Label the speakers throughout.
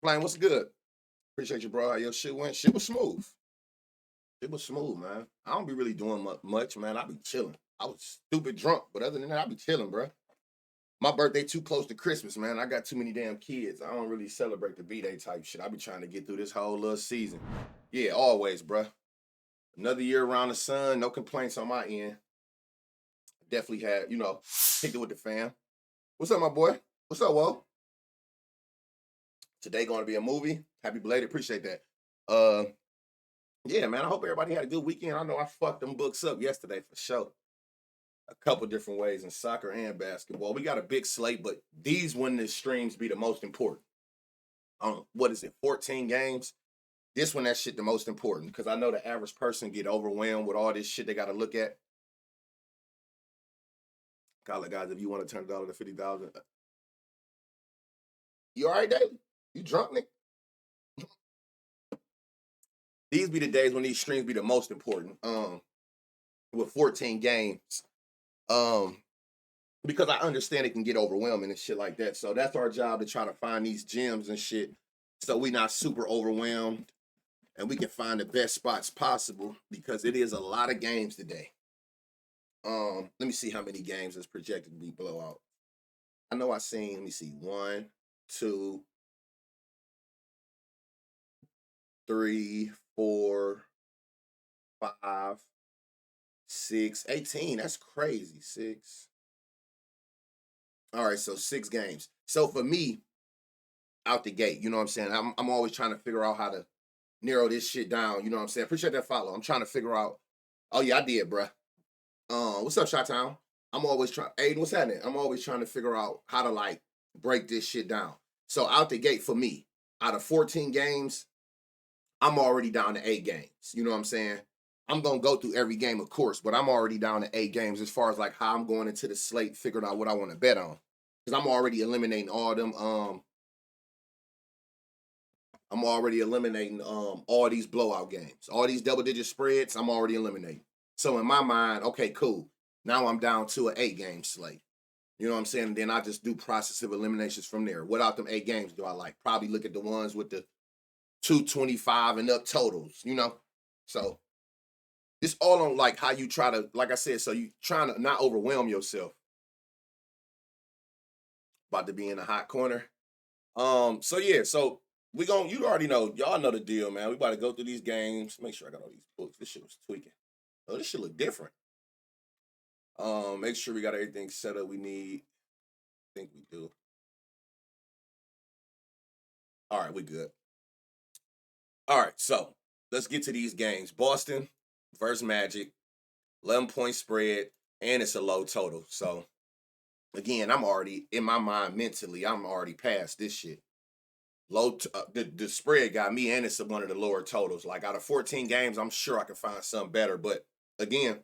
Speaker 1: Flame, what's good? Appreciate you, bro. How your shit went? Shit was smooth. It was smooth, man. I don't be really doing much, man. I be chilling. I was stupid drunk, but other than that, I be chilling, bro. My birthday too close to Christmas, man. I got too many damn kids. I don't really celebrate the B-Day type shit. I be trying to get through this whole little season. Yeah, always, bro. Another year around the sun. No complaints on my end. Definitely had, kicked it with the fam. What's up, my boy? What's up, Whoa? Today going to be a movie. Happy belated. Appreciate that. Yeah, man. I hope everybody had a good weekend. I know I fucked them books up yesterday for sure. A couple different ways in soccer and basketball. We got a big slate, but these when the streams be the most important. What is it? 14 games. This one, that shit the most important because I know the average person get overwhelmed with all this shit they got to look at. Call it, guys, if you want to turn it down to 50,000. You all right, Dave? You drunk, Nick? These be the days when these streams be the most important. With 14 games. Because I understand it can get overwhelming and shit like that. So that's our job to try to find these gems and shit so we not super overwhelmed and we can find the best spots possible because it is a lot of games today. Let me see how many games is projected to be blowout. I know I seen, let me see, 1, 2, 3, 4, 5, 6, 18. That's crazy. 6. All right, so 6 games. So for me, out the gate, you know what I'm saying? I'm always trying to figure out how to narrow this shit down. You know what I'm saying? Appreciate that follow. I'm trying to figure out. Oh yeah, I did, bruh. What's up, Shot Town? I'm always trying. Aiden, what's happening? I'm always trying to figure out how to like break this shit down. So out the gate for me, out of 14 games, I'm already down to 8 games. You know what I'm saying? I'm gonna go through every game, of course, but I'm already down to 8 games as far as like how I'm going into the slate, figuring out what I want to bet on. Because I'm already eliminating all them. I'm already eliminating all these blowout games, all these double-digit spreads. I'm already eliminating. So in my mind, okay, cool. Now I'm down to an 8-game slate. You know what I'm saying? And then I just do process of eliminations from there. What out them 8 games do I like? Probably look at the ones with the 225 and up totals. So it's all on like how you try to, like I said, so you trying to not overwhelm yourself. About to be in a hot corner. So yeah, so you already know, y'all know the deal, man. We about to go through these games. Make sure I got all these books. This shit was tweaking. Oh, this shit look different. Make sure we got everything set up we need. I think we do. All right, we good. All right, so let's get to these games. Boston versus Magic, 11-point spread, and it's a low total. So again, I'm already in my mind mentally. I'm already past this shit. The spread got me, and it's one of the lower totals. Like out of 14 games, I'm sure I can find something better. But again,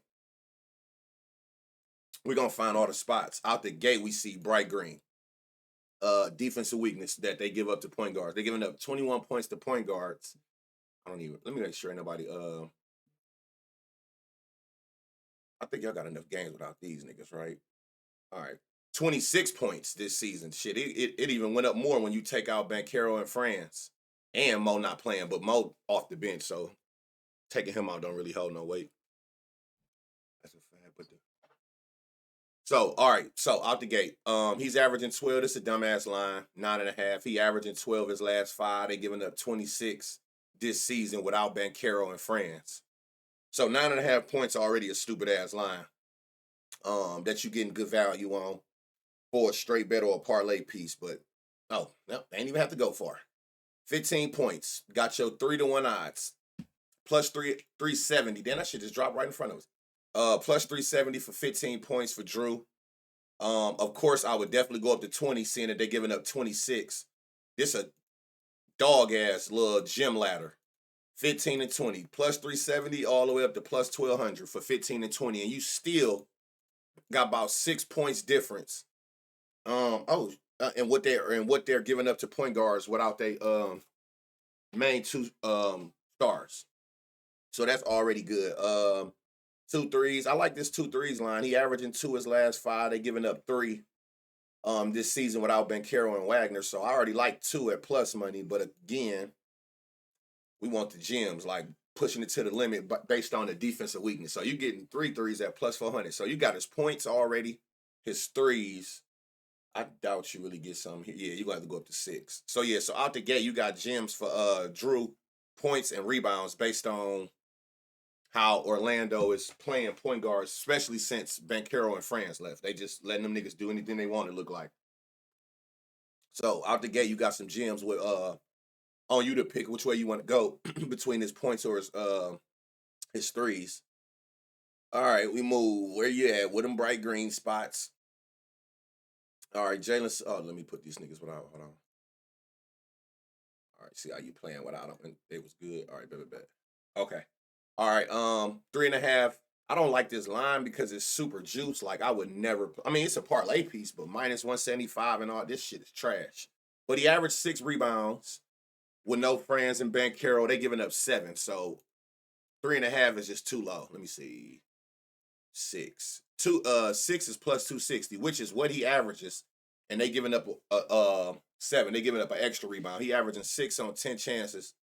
Speaker 1: we're gonna find all the spots. Out the gate, we see bright green. Defensive weakness that they give up to point guards. They're giving up 21 points to point guards. Let me make sure nobody. I think y'all got enough games without these niggas, right? All right. 26 points this season. Shit, it even went up more when you take out Banchero and France. And Mo not playing, but Mo off the bench, so taking him out don't really hold no weight. That's a fact, but so, all right, so out the gate. He's averaging 12. This is a dumbass line, 9.5. He averaging 12 his last 5. They giving up 26 this season without Banchero and France. So 9.5 points already a stupid ass line. That you getting good value on for a straight bet or a parlay piece, but no, they ain't even have to go far. 15 points. Got your 3-1 odds. Plus 370. Then that shit just dropped right in front of us. Plus 370 for 15 points for Jrue. Of course, I would definitely go up to 20, seeing that they're giving up 26. This a dog ass little gym ladder. 15 and 20. Plus 370 all the way up to plus 1200 for 15 and 20. And you still got about 6 points difference. And what they're giving up to point guards without they main 2 stars. So that's already good. 2 threes. I like this 2 threes line. He averaging 2 his last 5. They giving up 3. this season without Banchero and Wagner. So I already like 2 at plus money, but again, we want the gems, like pushing it to the limit but based on the defensive weakness. So you getting 3 threes at plus 400. So you got his points already, his threes. I doubt you really get some here. Yeah, you got to go up to 6. So yeah, so out the gate, you got gems for Jrue, points and rebounds based on how Orlando is playing point guards, especially since Banchero and Franz left. They just letting them niggas do anything they want to look like. So out the gate, you got some gems with on you to pick which way you want to go between his points or his threes. All right, we move. Where you at? With them bright green spots. All right, Jalen. Oh, let me put these niggas without. Hold on. All right, see how you playing without them. And it was good. All right, bet. Okay. All right. 3.5. I don't like this line because it's super juice. Like I would never. I mean, it's a parlay piece, but minus 175 and all this shit is trash. But he averaged 6 rebounds with no Franz and Banchero. They giving up 7. So 3.5 is just too low. Let me see. 6. 6 is plus 260, which is what he averages, and they giving up 7. They giving up an extra rebound. He averaging 6 on 10 chances.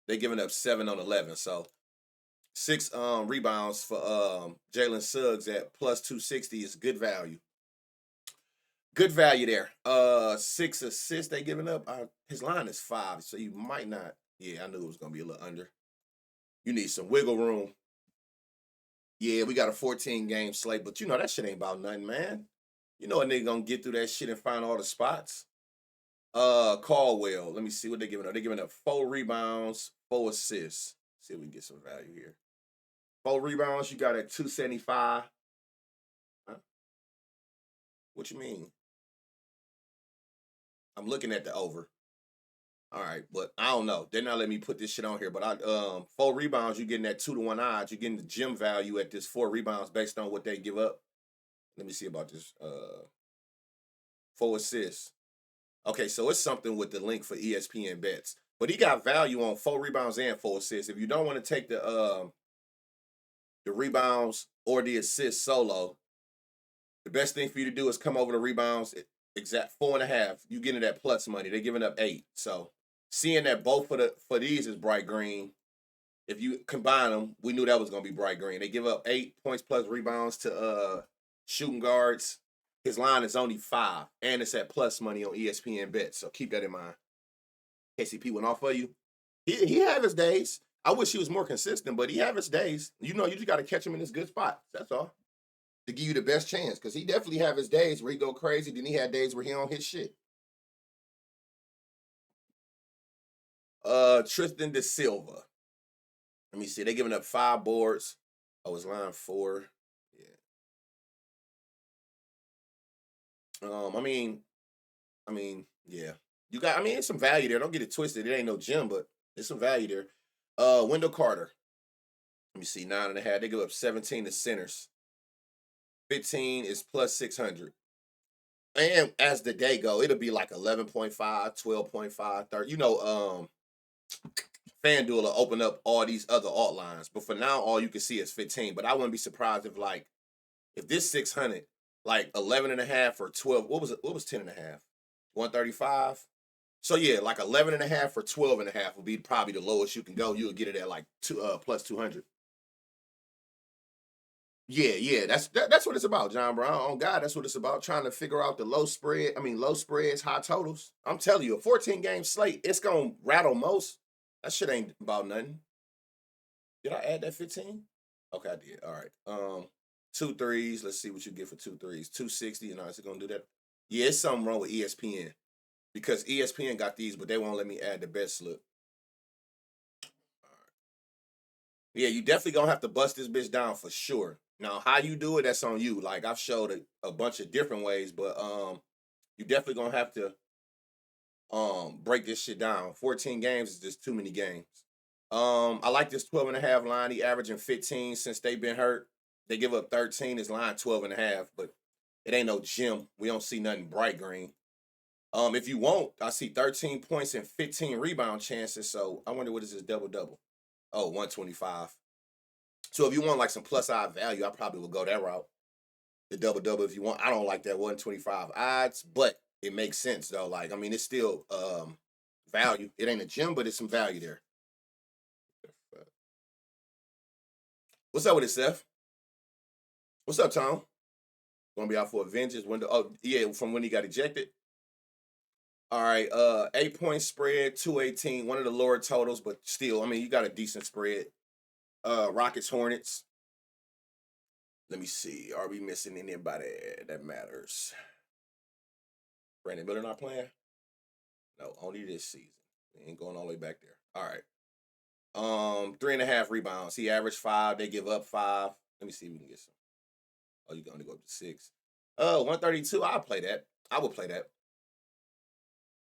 Speaker 1: They giving up 7 on 11. So 6 rebounds for Jaylen Suggs at plus 260 is good value. Good value there. 6 assists they giving up. His line is 5, so you might not. Yeah, I knew it was gonna be a little under. You need some wiggle room. Yeah, we got a 14-game slate, but you know that shit ain't about nothing, man. You know a nigga gonna get through that shit and find all the spots. Caldwell. Let me see what they giving up. They giving up 4 rebounds, 4 assists. See if we can get some value here. 4 rebounds, you got at 275. Huh? What you mean? I'm looking at the over. All right, but I don't know. They're not letting me put this shit on here. But 4 rebounds, you're getting that 2-to-1 odds. You're getting the gym value at this 4 rebounds based on what they give up. Let me see about this. 4 assists. Okay, so it's something with the link for ESPN bets. But he got value on 4 rebounds and 4 assists. If you don't want to take the rebounds or the assists solo, the best thing for you to do is come over the rebounds. Exact 4.5. You getting that plus money. They're giving up 8. So seeing that both for these is bright green. If you combine them, we knew that was gonna be bright green. They give up 8 points plus rebounds to shooting guards. His line is only 5, and it's at plus money on ESPN bets. So keep that in mind. KCP went off for you. He have his days. I wish he was more consistent, but he have his days. You know, you just got to catch him in his good spot. That's all. To give you the best chance, because he definitely have his days where he go crazy. Then he had days where he don't hit shit. Tristan De Silva. Let me see. They giving up 5 boards. Oh, it's line 4. Yeah. I mean, yeah. You got. I mean, it's some value there. Don't get it twisted. It ain't no gym, but there's some value there. Wendell Carter. Let me see. 9.5. They give up 17 to centers. 15 is plus 600. And as the day go, it'll be like 11.5, 12.5, 30. You know, FanDuel will open up all these other alt lines. But for now, all you can see is 15. But I wouldn't be surprised if this 600, like 11.5 or 12, what was it? What was 10.5? 135. So yeah, like 11.5 or 12.5 would be probably the lowest you can go. You'll get it at like plus 200. Yeah, that's what it's about, John Brown. On God, that's what it's about. Trying to figure out the low spreads, high totals. I'm telling you, a 14-game slate, it's gonna rattle most. That shit ain't about nothing. Did I add that 15? Okay, I did. All right. 2 threes. Let's see what you get for 2 threes. 260. You know, is it gonna do that? Yeah, it's something wrong with ESPN because ESPN got these, but they won't let me add the bet slip. Yeah, you definitely gonna have to bust this bitch down for sure. Now, how you do it, that's on you. Like I've showed a bunch of different ways, but you definitely gonna have to break this shit down. 14 games is just too many games. I like this 12.5 line. He averaging 15 since they've been hurt. They give up 13. His line 12.5, but it ain't no gym. We don't see nothing bright green. If you want, I see 13 points and 15 rebound chances. So I wonder what is this double-double. Oh, 125. So if you want like some plus odd value, I probably would go that route. the double-double if you want. I don't like that 125 odds, but it makes sense though. Like, I mean, it's still value. It ain't a gym, but it's some value there. What's up with it, Seth? What's up, Tom? Gonna be out for a vengeance window. Oh, yeah, from when he got ejected. All right, 8-point spread, 218, one of the lower totals, but still, I mean, you got a decent spread. Rockets, Hornets. Let me see. Are we missing anybody that matters? Brandon Miller not playing? No, only this season. We ain't going all the way back there. All right. 3.5 rebounds. He averaged 5. They give up 5. Let me see if we can get some. Oh, you can only go up to 6. 132. I'll play that. I would play that.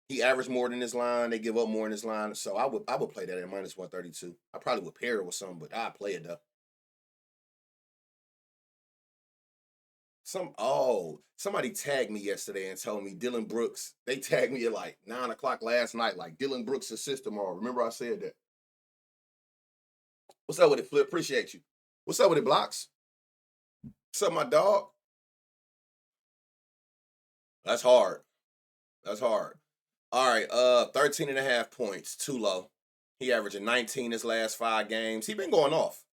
Speaker 1: He averaged more than this line. They give up more in this line. So I would play that at minus 132. I probably would pair it with something, but I'd play it though. Somebody tagged me yesterday and told me Dylan Brooks. They tagged me at like 9 o'clock last night, like Dylan Brooks' assist tomorrow. Remember I said that. What's up with it, Flip? Appreciate you. What's up with it, Blocks? What's up, my dog? That's hard. That's hard. All right, 13.5 points, too low. He averaging 19 his last 5 games. He been going off.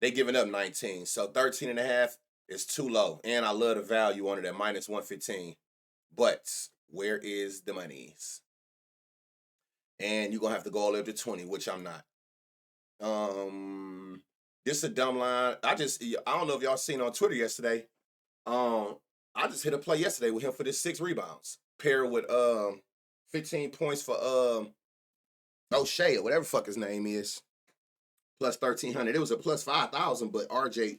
Speaker 1: They giving up 19, so 13.5 is too low. And I love the value on it at minus 115. But where is the monies? And you're gonna have to go all the way up to 20, which I'm not. This is a dumb line. I don't know if y'all seen on Twitter yesterday. I just hit a play yesterday with him for this 6 rebounds. Paired with 15 points for O'Shea or whatever fuck his name is. Plus 1,300. It was a plus 5,000, but RJ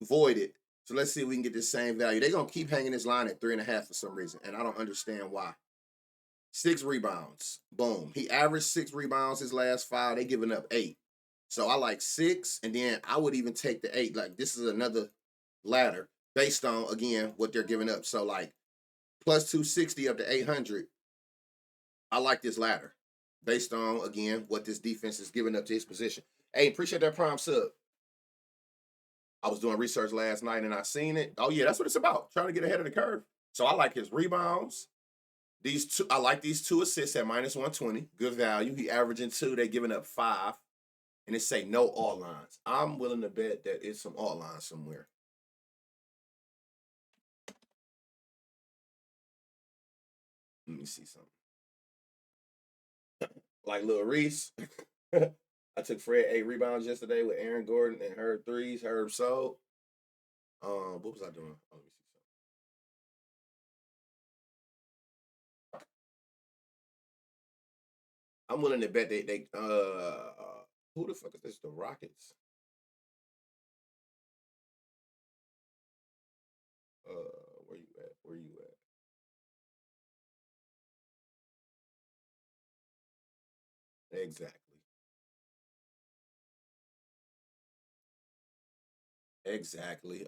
Speaker 1: voided. So let's see if we can get the same value. They're gonna keep hanging this line at 3.5 for some reason, and I don't understand why. 6 rebounds. Boom. He averaged 6 rebounds his last 5. They giving up 8. So I like 6, and then I would even take the 8. Like, this is another ladder based on, again, what they're giving up. So, like, plus 260 up to 800. I like this ladder based on, again, what this defense is giving up to his position. Hey, appreciate that prime sub. I was doing research last night, and I seen it. Oh, yeah, that's what it's about, trying to get ahead of the curve. So I like his rebounds. I like these 2 assists at minus 120. Good value. He averaging 2. They giving up 5. And it say no alt lines. I'm willing to bet that it's some alt lines somewhere. Let me see something. Like Lil Reese. I took Fred 8 rebounds yesterday with Aaron Gordon and Herb 3s. Herb sold. What was I doing? Oh, let me see something. I'm willing to bet they who the fuck is this? The Rockets. Where you at? Where you at? Exactly. Exactly.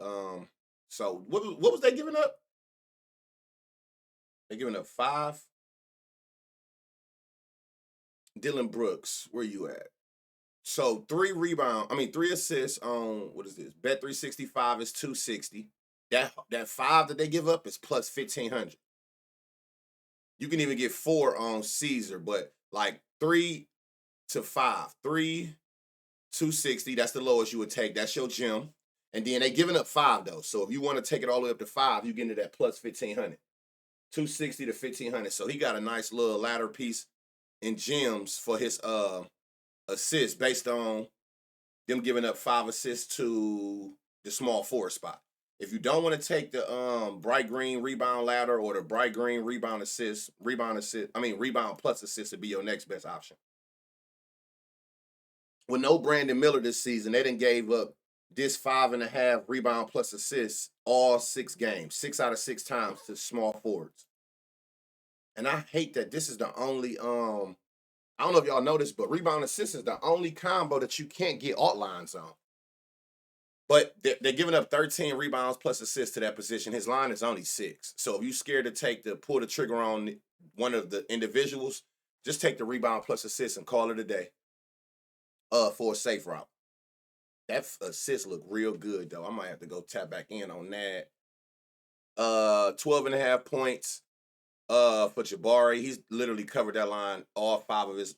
Speaker 1: So what was they giving up? They giving up 5. Dylan Brooks, where you at? So 3 assists on, what is this? Bet 365 is 260. That 5 that they give up is plus 1,500. You can even get 4 on Caesar, but like 3 to 5. 3, 260, that's the lowest you would take. That's your gym. And then they giving up 5 though. So if you want to take it all the way up to 5, you get into that plus 1,500. 260 to 1,500. So he got a nice little ladder piece in gyms for his assists based on them giving up 5 assists to the small forward spot. If you don't want to take the bright green rebound ladder or the bright green rebound plus assist to be your next best option. With no Brandon Miller this season, they done gave up this 5.5 rebound plus assists all 6 games, 6 out of 6 times to small forwards. And I hate that this is the only I don't know if y'all noticed, but rebound assist is the only combo that you can't get alt lines on. But they're giving up 13 rebounds plus assists to that position. His line is only 6. So if you're scared to pull the trigger on one of the individuals, just take the rebound plus assists and call it a day for a safe route. That assist look real good though. I might have to go tap back in on that. 12.5 points for Jabari. He's literally covered that line all 5 of his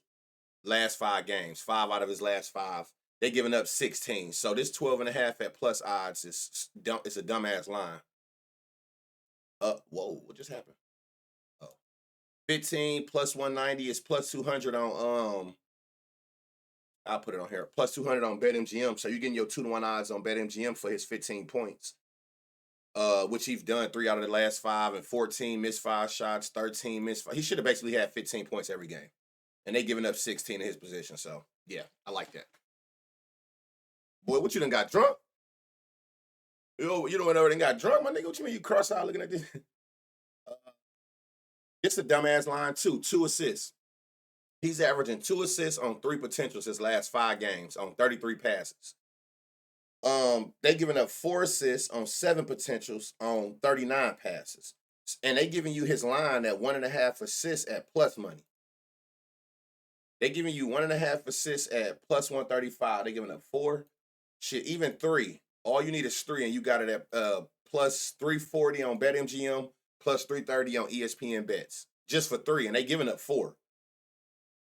Speaker 1: last 5 games. 5 out of his last 5. They're giving up 16. So this 12.5 at plus odds is dumb. It's a dumbass line. Whoa, what just happened? 15 plus 190 is plus 200 on I'll put it on here. Plus 200 on BetMGM. So you're getting your 2-to-1 odds on BetMGM for his 15 points. Which he's done 3 out of the last 5 and 14 missed 5 shots, 13 missed 5. He should have basically had 15 points every game. And they giving up 16 in his position. So yeah, I like that. Boy, what you done got drunk? You don't know done got drunk, my nigga. What you mean you cross-eyed looking at this? It's a dumbass line too. 2 assists. He's averaging 2 assists on 3 potentials his last 5 games on 33 passes. They giving up 4 assists on 7 potentials on 39 passes. And they giving you his line at 1.5 assists at plus money. They giving you 1.5 assists at plus 135. They giving up 4. Shit, even 3. All you need is 3, and you got it at plus 340 on BetMGM, plus 330 on ESPN bets. Just for 3, and they giving up 4.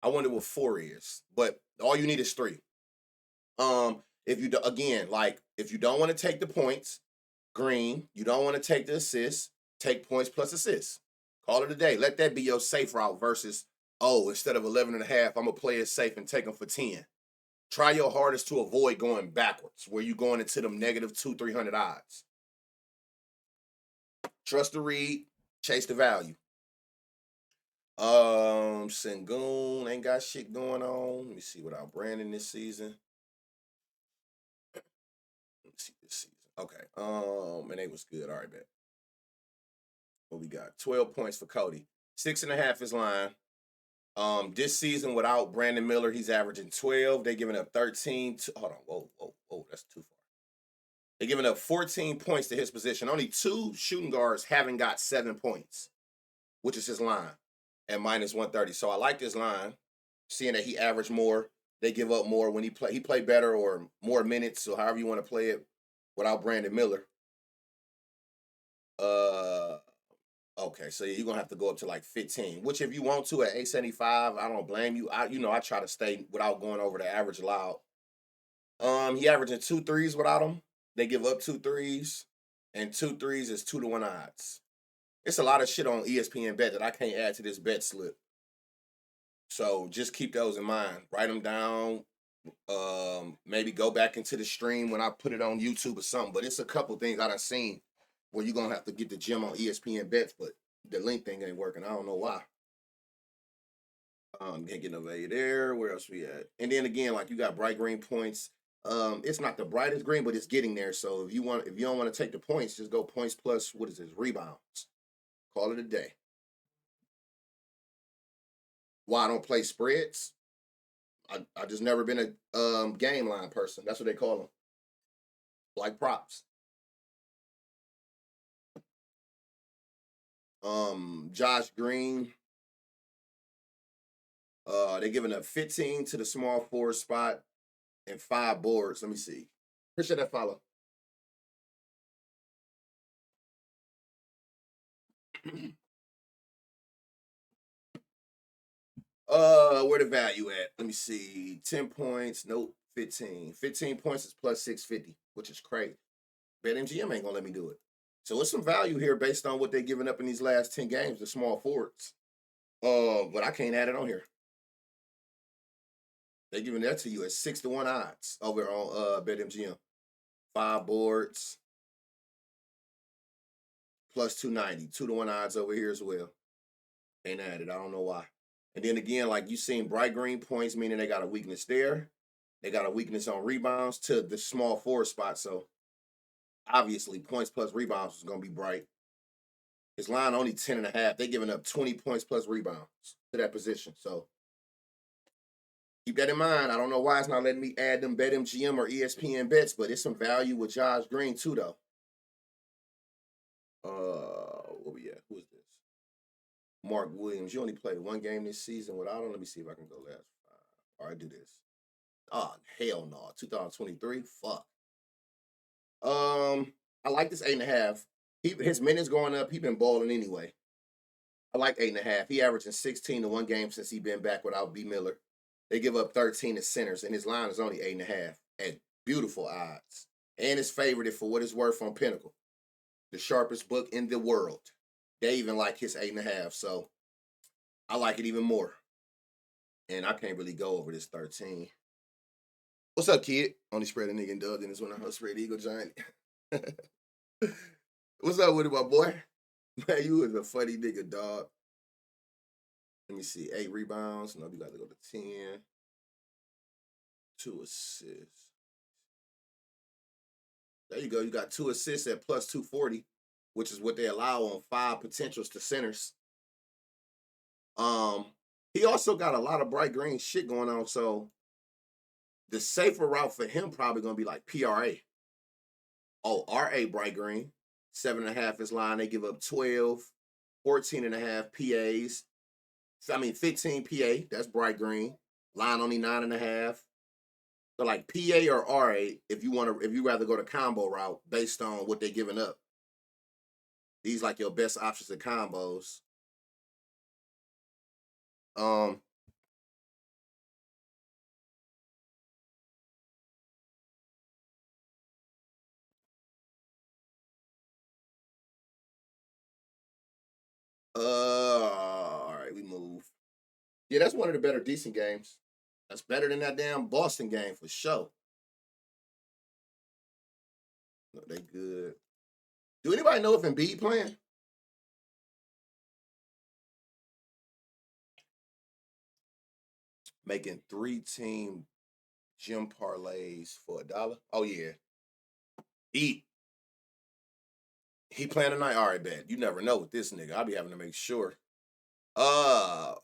Speaker 1: I wonder what 4 is, but all you need is 3. If you if you don't want to take the points, green. You don't want to take the assists, take points plus assists. Call it a day. Let that be your safe route versus, instead of 11.5, I'm gonna play it safe and take them for 10. Try your hardest to avoid going backwards, where you going into them negative 200-300 odds. Trust the read, chase the value. Sengun ain't got shit going on. Let me see without Brandon this season. Let me see this season. Okay. And they was good. All right, bet. What we got? 12 points for Cody. 6.5 his line. This season without Brandon Miller, he's averaging 12. They giving up 13. Hold on. Whoa. That's too far. They're giving up 14 points to his position. Only 2 shooting guards haven't got 7 points, which is his line at minus 130. So I like this line, seeing that he averaged more. They give up more when he played better or more minutes, so however you want to play it without Brandon Miller. Okay, so you're going to have to go up to like 15, which if you want to at 875, I don't blame you. I try to stay without going over the average allowed. He averaging 2 threes without him. They give up 2 threes, and 2 threes is 2-to-1 odds. It's a lot of shit on ESPN bet that I can't add to this bet slip. So just keep those in mind. Write them down. Maybe go back into the stream when I put it on YouTube or something. But it's a couple things I done seen where you're going to have to get the gym on ESPN bets, but the link thing ain't working. I don't know why. Can't get no value there. Where else we at? And then again, like you got bright green points. It's not the brightest green, but it's getting there. So if you don't want to take the points, just go points plus rebounds. Call it a day. Why I don't play spreads? I just never been a game line person. That's what they call them. Like props. Josh Green. They're giving up 15 to the small forward spot and 5 boards. Let me see. Appreciate that follow. Where the value at? Let me see. 10 points. Nope. 15. 15 points is plus 650, which is crazy. BetMGM ain't gonna let me do it. So it's some value here based on what they're giving up in these last 10 games, the small forwards. But I can't add it on here. They're giving that to you at 6-to-1 odds over on BetMGM. 5 boards. Plus 290. 2-to-1 odds over here as well. Ain't added. I don't know why. And then again, like you seen bright green points, meaning they got a weakness there. They got a weakness on rebounds to the small forward spot. So obviously points plus rebounds is going to be bright. His line only 10.5. They giving up 20 points plus rebounds to that position. So keep that in mind. I don't know why it's not letting me add them BetMGM or ESPN bets, but it's some value with Josh Green too, though. Where we at? Who is this? Mark Williams. You only played 1 game this season without him. Let me see if I can go last 5. All right, do this. Oh, hell no. 2023? Fuck. I like this 8.5. His minutes going up. He been balling anyway. I like 8.5. He averaging 16 to one game since he been back without B. Miller. They give up 13 to centers, and his line is only 8.5 at beautiful odds. And it's favorited for what it's worth on Pinnacle, the sharpest book in the world. They even like his 8.5, so I like it even more. And I can't really go over this 13. What's up, kid? Only spread a nigga and dub, then it's when I spread Eagle Giant. What's up with it, my boy? Man, you was a funny nigga, dog. Let me see. 8 rebounds. No, we got to go to 10. 2 assists. There you go. You got 2 assists at plus 240, which is what they allow on 5 potentials to centers. He also got a lot of bright green shit going on, so the safer route for him probably gonna be like PRA. Oh, RA bright green, 7.5 is line. They give up 12, 14.5 PAs. I mean 15 PA. That's bright green. Line only 9.5. So like PA or RA, if you rather go the combo route based on what they're giving up. These like your best options of combos. All right, we move. Yeah, that's one of the better decent games. That's better than that damn Boston game for sure. No, they good. Do anybody know if Embiid playing? Making 3-team gym parlays for $1. Oh yeah. He playing tonight. All right, bet. You never know with this nigga. I'll be having to make sure. Hold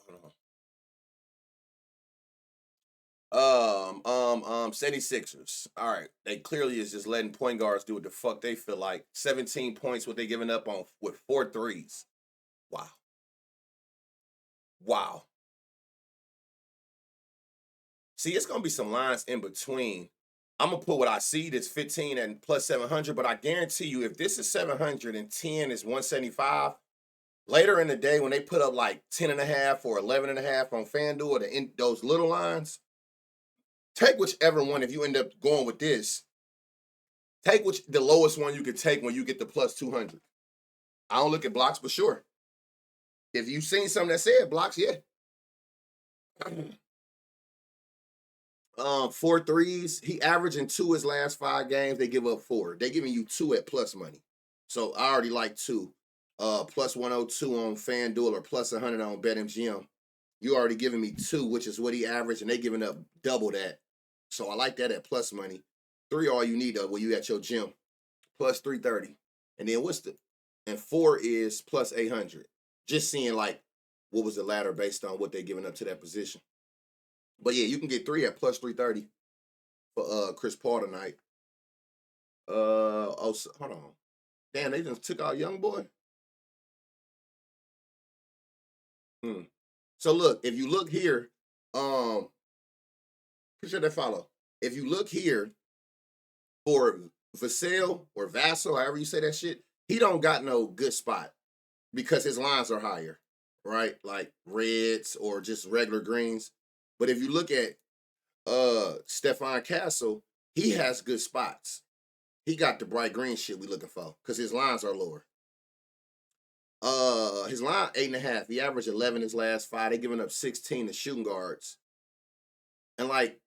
Speaker 1: on. 76ers. All right. They clearly is just letting point guards do what the fuck they feel like. 17 points, what they giving up on with 4 threes. Wow. Wow. See, it's gonna be some lines in between. I'm gonna put what I see that's 15 and plus 700, but I guarantee you, if this is 700 and 10 is 175, later in the day when they put up like 10.5 or 11.5 on FanDuel or those little lines, take whichever one. If you end up going with this, take the lowest one you could take when you get the plus 200. I don't look at blocks, but sure. If you've seen something that said blocks, yeah. 4 threes. He averaging 2 his last 5 games. They give up 4. They giving you 2 at plus money. So I already like 2. Plus 102 on FanDuel or plus 100 on BetMGM. You already giving me 2, which is what he averaged, and they giving up double that. So I like that at plus money. 3 all you need when you at your gym. Plus 330. And then and 4 is plus 800. Just seeing like what was the ladder based on what they're giving up to that position. But yeah, you can get 3 at plus 330 for Chris Paul tonight. Hold on. Damn, they just took out Young Boy. So look, if you look here, appreciate that follow. If you look here for Vassell or Vassell, however you say that shit, he don't got no good spot because his lines are higher, right? Like reds or just regular greens. But if you look at Stephon Castle, he has good spots. He got the bright green shit we looking for because his lines are lower. His line 8.5. He averaged 11 his last 5. They giving up 16 to shooting guards. And like,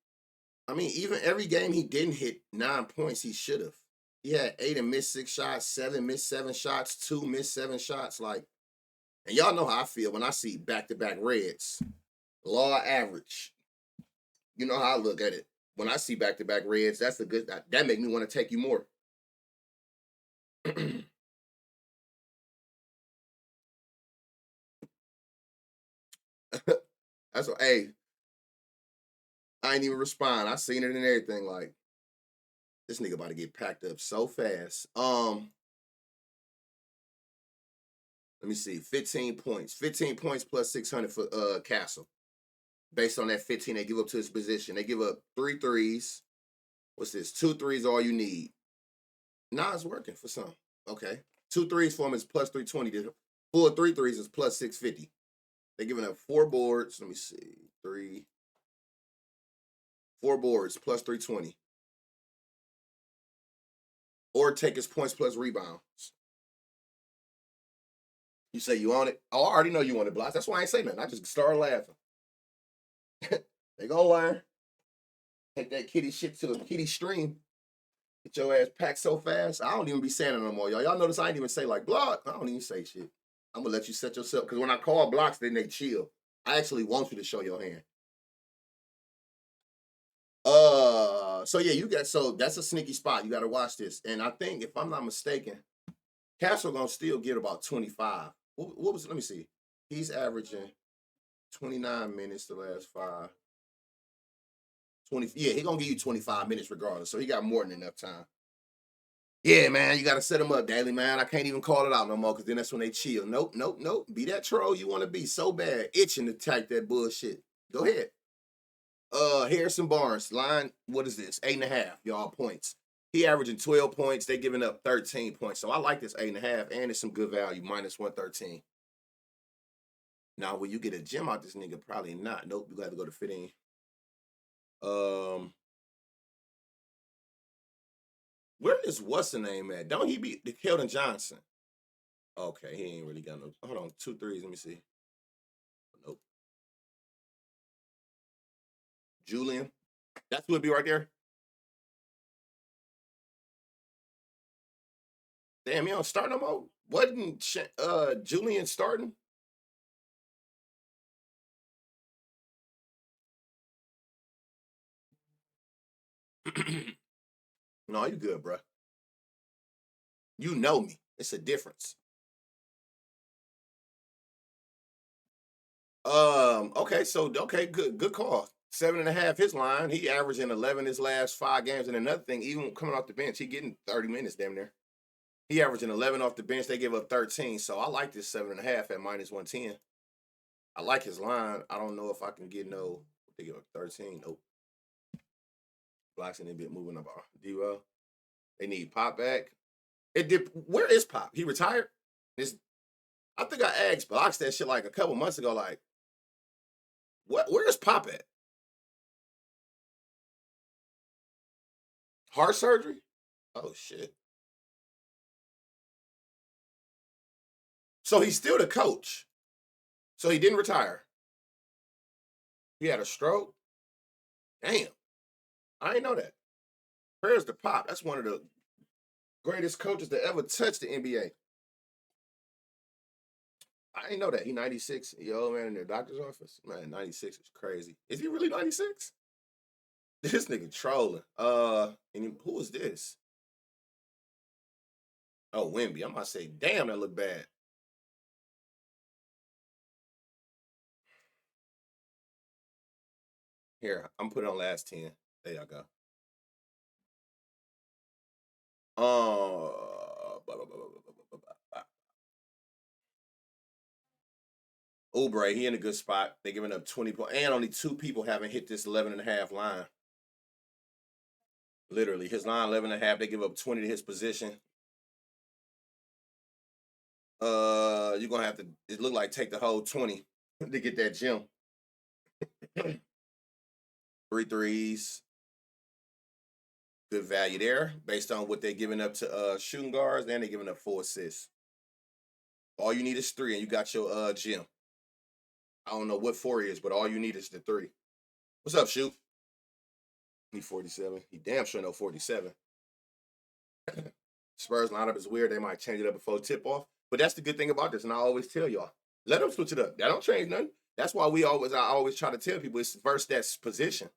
Speaker 1: I mean, even every game he didn't hit 9 points, he should have. He had 8 and missed 6 shots, 7 missed 7 shots, 2 missed 7 shots. Like, and y'all know how I feel when I see back-to-back reds. Law average. You know how I look at it. When I see back-to-back reds, that's a good, that make me want to take you more. That's what, hey, I ain't even respond. I seen it and everything. Like, this nigga about to get packed up so fast. Let me see. 15 points. 15 points plus 600 for Castle. based on that 15 they give up to his position. They give up 3 threes. What's this? 2 threes all you need. Nah, it's working for some. Okay. 2 threes for him is plus 320. The full 3 threes is plus 650. They're giving up 4 boards. Let me see. 4 boards plus 320. Or take his points plus rebounds. You say you want it? Oh, I already know you want it, Blocks. That's why I ain't say nothing. I just started laughing. They gonna learn. Take that kitty shit to the kitty stream. Get your ass packed so fast. I don't even be saying it no more, y'all. Y'all notice I ain't even say like block. I don't even say shit. I'm gonna let you set yourself. Because when I call blocks, then they chill. I actually want you to show your hand. So yeah, so that's a sneaky spot. You gotta watch this. And I think if I'm not mistaken, Castle gonna still get about 25. What was let me see. He's averaging 29 minutes the last 5. 20, yeah, he gonna give you 25 minutes regardless. So he got more than enough time. Yeah, man, you gotta set him up, Daily, man. I can't even call it out no more because then that's when they chill. Nope. Be that troll you want to be so bad, itching to type that bullshit. Go ahead. Harrison Barnes, line, what is this? 8.5, y'all, points. He averaging 12 points. They giving up 13 points. So I like this 8.5, and it's some good value, minus 113. Now, will you get a gem out this nigga? Probably not. Nope, you got to go to 15. Where is what's the name at? Don't he be the Keldon Johnson? Okay, he ain't really got no. Hold on, 2 threes. Let me see. Nope. Julian. That's who it'd be right there. Damn, he don't start no more. Wasn't Julian starting? No, you good, bro. You know me. It's a difference. Okay, good call. 7.5 his line. He averaging 11 his last 5 games. And another thing, even coming off the bench, he getting 30 minutes damn near. He averaging 11 off the bench. They give up 13. So I like this 7.5 at minus 110. I like his line. I don't know if I can get no. They give up 13. Nope. Blocks and they been moving up. D-Well. They need Pop back. It did. Where is Pop? He retired? I think I asked Blocks that shit like a couple months ago. Like, where is Pop at? Heart surgery? Oh shit. So he's still the coach. So he didn't retire. He had a stroke. Damn. I didn't know that. Prayers to Pop. That's one of the greatest coaches to ever touch the NBA. I didn't know that. He 96. He old man in their doctor's office. Man, 96 is crazy. Is he really 96? This nigga trolling. And who is this? Oh, Wemby. I'm about to say, damn, that look bad. Here, I'm putting on last 10. There y'all go. Oubre, he in a good spot. They giving up 20 points. And only 2 people haven't hit this 11.5 line. Literally, his line 11.5. They give up 20 to his position. You're gonna have to. It look like take the whole 20 to get that gem. 3 threes. Good value there based on what they're giving up to shooting guards, and they're giving up 4 assists. All you need is 3, and you got your gem. I don't know what 4 is, but all you need is the 3. What's up, Shoot? He 47. He damn sure know 47. Spurs lineup is weird. They might change it up before tip off. But that's the good thing about this, and I always tell y'all, let them switch it up. That don't change nothing. That's why I always try to tell people it's versus that position.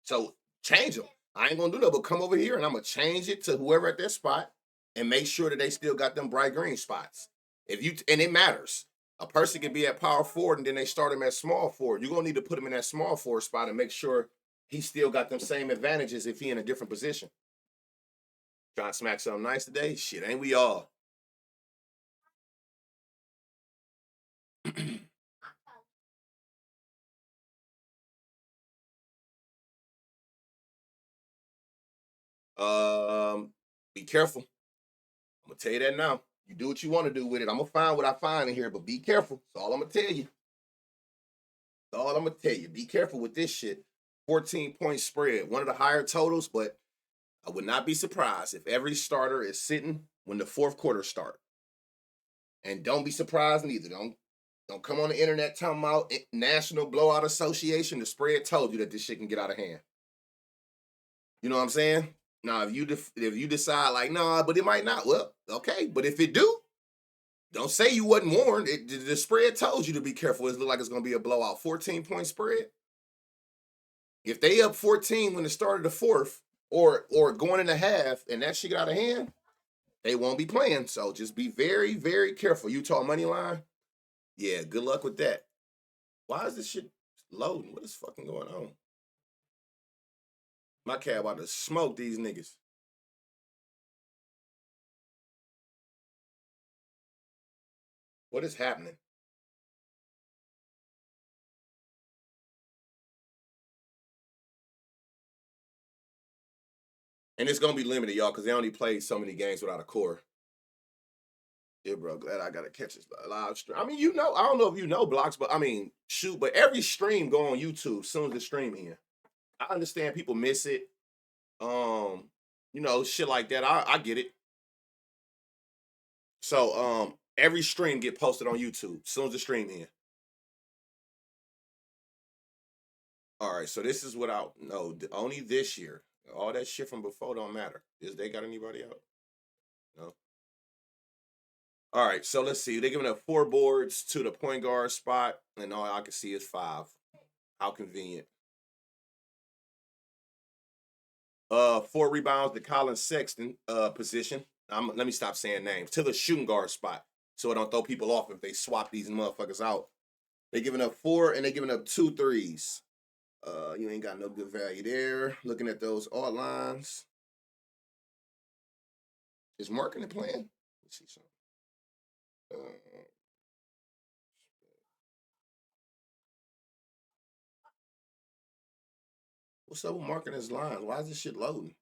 Speaker 1: So change them. I ain't gonna do that, but come over here and I'm gonna change it to whoever at that spot and make sure that they still got them bright green spots. And it matters. A person can be at power forward and then they start him at small forward. You're gonna need to put him in that small forward spot and make sure he still got them same advantages if he in a different position. Trying to smack something nice today? Shit, ain't we all? Be careful. I'm gonna tell you that now. You do what you want to do with it. I'm gonna find what I find in here, but be careful. That's all I'm gonna tell you. That's all I'm gonna tell you. Be careful with this shit. 14-point spread, one of the higher totals, but I would not be surprised if every starter is sitting when the fourth quarter start. And don't be surprised neither. Don't come on the internet talking about National Blowout Association. The spread told you that this shit can get out of hand. You know what I'm saying? Now, if you decide like, nah, but it might not, well, okay. But if it do, don't say you wasn't warned. The spread told you to be careful. It look like it's going to be a blowout. 14-point spread. If they up 14 when it started the fourth or going in the half and that shit got out of hand, they won't be playing. So just be very, very careful. Utah money line. Yeah, good luck with that. Why is this shit loading? What is fucking going on? My cat about to smoke these niggas. What is happening? And it's gonna be limited, y'all, because they only play so many games without a core. Yeah, bro. Glad I gotta catch this live stream. I mean, I don't know if you know blocks, but I mean, shoot, but every stream go on YouTube as soon as the stream in. I understand people miss it. Shit like that. I get it. So every stream get posted on YouTube as soon as the stream in. All right, so this is what I know. Only this year. All that shit from before don't matter. Is they got anybody out? No. All right, so let's see. They're giving up 4 boards to the point guard spot, and all I can see is 5. How convenient. 4 rebounds to Colin Sexton position. Let me stop saying names. To the shooting guard spot, so it don't throw people off if they swap these motherfuckers out. They're giving up 4, and they're giving up 2 threes. You ain't got no good value there. Looking at those alt lines. Is marketing playing? Let's see something. What's up with marking his lines? Why is this shit loading?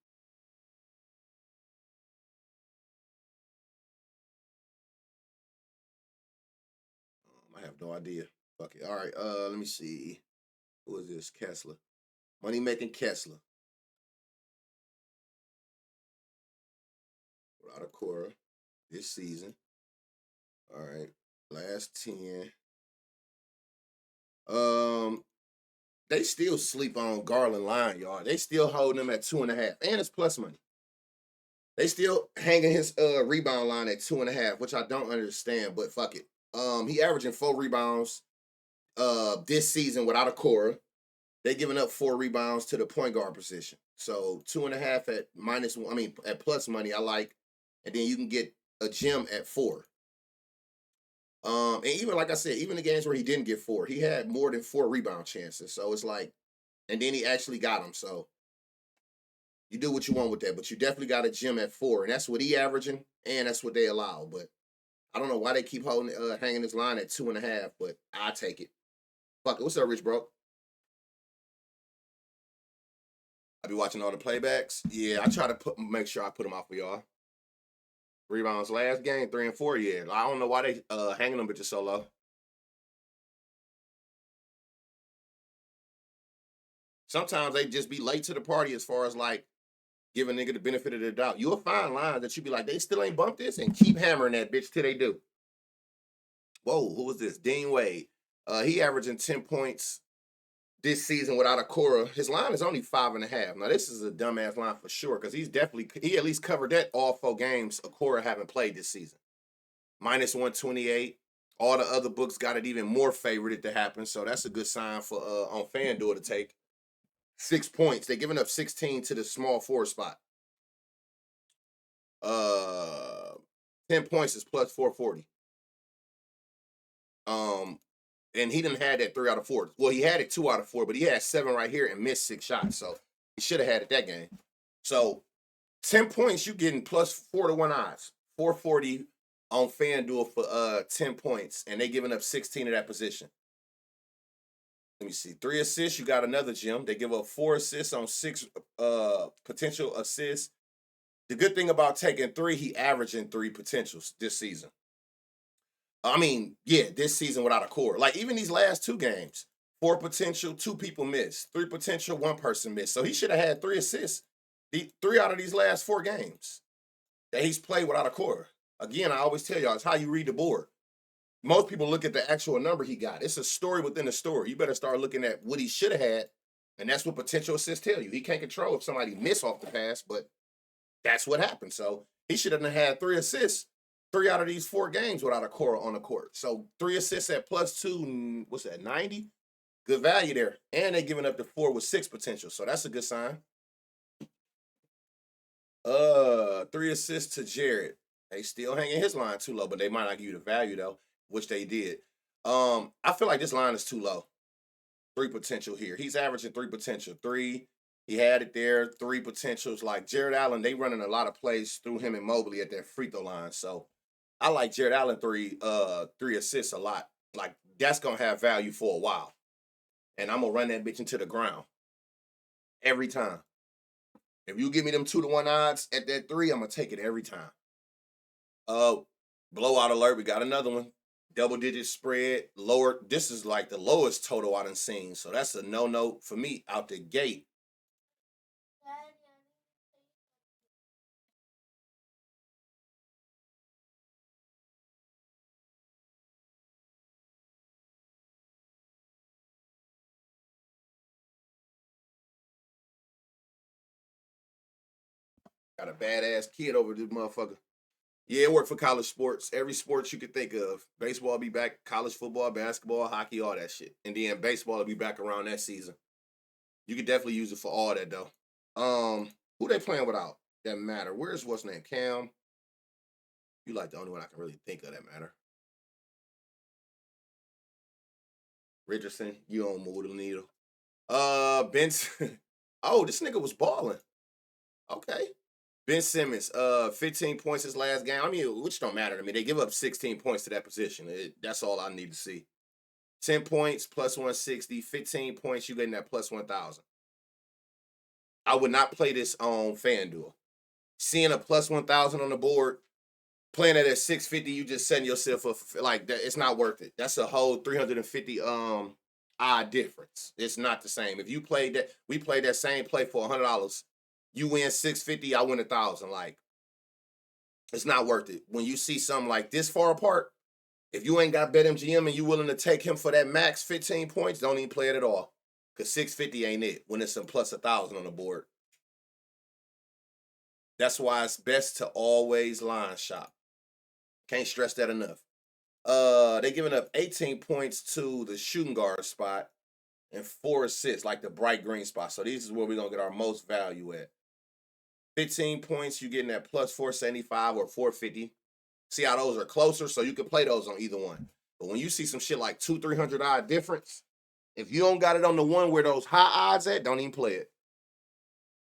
Speaker 1: I have no idea. Fuck it. All right. Let me see. Who is this? Kessler. Money making Kessler. Without a Cora this season. All right. Last 10. They still sleep on Garland line, y'all. They still holding him at 2.5. And it's plus money. They still hanging his rebound line at 2.5, which I don't understand, but fuck it. He averaging 4 rebounds this season without a Cora. They giving up 4 rebounds to the point guard position. So 2.5 at minus, at plus money, I like. And then you can get a gem at 4. And even like I said, even the games where he didn't get 4, he had more than 4 rebound chances. So it's like, and then he actually got them. So you do what you want with that, but you definitely got a gem at 4, and that's what he averaging, and that's what they allow. But I don't know why they keep holding, hanging this line at 2.5, but I take it. Fuck it. What's up, Rich Bro? I be watching all the playbacks. Yeah, I try to make sure I put them out for y'all. Rebounds last game, 3 and 4. Yeah, I don't know why they hanging them bitches so low. Sometimes they just be late to the party as far as like giving nigga the benefit of the doubt. You'll find lines that you be like, they still ain't bumped this, and keep hammering that bitch till they do. Whoa, who was this? Dean Wade. He averaging 10 points this season without a Cora. His line is only 5.5. Now, this is a dumbass line for sure, because he at least covered that all 4 games a Cora haven't played this season. Minus 128. All the other books got it even more favored to happen, so that's a good sign for on FanDuel to take. 6 points. They're giving up 16 to the small 4 spot. 10 points is plus 440. And he didn't have that 3 out of 4. Well, he had it 2 out of 4, but he had 7 right here and missed 6 shots. So he should have had it that game. So 10 points, you getting plus 4 to 1 odds. 440 on FanDuel for 10 points, and they giving up 16 of that position. Let me see. 3 assists, you got another gem. They give up 4 assists on 6 potential assists. The good thing about taking 3, he averaging 3 potentials this season. I mean, yeah, this season without a core. Like even these last 2 games, 4 potential, 2 people missed. 3 potential, 1 person missed. So he should have had 3 assists. 3 out of these last 4 games that he's played without a core. Again, I always tell y'all, it's how you read the board. Most people look at the actual number he got. It's a story within a story. You better start looking at what he should have had, and that's what potential assists tell you. He can't control if somebody miss off the pass, but that's what happened. So he should have had 3 assists, 3 out of these 4 games without a core on the court. So 3 assists at +2, what's that, 90? Good value there. And they giving up the 4 with 6 potential. So that's a good sign. 3 assists to Jared. They still hanging his line too low, but they might not give you the value though, which they did. I feel like this line is too low. 3 potential here. He's averaging 3 potential. 3. He had it there. 3 potentials. Like Jared Allen, they running a lot of plays through him and Mobley at that free throw line. So I like Jared Allen 3 assists a lot. Like that's gonna have value for a while. And I'm gonna run that bitch into the ground every time. If you give me them 2-to-1 odds at that 3, I'm gonna take it every time. Blowout alert. We got another one. Double-digit spread. Lower. This is like the lowest total I done seen. So that's a no-no for me out the gate. Got a badass kid over this motherfucker. Yeah, it worked for college sports. Every sport you could think of. Baseball be back, college football, basketball, hockey, all that shit. And then baseball will be back around that season. You could definitely use it for all that though. Who they playing without? That matter. Where's what's name? Cam. You like the only one I can really think of that matter. Richardson. You don't move the needle. Benson. Oh, this nigga was balling. Okay. Ben Simmons, 15 points his last game. I mean, which don't matter to me. They give up 16 points to that position. That's all I need to see. 10 points, +160. 15 points, you getting that +1,000. I would not play this on FanDuel. Seeing a +1,000 on the board, playing it at 650, you just setting yourself up for, like that. It's not worth it. That's a whole 350 odd difference. It's not the same. If you played that, we played that same play for $100. You win 650, I win 1,000. Like, it's not worth it. When you see something like this far apart, if you ain't got BetMGM and you willing to take him for that max 15 points, don't even play it at all. Because 650 ain't it when it's some +1,000 on the board. That's why it's best to always line shop. Can't stress that enough. They giving up 18 points to the shooting guard spot and 4 assists, like the bright green spot. So this is where we're gonna get our most value at. 15 points, you getting that +475 or 450. See how those are closer, so you can play those on either one. But when you see some shit like 200-300 odd difference, if you don't got it on the one where those high odds at, don't even play it.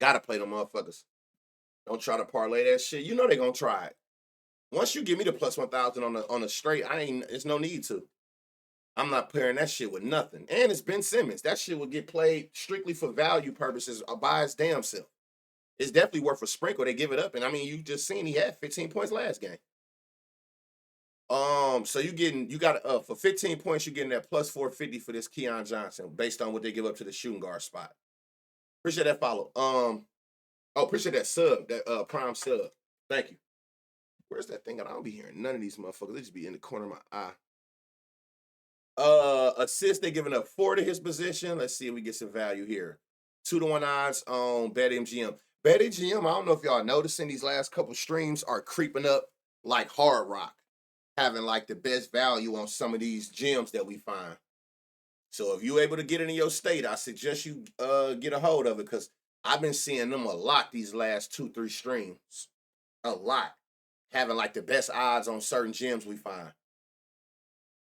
Speaker 1: Gotta play them motherfuckers. Don't try to parlay that shit. You know they gonna try it. Once you give me the +1,000 on the straight, it's no need to. I'm not pairing that shit with nothing. And it's Ben Simmons. That shit will get played strictly for value purposes by its damn self. It's definitely worth a sprinkle. They give it up. And I mean, you just seen he had 15 points last game. So you got for 15 points, you're getting that +450 for this Keon Johnson based on what they give up to the shooting guard spot. Appreciate that follow. Appreciate that sub, that prime sub. Thank you. Where's that thing? I don't be hearing none of these motherfuckers. They just be in the corner of my eye. Assist, they giving up 4 to his position. Let's see if we get some value here. 2-to-1 odds on BetMGM. BetMGM, I don't know if y'all noticing these last couple streams are creeping up like Hard Rock, having like the best value on some of these gems that we find. So if you're able to get it in your state, I suggest you get a hold of it because I've been seeing them a lot these last 2-3 streams. A lot. Having like the best odds on certain gems we find.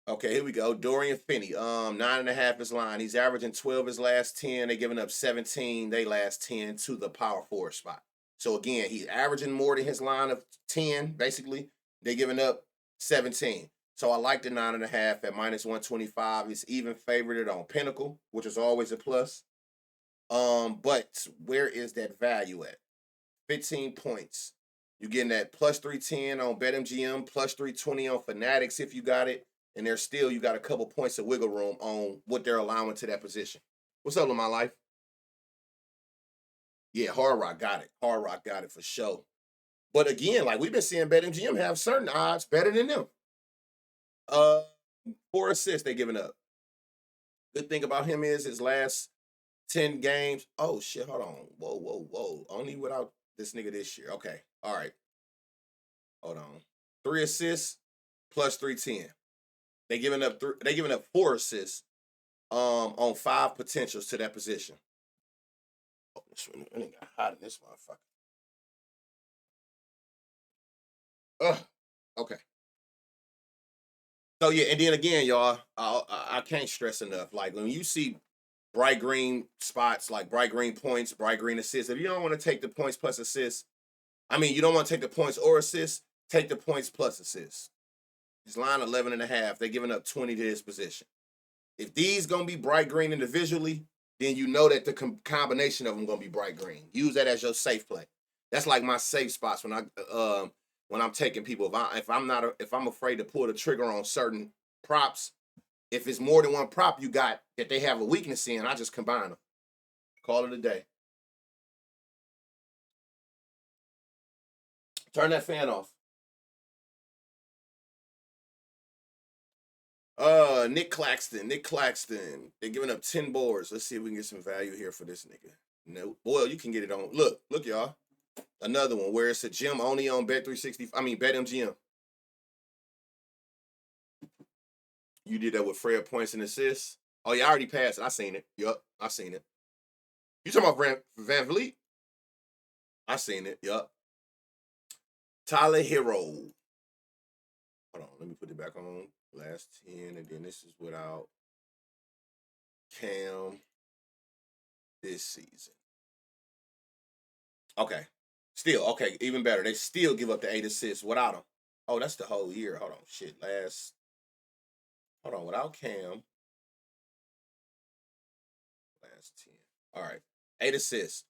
Speaker 1: Okay, here we go. Dorian Finney, 9.5 his line. He's averaging 12 his last 10. They giving up 17, they last 10 to the power forward spot. So again, he's averaging more than his line of 10, basically. They giving up 17. So I like the 9.5 at -125. It's even favored on Pinnacle, which is always a plus. But where is that value at? 15 points. You're getting that plus 310 on BetMGM, plus 320 on Fanatics if you got it. And there's still, you got a couple points of wiggle room on what they're allowing to that position. What's up with my life? Yeah, Hard Rock got it. Hard Rock got it for sure. But again, like we've been seeing BetMGM have certain odds better than them. 4 assists they giving up. Good thing about him is his last 10 games. Oh shit, hold on. Whoa. Only without this nigga this year. Okay. All right. Hold on. 3 assists plus 310. They giving up 4 assists on 5 potentials to that position. Oh, this one it got hot in this motherfucker. Okay. So yeah, and then again, y'all, I can't stress enough. Like when you see bright green spots, like bright green points, bright green assists, if you don't want to take the points plus assists, you don't want to take the points or assists, take the points plus assists. He's line 11.5. They're giving up 20 to his position. If these gonna be bright green individually, then you know that the combination of them gonna be bright green. Use that as your safe play. That's like my safe spots when I'm taking people. If I'm afraid to pull the trigger on certain props, if it's more than one prop you got that they have a weakness in, I just combine them. Call it a day. Turn that fan off. Nick Claxton. They're giving up 10 boards. Let's see if we can get some value here for this nigga. No, boy, you can get it on. Look, y'all. Another one where it's a gym only on BetMGM. You did that with Fred points and assists. Oh, yeah, I already passed it. I seen it. Yup, I seen it. You talking about Van Vliet? I seen it. Yup. Tyler Hero. Hold on, let me put it back on. Last 10, and then this is without Cam this season. Okay. Still, okay, even better. They still give up the 8 assists without him. Oh, that's the whole year. Hold on. Shit. Without Cam. Last 10. All right. 8 assists.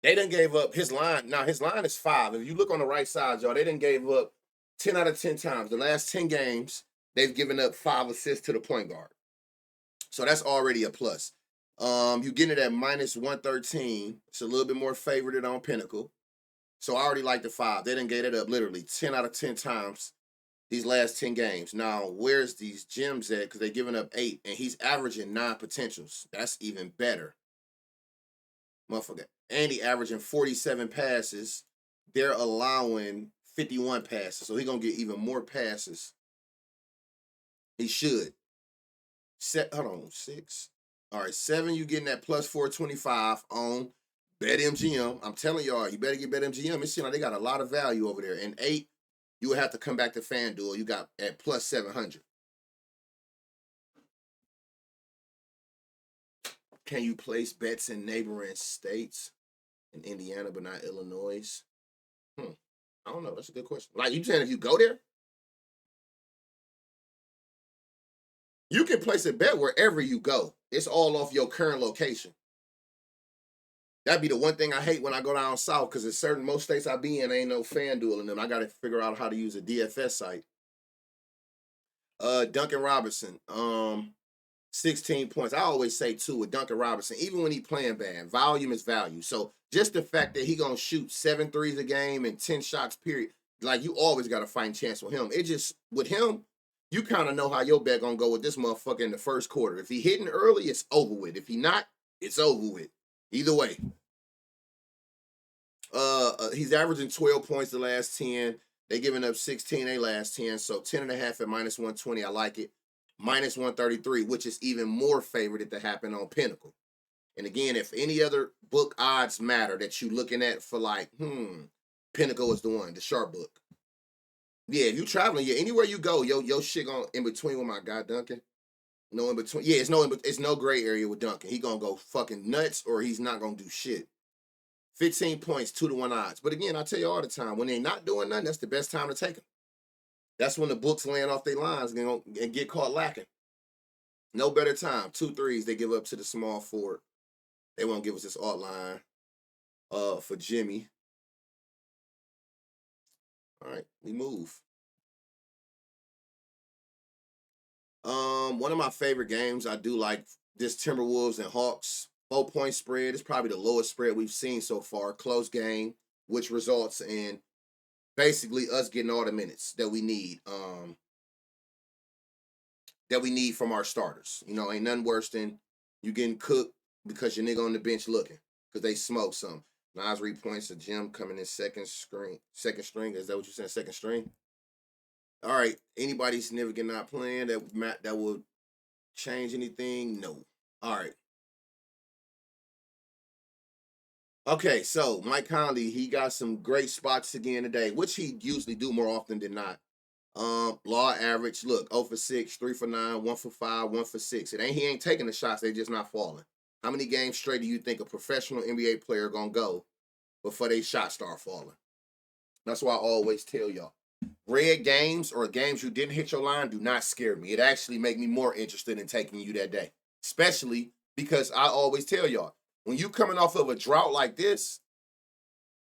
Speaker 1: They done gave up his line. Now, his line is 5. If you look on the right side, y'all, they done gave up 10 out of 10 times. The last 10 games, they've given up 5 assists to the point guard. So that's already a plus. You getting it at minus 113. It's a little bit more favored on Pinnacle. So I already like the 5. They done gave it up literally 10 out of 10 times these last 10 games. Now, where's these gems at? Because they're giving up 8, and he's averaging 9 potentials. That's even better. Motherfucker. And he averaging 47 passes. They're allowing 51 passes. So he's going to get even more passes. He should. Hold on, 6. All right, 7, you getting that plus 425 on BetMGM. I'm telling y'all, you better get BetMGM. It seems like they got a lot of value over there. And 8, you would have to come back to FanDuel. You got at plus 700. Can you place bets in neighboring states? In Indiana, but not Illinois? I don't know. That's a good question. Like, you saying if you go there? You can place a bet wherever you go. It's all off your current location. That'd be the one thing I hate when I go down south, because in most states I be in, ain't no FanDuel in them. I got to figure out how to use a DFS site. Duncan Robinson, 16 points. I always say, too, with Duncan Robinson, even when he playing bad, volume is value. So just the fact that he going to shoot 7 threes a game and 10 shots, period, like, you always got a fighting chance with him. It just, with him, you kind of know how your bet going to go with this motherfucker in the first quarter. If he hitting early, it's over with. If he not, it's over with. Either way. He's averaging 12 points the last 10. They giving up 16 they last 10. So 10.5 at minus 120. I like it. Minus 133, which is even more favored to happen on Pinnacle. And again, if any other book odds matter that you looking at for like, Pinnacle is the one, the sharp book. Yeah, if you traveling, anywhere you go, your shit going in between with my guy Duncan. No in between. Yeah, it's no gray area with Duncan. He gonna go fucking nuts or he's not gonna do shit. 15 points, 2-1 odds. But again, I tell you all the time, when they're not doing nothing, that's the best time to take them. That's when the books land off their lines and get caught lacking. No better time. 2 threes they give up to the small forward. They won't give us this alt line for Jimmy. All right, we move. One of my favorite games, I do like this Timberwolves and Hawks 4-point spread. It's probably the lowest spread we've seen so far. Close game, which results in basically us getting all the minutes that we need. That we need from our starters. You know, ain't nothing worse than you getting cooked because your nigga on the bench looking because they smoke some. Nas points to Jim coming in second string. Is that what you said? Second string. All right. Anybody significant not playing that would change anything? No. All right. Okay, so Mike Conley, he got some great spots again today, which he usually do more often than not. Law average, look, 0 for 6, 3 for 9, 1 for 5, 1 for 6. He ain't taking the shots, they just not falling. How many games straight do you think a professional NBA player gonna go before they shots start falling? That's why I always tell y'all. Red games or games you didn't hit your line do not scare me. It actually make me more interested in taking you that day. Especially because I always tell y'all, when you coming off of a drought like this,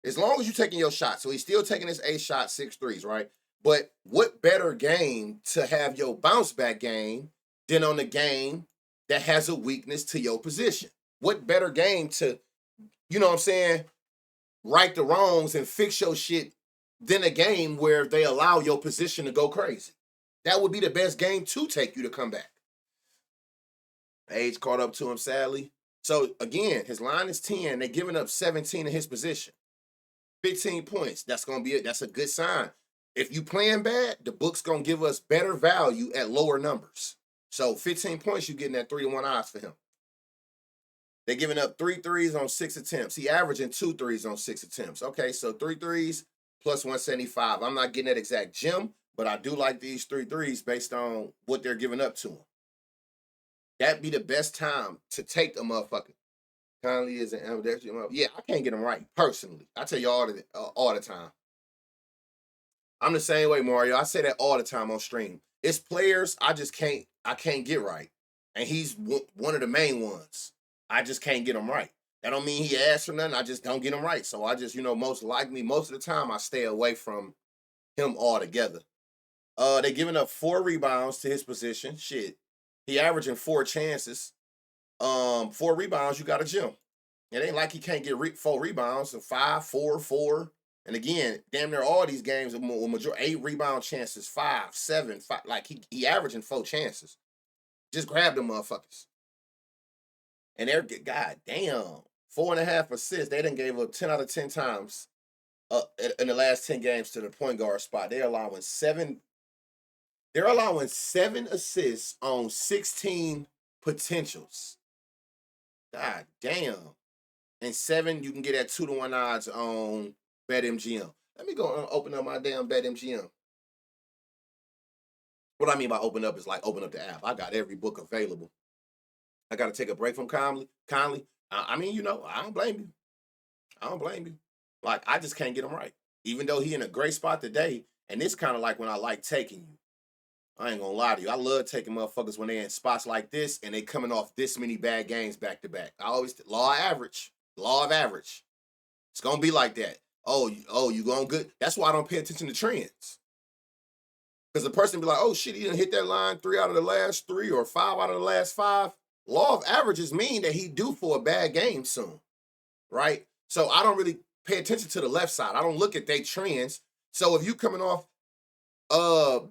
Speaker 1: as long as you're taking your shot, so he's still taking his 8 shot, 6 threes, right? But what better game to have your bounce back game than on the game that has a weakness to your position? What better game to, you know what I'm saying, right the wrongs and fix your shit than a game where they allow your position to go crazy? That would be the best game to take you to come back. Age caught up to him, sadly. So, again, his line is 10. They're giving up 17 in his position. 15 points. That's a good sign. If you playing bad, the book's going to give us better value at lower numbers. So, 15 points, you're getting that 3-1 odds for him. They're giving up 3 threes on 6 attempts. He averaging 2 threes on 6 attempts. Okay, so 3 threes plus 175. I'm not getting that exact gem, but I do like these 3 threes based on what they're giving up to him. That'd be the best time to take the motherfucker. Conley is an ambidextrous. Yeah, I can't get him right, personally. I tell you all the time. I'm the same way, Mario. I say that all the time on stream. It's players I can't get right. And he's one of the main ones. I just can't get him right. That don't mean he asked for nothing. I just don't get him right. So I just, most of the time, I stay away from him altogether. They giving up 4 rebounds to his position. Shit. He averaging 4 chances. 4 rebounds, you got a gem. It ain't like he can't get 4 rebounds. So 5, 4, 4. And again, damn near all these games, 8 rebound chances, 5, 7, 5. Like he averaging 4 chances. Just grab them motherfuckers. And they're, god damn, 4.5 assists. They done gave up 10 out of 10 times in the last 10 games to the point guard spot. They're allowing 7 assists on 16 potentials. God damn. And 7 you can get at 2-1 odds on BetMGM. Let me go and open up my damn BetMGM. What I mean by open up is like open up the app. I got every book available. I got to take a break from Conley. I don't blame you. I don't blame you. Like, I just can't get him right. Even though he in a great spot today, and it's kind of like when I like taking you. I ain't gonna lie to you. I love taking motherfuckers when they in spots like this and they coming off this many bad games back to back. I always law of average. It's gonna be like that. Oh, you going good? That's why I don't pay attention to trends. Because the person be like, oh shit, he didn't hit that line 3 out of the last 3 or 5 out of the last 5. Law of averages mean that he due for a bad game soon, right? So I don't really pay attention to the left side. I don't look at their trends. So if you coming off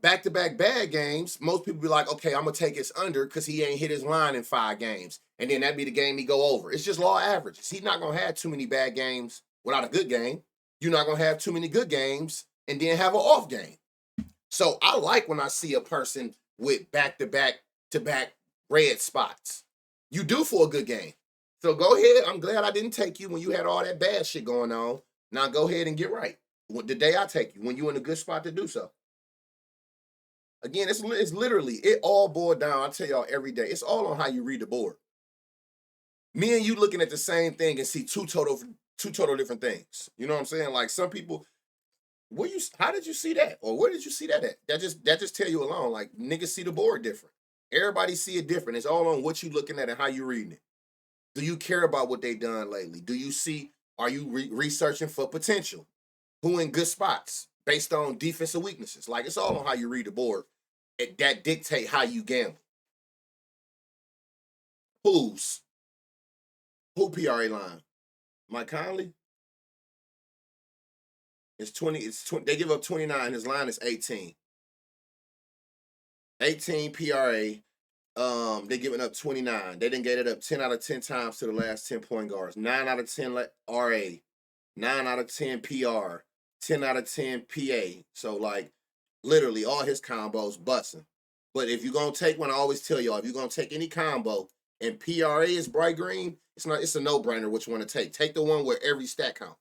Speaker 1: back-to-back bad games, most people be like, okay, I'm gonna take his under because he ain't hit his line in 5 games. And then that'd be the game he go over. It's just law of averages. He's not gonna have too many bad games without a good game. You're not gonna have too many good games and then have an off game. So I like when I see a person with back-to-back red spots. You do for a good game. So go ahead. I'm glad I didn't take you when you had all that bad shit going on. Now go ahead and get right. The day I take you, when you're in a good spot to do so. Again, it's literally, it all boiled down. I tell y'all every day. It's all on how you read the board. Me and you looking at the same thing and see two total different things. You know what I'm saying? Like some people, how did you see that? Or where did you see that at? That just tell you alone. Like niggas see the board different. Everybody see it different. It's all on what you looking at and how you reading it. Do you care about what they done lately? Do you see, are you researching for potential? Who in good spots? based on defensive weaknesses. Like, it's all on how you read the board. That dictate how you gamble. Who PRA line? Mike Conley? It's 20. They give up 29. His line is 18. 18 PRA. They giving up 29. They didn't get it up 10 out of 10 times to the last 10 point guards. 9 out of 10 RA. 9 out of 10 PR. 10 out of 10 PA. So, like, literally all his combos busting. But if you're going to take one, I always tell y'all, if you're going to take any combo and PRA is bright green, it's a no-brainer which one to take. Take the one where every stat count.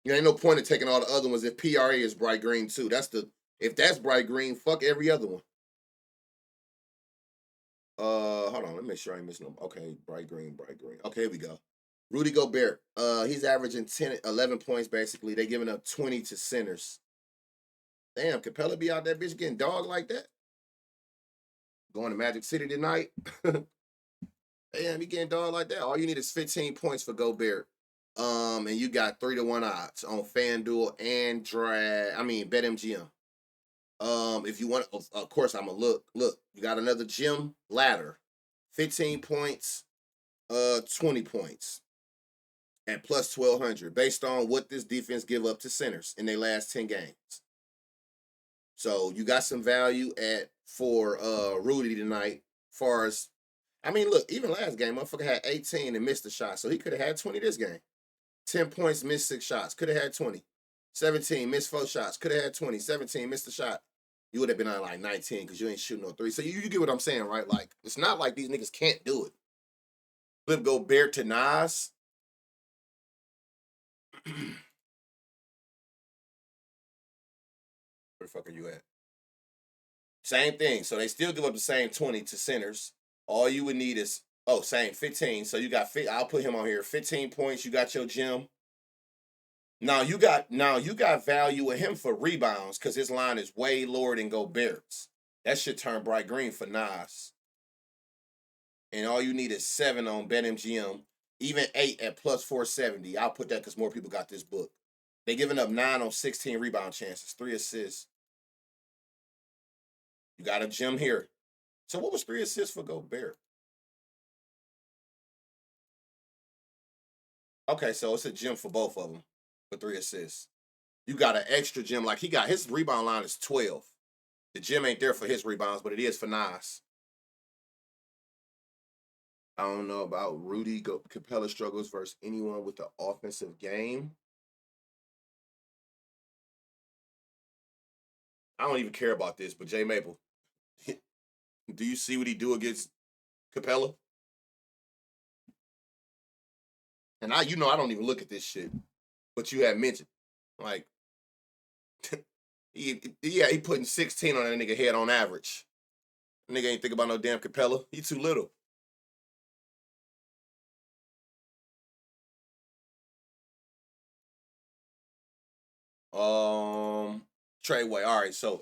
Speaker 1: There ain't no point in taking all the other ones if PRA is bright green too. If that's bright green, fuck every other one. Hold on, let me make sure I ain't missing them. Okay, bright green. Okay, here we go. Rudy Gobert. He's averaging 11 points basically. They giving up 20 to centers. Damn, Capella be out that bitch getting dogged like that. Going to Magic City tonight. Damn, he getting dogged like that. All you need is 15 points for Gobert. And you got 3-1 odds on FanDuel and BetMGM. If you want, of course, I'm gonna look. You got another gym ladder, 15 points, 20 points, and plus 1,200 based on what this defense give up to centers in their last 10 games. So you got some value for Rudy tonight. Far as, look, even last game, motherfucker had 18 and missed a shot, so he could have had 20 this game. 10 points, missed 6 shots, could have had 20. 17, missed 4 shots, could have had 20. 17, missed a shot. You would have been on like 19 because you ain't shooting no 3. So you get what I'm saying, right? Like, it's not like these niggas can't do it. Flip Gobert to Nas. Where the fuck are you at? Same thing. So they still give up the same 20 to centers. All you would need is, same 15. So you got, I'll put him on here. 15 points. You got your gym. Now you got value with him for rebounds because his line is way lower than Gobert's. That should turn bright green for Nas. And all you need is 7 on BetMGM. Even 8 at plus 470. I'll put that because more people got this book. They giving up 9 on 16 rebound chances, 3 assists. You got a gym here. So what was 3 assists for Gobert? Okay, so it's a gym for both of them for 3 assists. You got an extra gym. Like, his rebound line is 12. The gym ain't there for his rebounds, but it is for Nas. I don't know about Rudy Capella struggles versus anyone with the offensive game. I don't even care about this, but Jay Maple, do you see what he do against Capella? And I don't even look at this shit, but you had mentioned, like, he putting 16 on that nigga head on average. Nigga ain't think about no damn Capella. He too little. Treyway. All right, so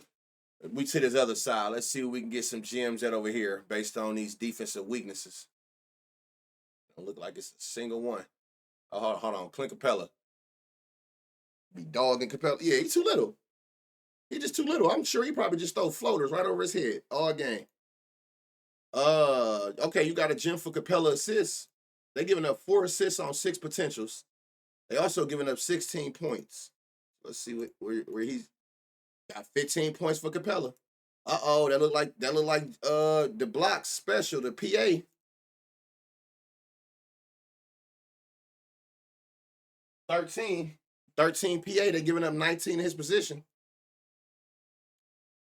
Speaker 1: we to this other side. Let's see if we can get some gems at over here based on these defensive weaknesses. Don't look like it's a single one. Oh, hold on. Clint Capella. Be dogging Capella. Yeah, he's too little. He just too little. I'm sure he probably just throw floaters right over his head all game. Okay, you got a gem for Capella assists. They giving up 4 assists on 6 potentials. They also giving up 16 points. Let's see where he's got 15 points for Capella. That look like the block special, the PA. 13 PA. They're giving up 19 in his position.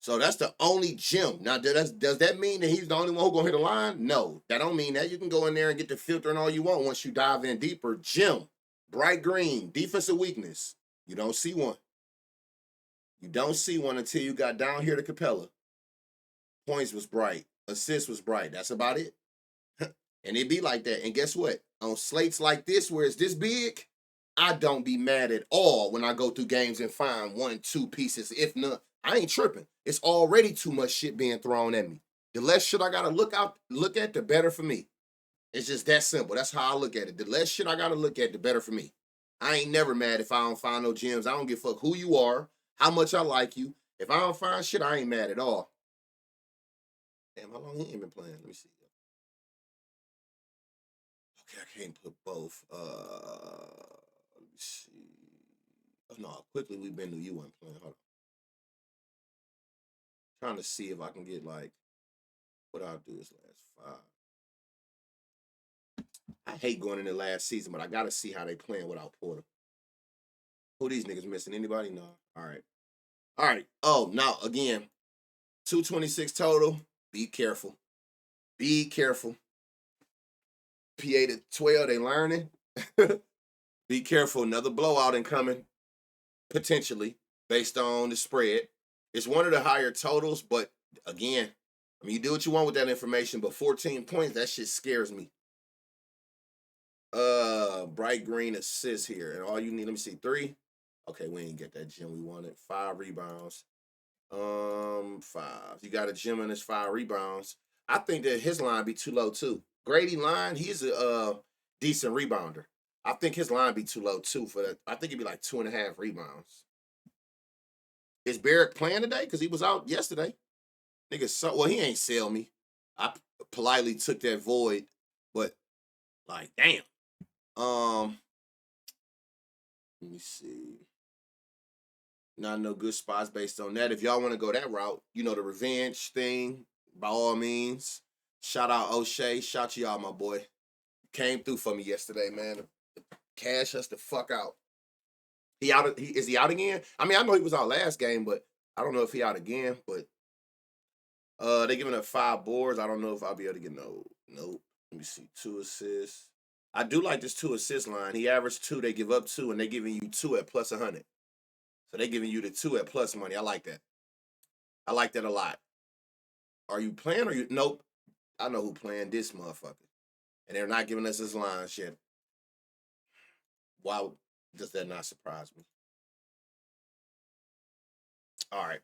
Speaker 1: So that's the only gem. Now, does that mean that he's the only one who's going to hit a line? No, that don't mean that. You can go in there and get the filter and all you want once you dive in deeper. Gem, bright green, defensive weakness. You don't see one. You don't see one until you got down here to Capella. Points was bright. Assist was bright. That's about it. And it be like that. And guess what? On slates like this, where it's this big, I don't be mad at all when I go through games and find 1, 2 pieces. If not, I ain't tripping. It's already too much shit being thrown at me. The less shit I gotta look at, the better for me. It's just that simple. That's how I look at it. The less shit I gotta look at, the better for me. I ain't never mad if I don't find no gems. I don't give a fuck who you are, how much I like you. If I don't find shit, I ain't mad at all. Damn, how long he ain't been playing? Let me see. Okay, I can't put both. Let me see. Oh, no, quickly we've been to you one playing. Hold on. Trying to see if I can get like what I'll do is last 5. I hate going in the last season, but I gotta see how they playing without Porter. Who these niggas missing? Anybody? No. All right. All right. Oh, now again, 226 total. Be careful. Be careful. PA to 12, they learning. Be careful. Another blowout incoming, potentially, based on the spread. It's one of the higher totals, but again, I mean, you do what you want with that information, but 14 points, that shit scares me. Bright green assists here. And all you need, let me see, 3. Okay, we ain't get that gem we wanted. 5 rebounds. 5. You got a gem in his 5 rebounds. I think that his line be too low too. Grady line, he's a decent rebounder. I think his line be too low too for that. I think it'd be like 2.5 rebounds. Is Barrett playing today? Because he was out yesterday. Nigga, so well, he ain't sell me. I politely took that void, but like, damn. Let me see. Not no good spots based on that. If y'all want to go that route, you know, the revenge thing, by all means. Shout out O'Shea. Shout to y'all, my boy. Came through for me yesterday, man. Cash us the fuck out. He out? Is he out again? I mean, I know he was out last game, but I don't know if he out again. But they giving up 5 boards. I don't know if I'll be able to get nope. Let me see. 2 assists. I do like this 2 assist line. He averaged 2. They give up 2, and they giving you 2 at plus 100. So they giving you the 2 at plus money. I like that. I like that a lot. Are you playing or you? Nope. I know who playing this motherfucker. And they're not giving us this line shit. Why does that not surprise me? All right.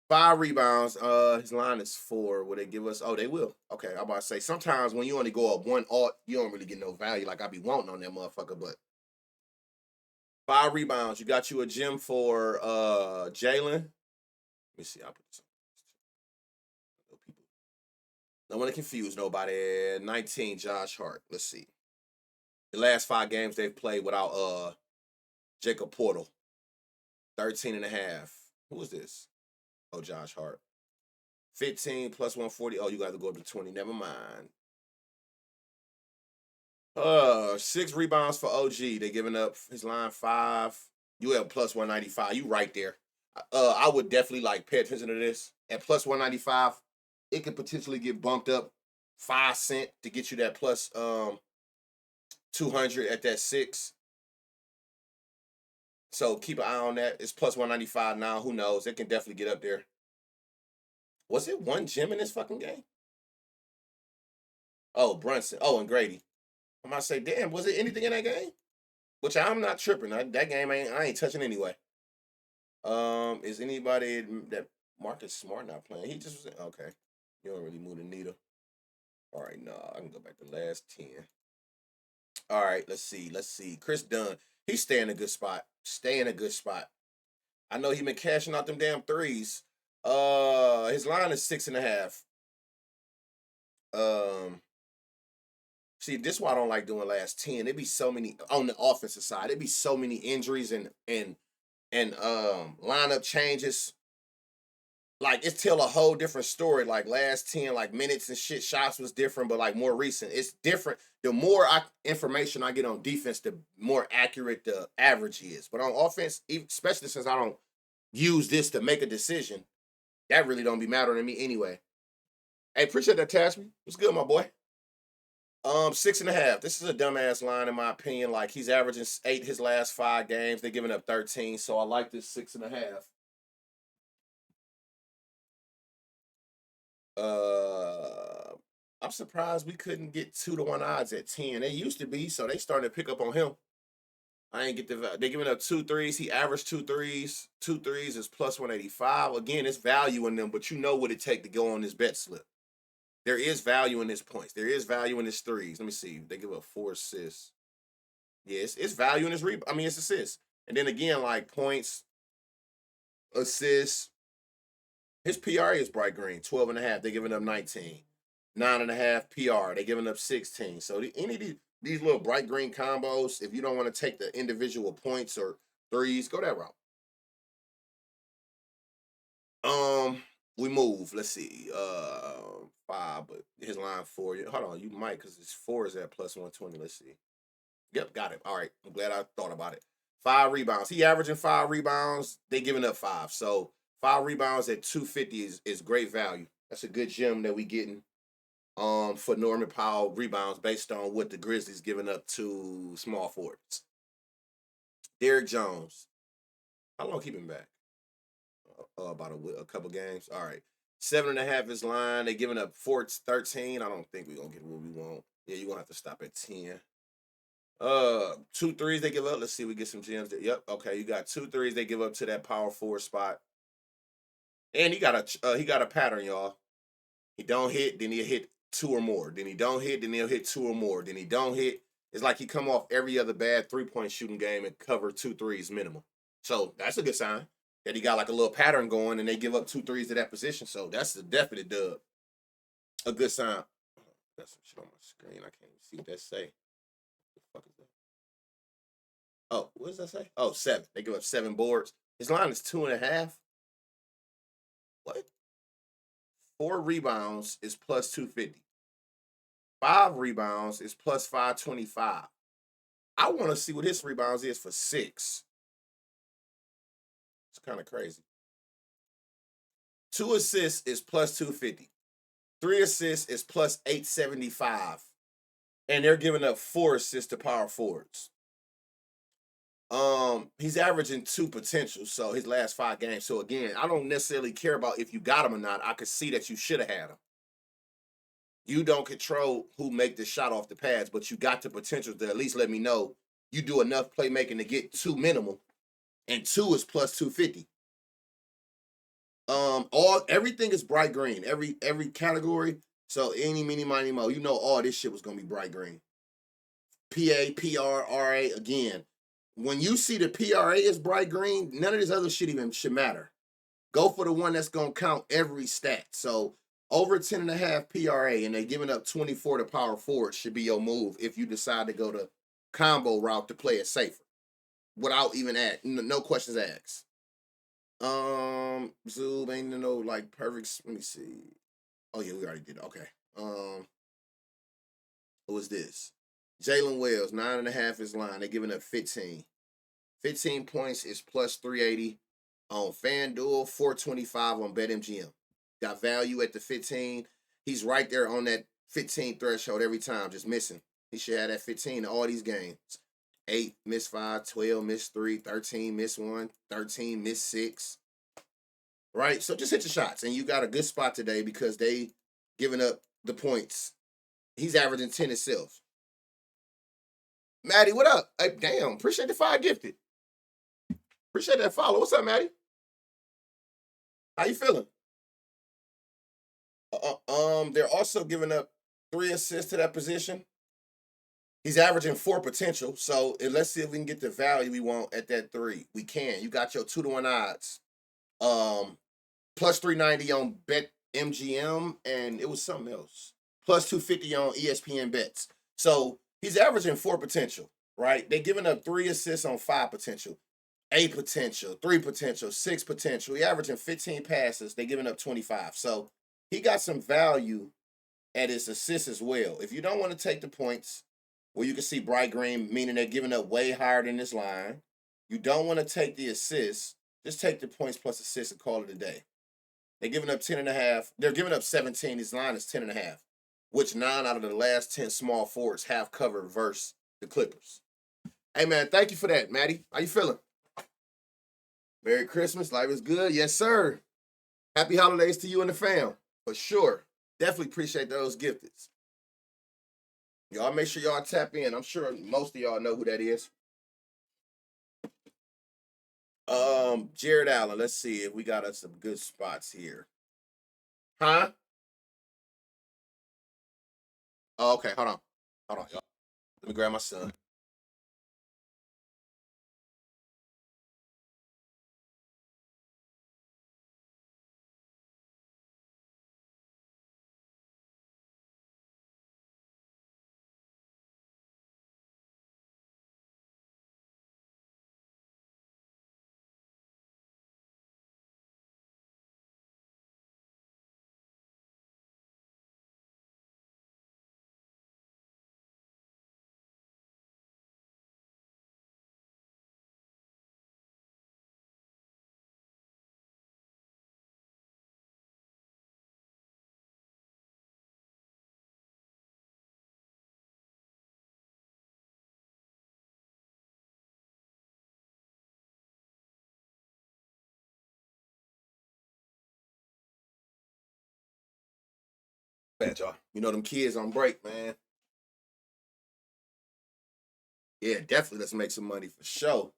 Speaker 1: 5 rebounds. His line is 4. Will they give us? Oh, they will. Okay, I'm about to say sometimes when you only go up 1 alt, you don't really get no value. Like I be wanting on that motherfucker, but 5 rebounds. You got you a gem for Jaylen. Let me see. I'll put this on. No people. Don't want to confuse nobody. 19, Josh Hart. Let's see. The last 5 games they've played without Jacob Portal. 13.5. Who is this? Oh, Josh Hart. 15 plus 140. Oh, you got to go up to 20. Never mind. 6 rebounds for OG. They giving up his line 5. You have plus 195. You right there. I would definitely like pay attention to this. At plus 195, it could potentially get bumped up 5 cents to get you that plus 200 at that 6. So keep an eye on that. It's plus 195 now. Who knows? It can definitely get up there. Was it 1 gem in this fucking game? Oh, Brunson. Oh, and Grady. I'm about to say, damn, was it anything in that game? Which I'm not tripping. That game I ain't touching anyway. Is anybody that Marcus Smart not playing? He just was okay. You don't really move the needle. All right, I can go back to last 10. All right, let's see. Chris Dunn. He's staying in a good spot. I know he been cashing out them damn threes. His line is 6.5. See, this is why I don't like doing last 10. There be so many on the offensive side. There be so many injuries and lineup changes. Like it's tell a whole different story. Like last 10, like minutes and shit, shots was different, but like more recent. It's different. The more information I get on defense, the more accurate the average is. But on offense, especially since I don't use this to make a decision, that really don't be mattering to me anyway. Hey, appreciate that, Tasman. What's good, my boy? 6.5. This is a dumbass line in my opinion. Like he's averaging 8 his last 5 games. They're giving up 13, so I like this 6.5. I'm surprised we couldn't get 2-1 odds at 10. They used to be, so they started to pick up on him. I ain't get the. They giving up 2 threes. He averaged 2 threes. 2 threes is plus 185. Again, it's value in them, but you know what it take to go on this bet slip. There is value in his points. There is value in his threes. Let me see. They give up 4 assists. Yeah, it's value in his it's assists. And then again, like points, assists. His PRA is bright green, 12 and a half. They're giving up 19. 9.5 PR. They're giving up 16. So any of these little bright green combos, if you don't want to take the individual points or threes, go that route. We move. Let's see. 5, but his line 4. Hold on, you might because his 4 is at plus 120. Let's see. Yep, got it. All right. I'm glad I thought about it. 5 rebounds. He averaging 5 rebounds. They giving up 5. So 5 rebounds at 250 is great value. That's a good gem that we getting for Norman Powell rebounds based on what the Grizzlies giving up to small forwards. Derrick Jones. How long keep him back? About a couple games. All right. 7.5 is line. They giving up 13. I don't think we're gonna get what we want. Yeah, you're gonna have to stop at 10. 2 threes they give up. Let's see, we get some gems. Yep, okay. You got 2 threes they give up to that power forward spot. And he got a pattern, y'all. He don't hit, then he'll hit 2 or more. Then he don't hit, then he'll hit 2 or more. Then he don't hit. It's like he come off every other bad 3-point shooting game and cover 2 threes minimum. So that's a good sign that he got like a little pattern going and they give up 2 threes to that position. So that's a definite dub. A good sign. That's some shit on my screen. I can't even see what that say. What the fuck is that? Oh, what does that say? Oh, 7. They give up 7 boards. His line is 2.5. What? 4 rebounds is plus 250. 5 rebounds is plus 525. I want to see what his rebounds is for 6. It's kind of crazy. 2 assists is plus 250. 3 assists is plus 875. And they're giving up 4 assists to power forwards. He's averaging 2 potential, so his last 5 games. So again, I don't necessarily care about if you got him or not. I could see that you should have had him. You don't control who make the shot off the pads, but you got the potential to at least let me know you do enough playmaking to get 2 minimal, and 2 is plus 250. Everything is bright green. Every category. So any, mini, miny, mo. You know all this shit was gonna be bright green. PA, PR, RA again. When you see the PRA is bright green, none of this other shit even should matter. Go for the one that's going to count every stat. So over 10.5 PRA and they're giving up 24 to power forward should be your move if you decide to go the combo route to play it safer. Without even no questions asked. Zoom ain't no like perfect. Let me see. Oh yeah, we already did it. Okay. Who was this? Jalen Wells, 9.5 is line. They're giving up 15. 15 points is plus 380 on FanDuel, 425 on BetMGM. Got value at the 15. He's right there on that 15 threshold every time, just missing. He should have that 15 in all these games. 8, miss 5, 12, miss 3, 13, miss 1, 13, miss 6. Right? So just hit your shots. And you got a good spot today because they giving up the points. He's averaging 10 himself. Maddie, what up? Hey, damn, appreciate the 5 gifted. Appreciate that follow. What's up, Maddie? How you feeling? They're also giving up 3 assists to that position. He's averaging 4 potential. So let's see if we can get the value we want at that 3. We can. You got your 2-to-1 odds. Plus 390 on BetMGM, and it was something else. Plus 250 on ESPN bets. So he's averaging 4 potential, right? They're giving up 3 assists on 5 potential. 8 potential, 3 potential, 6 potential. He averaging 15 passes. They're giving up 25. So he got some value at his assists as well. If you don't want to take the points, where you can see bright green, meaning they're giving up way higher than this line. You don't want to take the assists. Just take the points plus assists and call it a day. They're giving up 10.5. They're giving up 17. His line is 10.5, which 9 out of the last 10 small forwards have covered versus the Clippers. Hey, man, thank you for that, Maddie. How you feeling? Merry Christmas. Life is good. Yes, sir. Happy holidays to you and the fam. For sure. Definitely appreciate those gifteds. Y'all make sure y'all tap in. I'm sure most of y'all know who that is. Jared Allen. Let's see if we got us some good spots here. Huh? Oh, okay. Hold on, y'all. Let me grab my son. Bad, y'all. You know them kids on break, man. Yeah, definitely. Let's make some money for sure.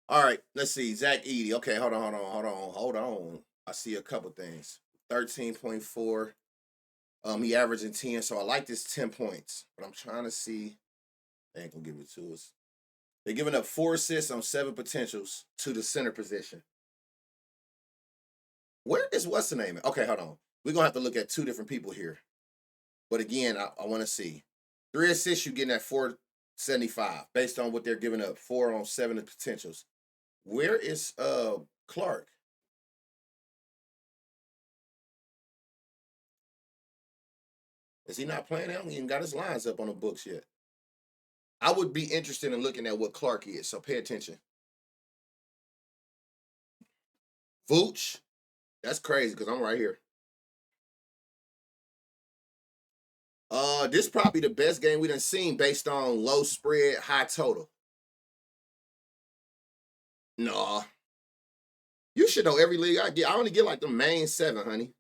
Speaker 1: All right, let's see. Zach Edey. Okay, hold on. I see a couple things. 13.4. He averaging 10, so I like this 10 points. But I'm trying to see. They ain't gonna give it to us. They're giving up 4 assists on 7 potentials to the center position. Where is what's the name? Okay, hold on. We're gonna have to look at 2 different people here. But again, I want to see 3 assists. You getting at 475 based on what they're giving up. 4 on 7 potentials. Where is Clark? Is he not playing? He hasn't even got his lines up on the books yet. I would be interested in looking at what Clark is, so pay attention. Vooch, that's crazy because I'm right here. This probably the best game we done seen based on low spread, high total. Nah. You should know every league I get. I only get like the main 7, honey.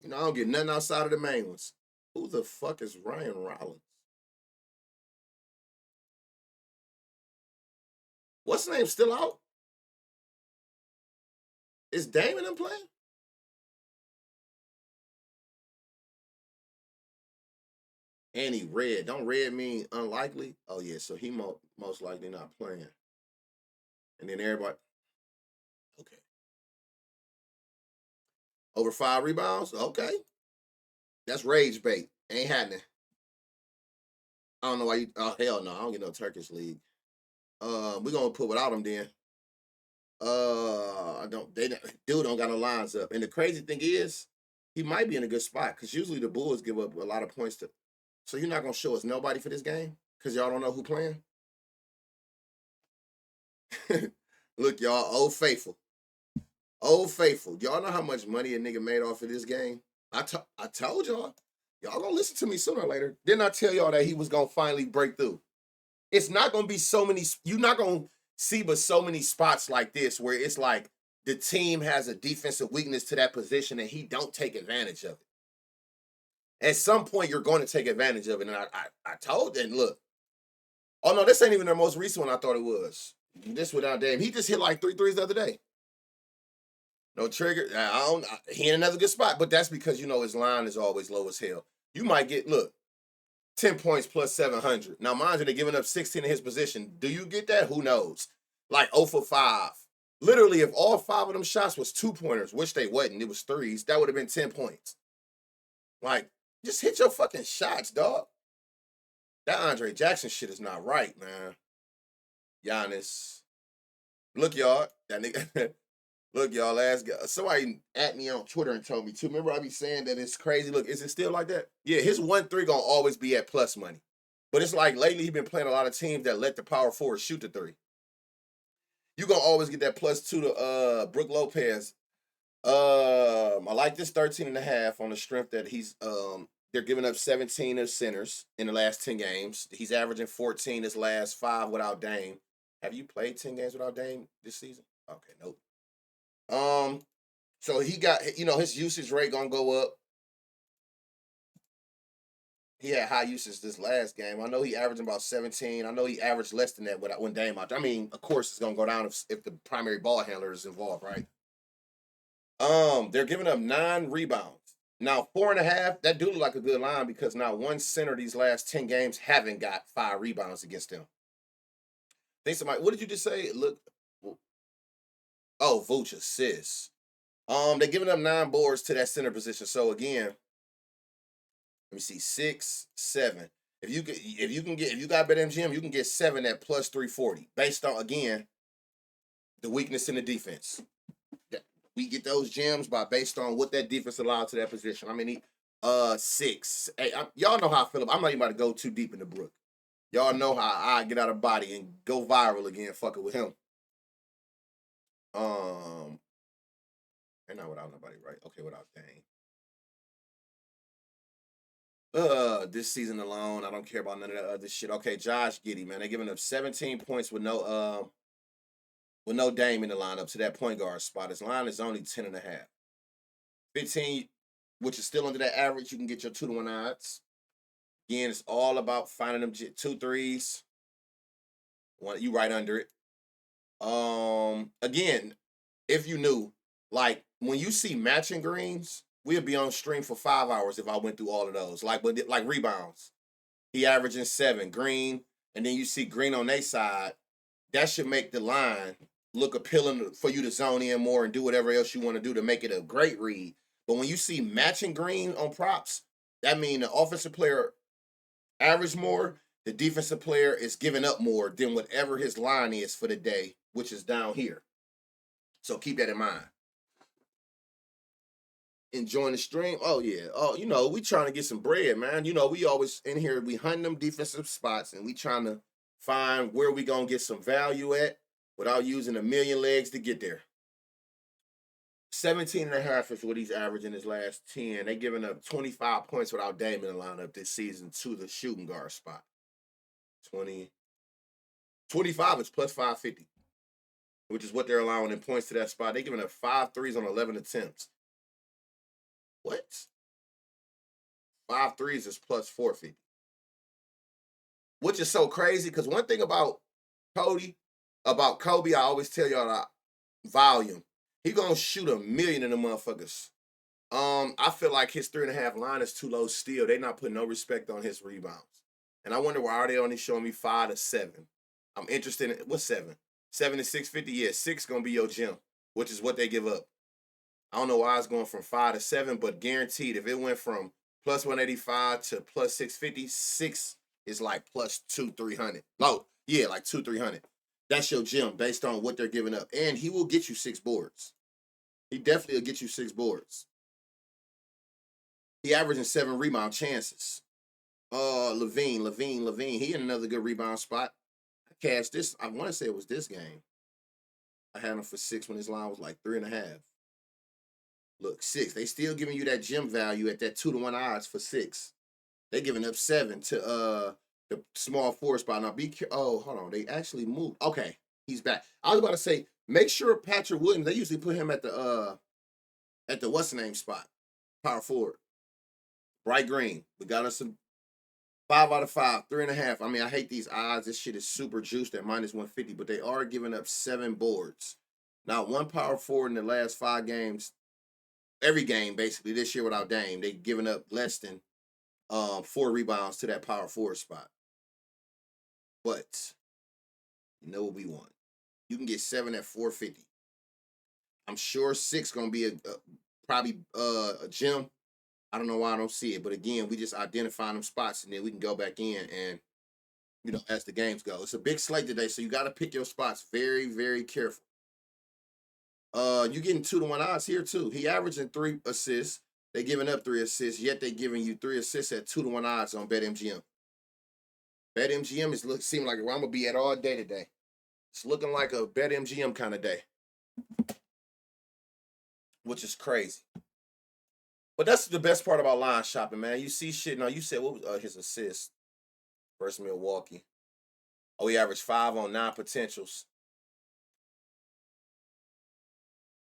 Speaker 1: You know, I don't get nothing outside of the main ones. Who the fuck is Ryan Rollins? What's the name still out? Is Damon in playing? And he red. Don't red mean unlikely? Oh, yeah, so he most likely not playing. And then everybody. Okay. Over 5 rebounds? Okay. That's rage bait. Ain't happening. I don't know why you. Oh, hell no. I don't get no Turkish league. We're going to put without him then. I don't. Dude don't got no lines up. And the crazy thing is, he might be in a good spot because usually the Bulls give up a lot of points to. So you're not going to show us nobody for this game because y'all don't know who playing? Look, y'all, Old Faithful. Old Faithful. Y'all know how much money a nigga made off of this game? I told y'all. Y'all gonna listen to me sooner or later. Didn't I tell y'all that he was gonna finally break through? It's not gonna be so many. You're not gonna see but so many spots like this where it's like the team has a defensive weakness to that position and he don't take advantage of it. At some point, you're going to take advantage of it. And I told and look. Oh no, this ain't even the most recent one I thought it was. This without Dame. He just hit like 3 threes the other day. No trigger. He in another good spot, but that's because you know his line is always low as hell. You might get 10 points plus 700. Now, mind you, they're giving up 16 in his position. Do you get that? Who knows? Like 0 for 5. Literally, if all 5 of them shots was 2-pointers, which they wasn't, it was 3s, that would have been 10 points. Like, just hit your fucking shots, dog. That Andre Jackson shit is not right, man. Giannis. Look, y'all. That nigga. Look, y'all, last guy. Somebody at me on Twitter and told me too. Remember I be saying that it's crazy. Look, is it still like that? Yeah, his 1-3 gonna always be at plus money. But it's like lately he been playing a lot of teams that let the power forward shoot the 3. You gonna always get that +2 to Brook Lopez. I like this 13.5 on the strength that they're giving up 17 of centers in the last 10 games. He's averaging 14 his last 5 without Dame. Have you played 10 games without Dame this season? Okay, nope. So he got, his usage rate gonna go up. He had high usage this last game. I know he averaged about 17. I know he averaged less than that when Dame out. I mean, of course, it's gonna go down if the primary ball handler is involved, right? They're giving up 9 rebounds. Now 4.5. That do look like a good line because now one center these last 10 games haven't got 5 rebounds against them. Think somebody. What did you just say? Look. Oh, Vooch assists. They're giving up 9 boards to that center position. So again, let me see, 6, 7. If you got BetMGM, you can get 7 at plus 340 based on again the weakness in the defense. We get those gems based on what that defense allowed to that position. I mean, 6. Hey, y'all know how I feel. I'm not even about to go too deep in the brook. Y'all know how I get out of body and go viral again, fucking with him. And not without nobody, right? Okay, without Dame. This season alone, I don't care about none of that other shit. Okay, Josh Giddey, man, they're giving up 17 points with no Dame in the lineup to that point guard spot. His line is only 10.5. 15. which is still under that average, you can get your 2-1 odds. Again, it's all about finding them 2 threes. You right under it. Again, if you knew, like when you see matching greens, we'll be on stream for 5 hours if I went through all of those. Like rebounds, he averaging 7 green, and then you see green on their side. That should make the line look appealing for you to zone in more and do whatever else you want to do to make it a great read. But when you see matching green on props, that means the offensive player average more, the defensive player is giving up more than whatever his line is for the day, which is down here. So keep that in mind. Enjoying the stream. Oh, yeah. Oh, we trying to get some bread, man. We always in here, we hunting them defensive spots, and we trying to find where we going to get some value at without using a million legs to get there. 17.5 is what he's averaging his last 10. They giving up 25 points without Dame in the lineup this season to the shooting guard spot. 25 is plus 550, which is what they're allowing in points to that spot. They're giving up 5 threes on 11 attempts. What? 5 threes is plus 450. Which is so crazy, because one thing about Kobe, I always tell y'all that volume. He gonna shoot a million in the motherfuckers. I feel like his 3.5 line is too low still. They not putting no respect on his rebounds. And I wonder why are they only showing me 5 to 7? I'm interested in, what's 7? 7 to 650? Yeah, 6 gonna be your gym, which is what they give up. I don't know why it's going from 5 to 7, but guaranteed if it went from plus 185 to plus 650, 6 is like plus 2-300. No, yeah, like 2-300. That's your gym based on what they're giving up. And he will get you 6 boards. He definitely will get you 6 boards. He averaging 7 rebound chances. Levine. He in another good rebound spot. I cashed this. I want to say it was this game. I had him for 6 when his line was like 3.5. Look, 6. They still giving you that gym value at that 2-1 odds for 6. They giving up 7 to the small forward spot. Now hold on. They actually moved. Okay, he's back. I was about to say, make sure Patrick Williams. They usually put him at the what's the name spot, power forward. Bright green. We got us some 5 out of 5, 3.5. I mean, I hate these odds. This shit is super juiced at minus 150, but they are giving up 7 boards. Now, one power forward in the last 5 games, every game basically this year without Dame, they giving up less than 4 rebounds to that power forward spot. But you know what we want? You can get 7 at 450. I'm sure 6 gonna be probably a gym. I don't know why I don't see it, but again, we just identify them spots and then we can go back in and as the games go. It's a big slate today, so you got to pick your spots very, very careful. You getting 2-1 odds here too. He averaging 3 assists. They giving up 3 assists, yet they giving you 3 assists at 2-1 odds on BetMGM. BetMGM is seem like where I'm gonna be at all day today. It's looking like a BetMGM kind of day, which is crazy. But that's the best part about line shopping, man. You see shit. Now you said what was his assist versus Milwaukee? Oh, he averaged 5 on 9 potentials.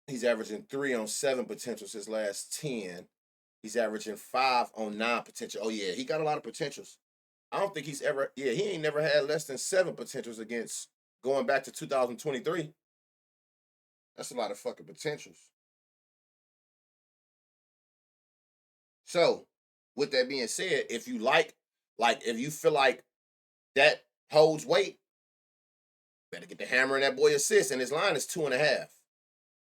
Speaker 1: He's averaging 3 on 7 potentials his last 10. He's averaging 5 on 9 potential. Oh yeah, he got a lot of potentials. I don't think he's ever. Yeah, he ain't never had less than 7 potentials against going back to 2023. That's a lot of fucking potentials. So, with that being said, if you if you feel like that holds weight, better get the hammer in that boy assist. And his line is 2.5.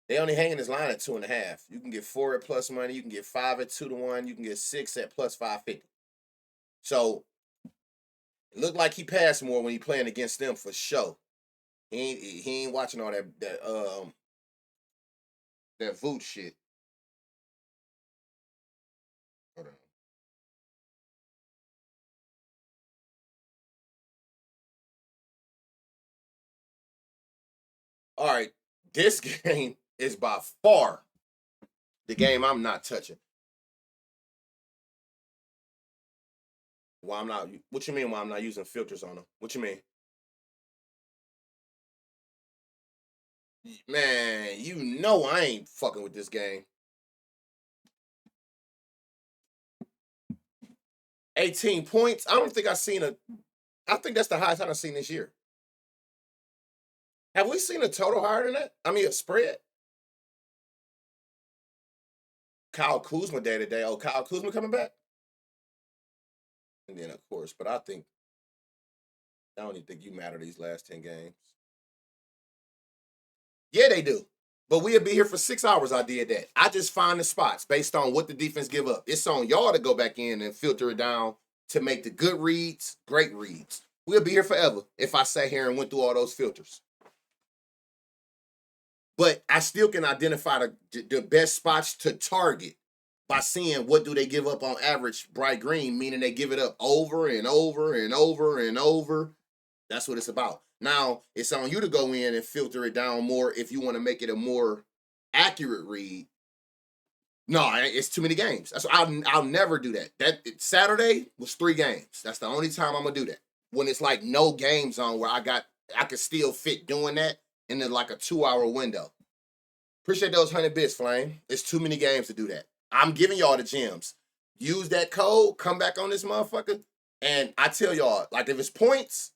Speaker 1: They only hanging his line at 2.5. You can get 4 at plus money. You can get 5 at 2-1. You can get 6 at plus 550. So it looked like he passed more when he playing against them for sure. He ain't watching all that Voot shit. Hold on. All right, this game is by far the game I'm not touching. Why I'm not? What you mean? Why I'm not using filters on them? What you mean? Man, I ain't fucking with this game. 18 points. I don't think I've seen I think that's the highest I've seen this year. Have we seen a total higher than that? I mean, a spread? Kyle Kuzma day to day. Oh, Kyle Kuzma coming back? And then, of course, but I don't even think you matter these last 10 games. Yeah, they do. But we'll be here for 6 hours. I did that. I just find the spots based on what the defense give up. It's on y'all to go back in and filter it down to make the good reads, great reads. We'll be here forever if I sat here and went through all those filters. But I still can identify the best spots to target by seeing what do they give up on average bright green, meaning they give it up over and over and over and over. That's what it's about. Now, it's on you to go in and filter it down more if you want to make it a more accurate read. No, it's too many games. That's I'll never do that. Saturday was 3 games. That's the only time I'm gonna do that. When it's like no game zone where I could still fit doing that in like a 2-hour window. Appreciate those 100 bits, Flame. It's too many games to do that. I'm giving y'all the gems. Use that code, come back on this motherfucker, and I tell y'all, like if it's points,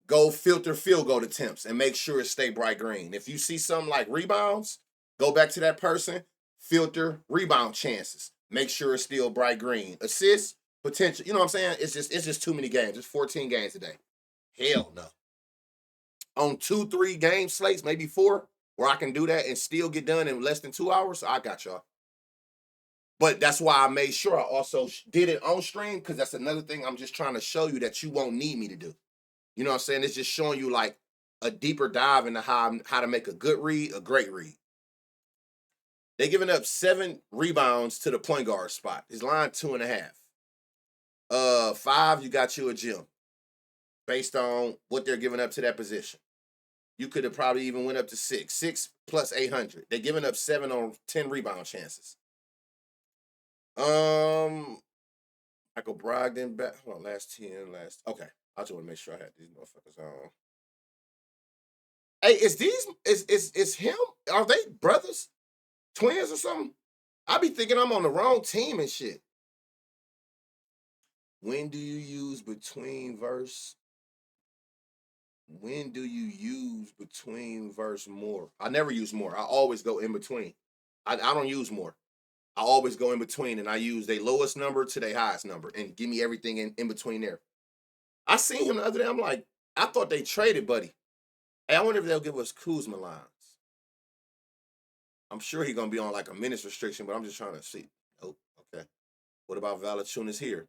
Speaker 1: go filter field goal attempts and make sure it stay bright green. If you see something like rebounds, go back to that person, filter rebound chances. Make sure it's still bright green. Assists, potential. You know what I'm saying? It's just too many games. It's 14 games a day. Hell no. On 2-3 game slates, maybe 4, where I can do that and still get done in less than 2 hours, I got y'all. But that's why I made sure I also did it on stream, because that's another thing I'm just trying to show you that you won't need me to do. You know what I'm saying? It's just showing you like a deeper dive into how to make a good read, a great read. They giving up 7 rebounds to the point guard spot. His line 2.5. 5, you got you a gem based on what they're giving up to that position. You could have probably even went up to 6. 6 plus 800. They're giving up 7 on 10 rebound chances. Michael Brogdon back. Hold on, last 10. Okay. I just want to make sure I had these motherfuckers on. Hey, is him? Are they brothers? Twins or something? I be thinking I'm on the wrong team and shit. When do you use between verse? When do you use between verse more? I never use more. I always go in between. I don't use more. I always go in between, and I use their lowest number to their highest number and give me everything in between there. I seen him the other day. I'm like, I thought they traded, buddy. Hey, I wonder if they'll give us Kuzma lines. I'm sure he's going to be on like a minutes restriction, but I'm just trying to see. Oh, okay. What about Valanciunas here?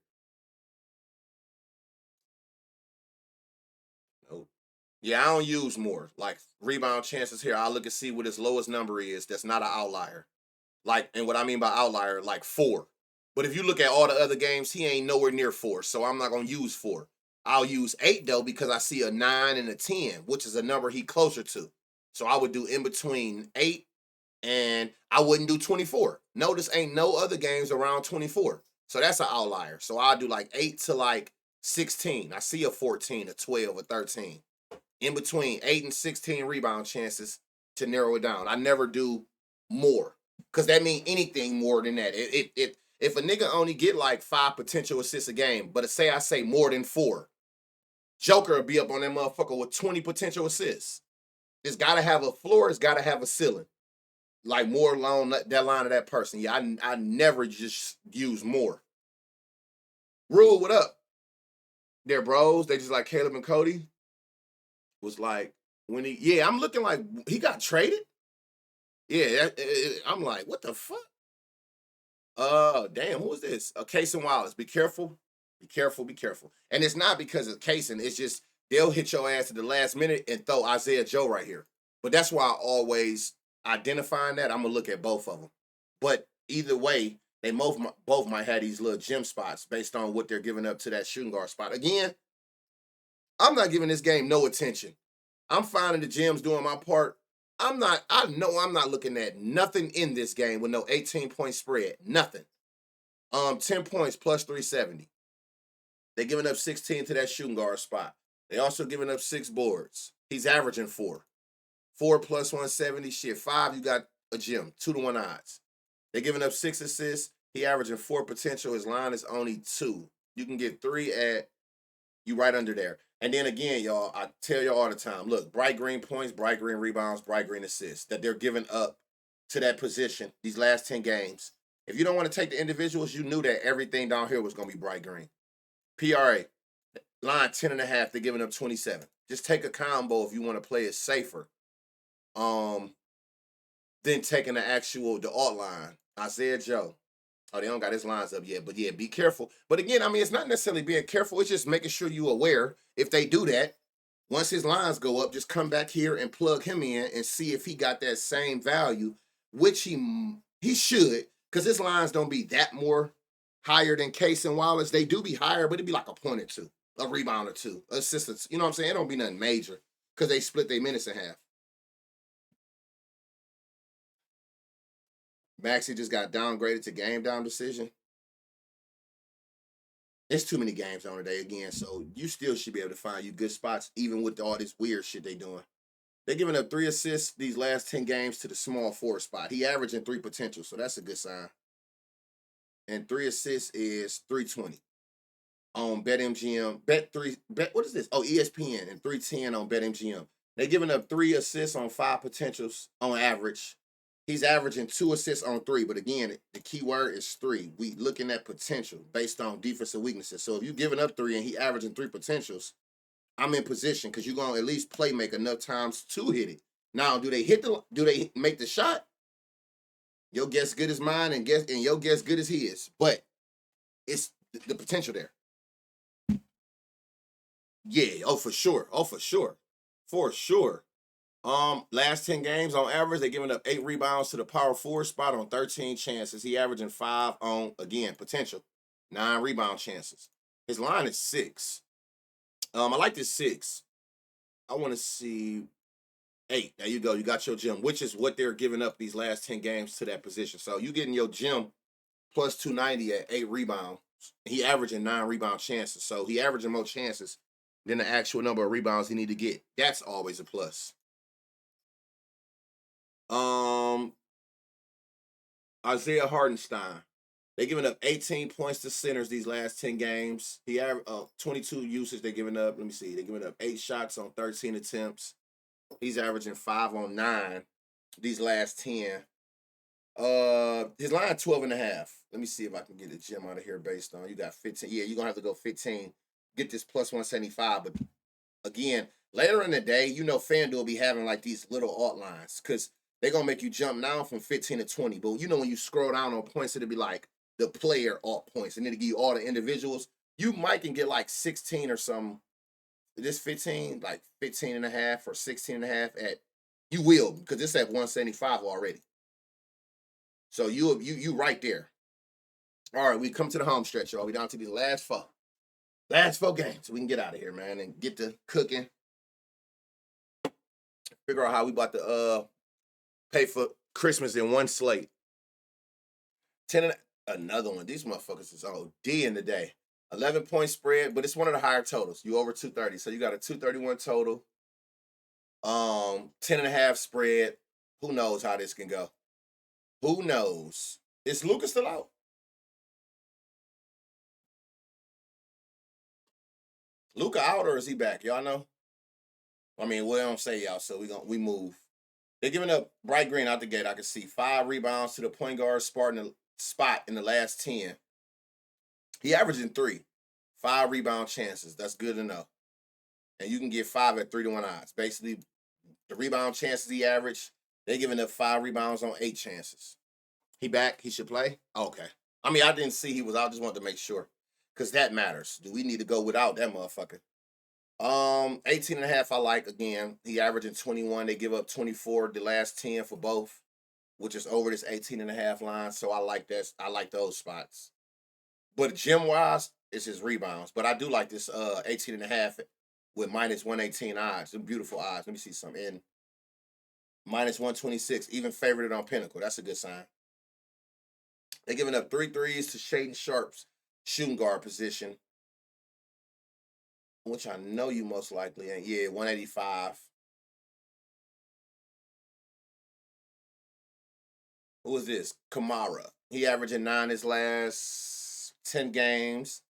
Speaker 1: Nope. Yeah, I don't use more. Like rebound chances here, I look and see what his lowest number is. That's not an outlier. Like, and what I mean by outlier, like 4. But if you look at all the other games, he ain't nowhere near 4. So I'm not going to use 4. I'll use 8 though, because I see a 9 and a 10, which is a number he closer to. So I would do in between 8 and I wouldn't do 24. Notice ain't no other games around 24. So that's an outlier. So I'll do like 8 to like 16. I see a 14, a 12, a 13. In between 8 and 16 rebound chances to narrow it down. I never do more, because that means anything more than that. If a nigga only get like 5 potential assists a game, but say I say more than 4, Joker will be up on that motherfucker with 20 potential assists. It's got to have a floor. It's got to have a ceiling. Like more along that line of that person. Yeah, I never just use more. Rule, what up? They're bros. They just like Caleb and Cody. Was like, I'm looking like he got traded. Yeah, I'm like, what the fuck? Damn, who is this? Casey Wallace. Be careful. Be careful. Be careful. And it's not because of Casey. It's just they'll hit your ass at the last minute and throw Isaiah Joe right here. But that's why I always identifying that. I'm gonna look at both of them. But either way, they both might have these little gem spots based on what they're giving up to that shooting guard spot. Again, I'm not giving this game no attention. I'm finding the gems doing my part. I know I'm not looking at nothing in this game with no 18-point spread. Nothing. 10 points plus 370. They're giving up 16 to that shooting guard spot. They also giving up 6 boards. He's averaging 4. 4 plus 170. Shit, 5, you got a gem. 2-to-1 odds. They're giving up 6 assists. He averaging 4 potential. His line is only 2. You can get 3 at you right under there. And then again, y'all, I tell y'all all the time, look, bright green points, bright green rebounds, bright green assists that they're giving up to that position these last 10 games. If you don't want to take the individuals, you knew that everything down here was going to be bright green. PRA, line 10.5, they're giving up 27. Just take a combo if you want to play it safer. Then taking the alt line. Isaiah Joe. Oh, they don't got his lines up yet, but yeah, be careful. But again, I mean, it's not necessarily being careful. It's just making sure you're aware. If they do that, once his lines go up, just come back here and plug him in and see if he got that same value, which he should, because his lines don't be that more higher than Case and Wallace. They do be higher, but it'd be like a point or two, a rebound or two, assistance. You know what I'm saying? It don't be nothing major because they split their minutes in half. Maxey just got downgraded to game down decision. There's too many games on today again, so you still should be able to find you good spots, even with all this weird shit they doing. They're giving up 3 assists these last 10 games to the small 4 spot. He averaging 3 potential, so that's a good sign. And 3 assists is 320 on BetMGM. What is this? Oh, ESPN and 310 on BetMGM. They're giving up 3 assists on 5 potentials on average. He's averaging 2 assists on 3, but again, the key word is 3. We looking at potential based on defensive weaknesses. So if you're giving up 3 and he averaging 3 potentials, I'm in position because you're gonna at least play make enough times to hit it. Now, do they make the shot? Your guess good as mine, and your guess good as his. But it's the potential there. Yeah, oh for sure. Oh for sure. For sure. Last 10 games on average, they're giving up 8 rebounds to the power forward spot on 13 chances. He averaging 5 on, again, potential, 9 rebound chances. His line is 6. I like this 6. I want to see 8. There you go. You got your gym, which is what they're giving up these last 10 games to that position. So you getting your gym plus 290 at 8 rebounds. He averaging 9 rebound chances. So he averaging more chances than the actual number of rebounds he need to get. That's always a plus. Isaiah Hartenstein. They're giving up 18 points to centers these last 10 games. He have 22 usage they're giving up. Let me see. They're giving up 8 shots on 13 attempts. He's averaging 5 on 9 these last 10. His line 12.5. Let me see if I can get the gym out of here based on. You got 15. Yeah, you're gonna have to go 15. Get this plus 175. But again, later in the day, FanDuel will be having like these little alt lines because they're gonna make you jump now from 15 to 20. But when you scroll down on points, it'll be like the player alt points, and then it'll give you all the individuals. You might can get like 16 or something. This 15, like 15 and a half or 16 and a half at you will, because it's at 175 already. So you right there. All right, we come to the home stretch, y'all. We down to the last 4. Last 4 games. So we can get out of here, man, and get to cooking. Figure out how we about to pay for Christmas in one slate. 10 another one. These motherfuckers is OD in the day. 11-point spread, but it's one of the higher totals. You over 230. So you got a 231 total. 10.5 spread. Who knows how this can go? Who knows? Is Luka still out? Luka out or is he back? Y'all know? I mean, we don't say y'all, so we move. They're giving up bright green out the gate. I can see 5 rebounds to the point guard spot in the last 10. He averaging 3. 5 rebound chances. That's good enough. And you can get 5 at 3-1 odds. Basically, the rebound chances he averaged, they're giving up 5 rebounds on 8 chances. He back? He should play? Okay. I mean, I didn't see he was out. I just wanted to make sure. Because that matters. Do we need to go without that motherfucker? 18.5 I like. Again, he averaging 21. They give up 24 the last 10 for both, which is over this 18.5 line. So I like that. I like those spots. But gym-wise, it's his rebounds. But I do like this 18.5 with minus 118 odds. Them beautiful odds. Let me see some. In minus 126. Even favored on Pinnacle. That's a good sign. They're giving up 3 threes to Shaedon Sharp's shooting guard position, which I know you most likely ain't. Yeah, 185. Who is this? Kamara. He averaging 9 his last 10 games.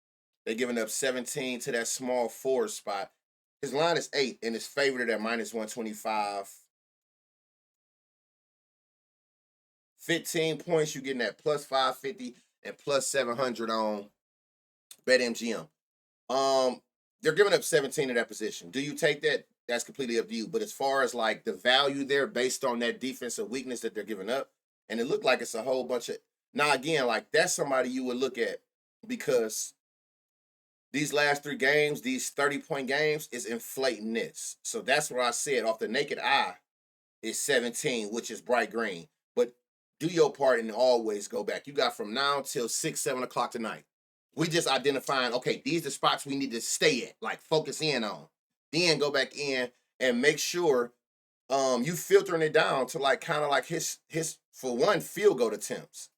Speaker 1: They're giving up 17 to that small forward spot. His line is 8 and it's favored at minus 125. 15 points, you're getting at plus 550 and plus 700 on BetMGM. They're giving up 17 in that position. Do you take that? That's completely up to you. But as far as like the value there based on that defensive weakness that they're giving up, and it looked like it's a whole bunch of. Now, again, like that's somebody you would look at because these last 3 games, these 30-point games, is inflating this. So that's what I said. Off the naked eye, is 17, which is bright green. But do your part and always go back. You got from now till 6, 7 o'clock tonight. We just identifying, okay, these are the spots we need to stay at, like focus in on. Then go back in and make sure you filtering it down to like kind of like his for one field goal attempts.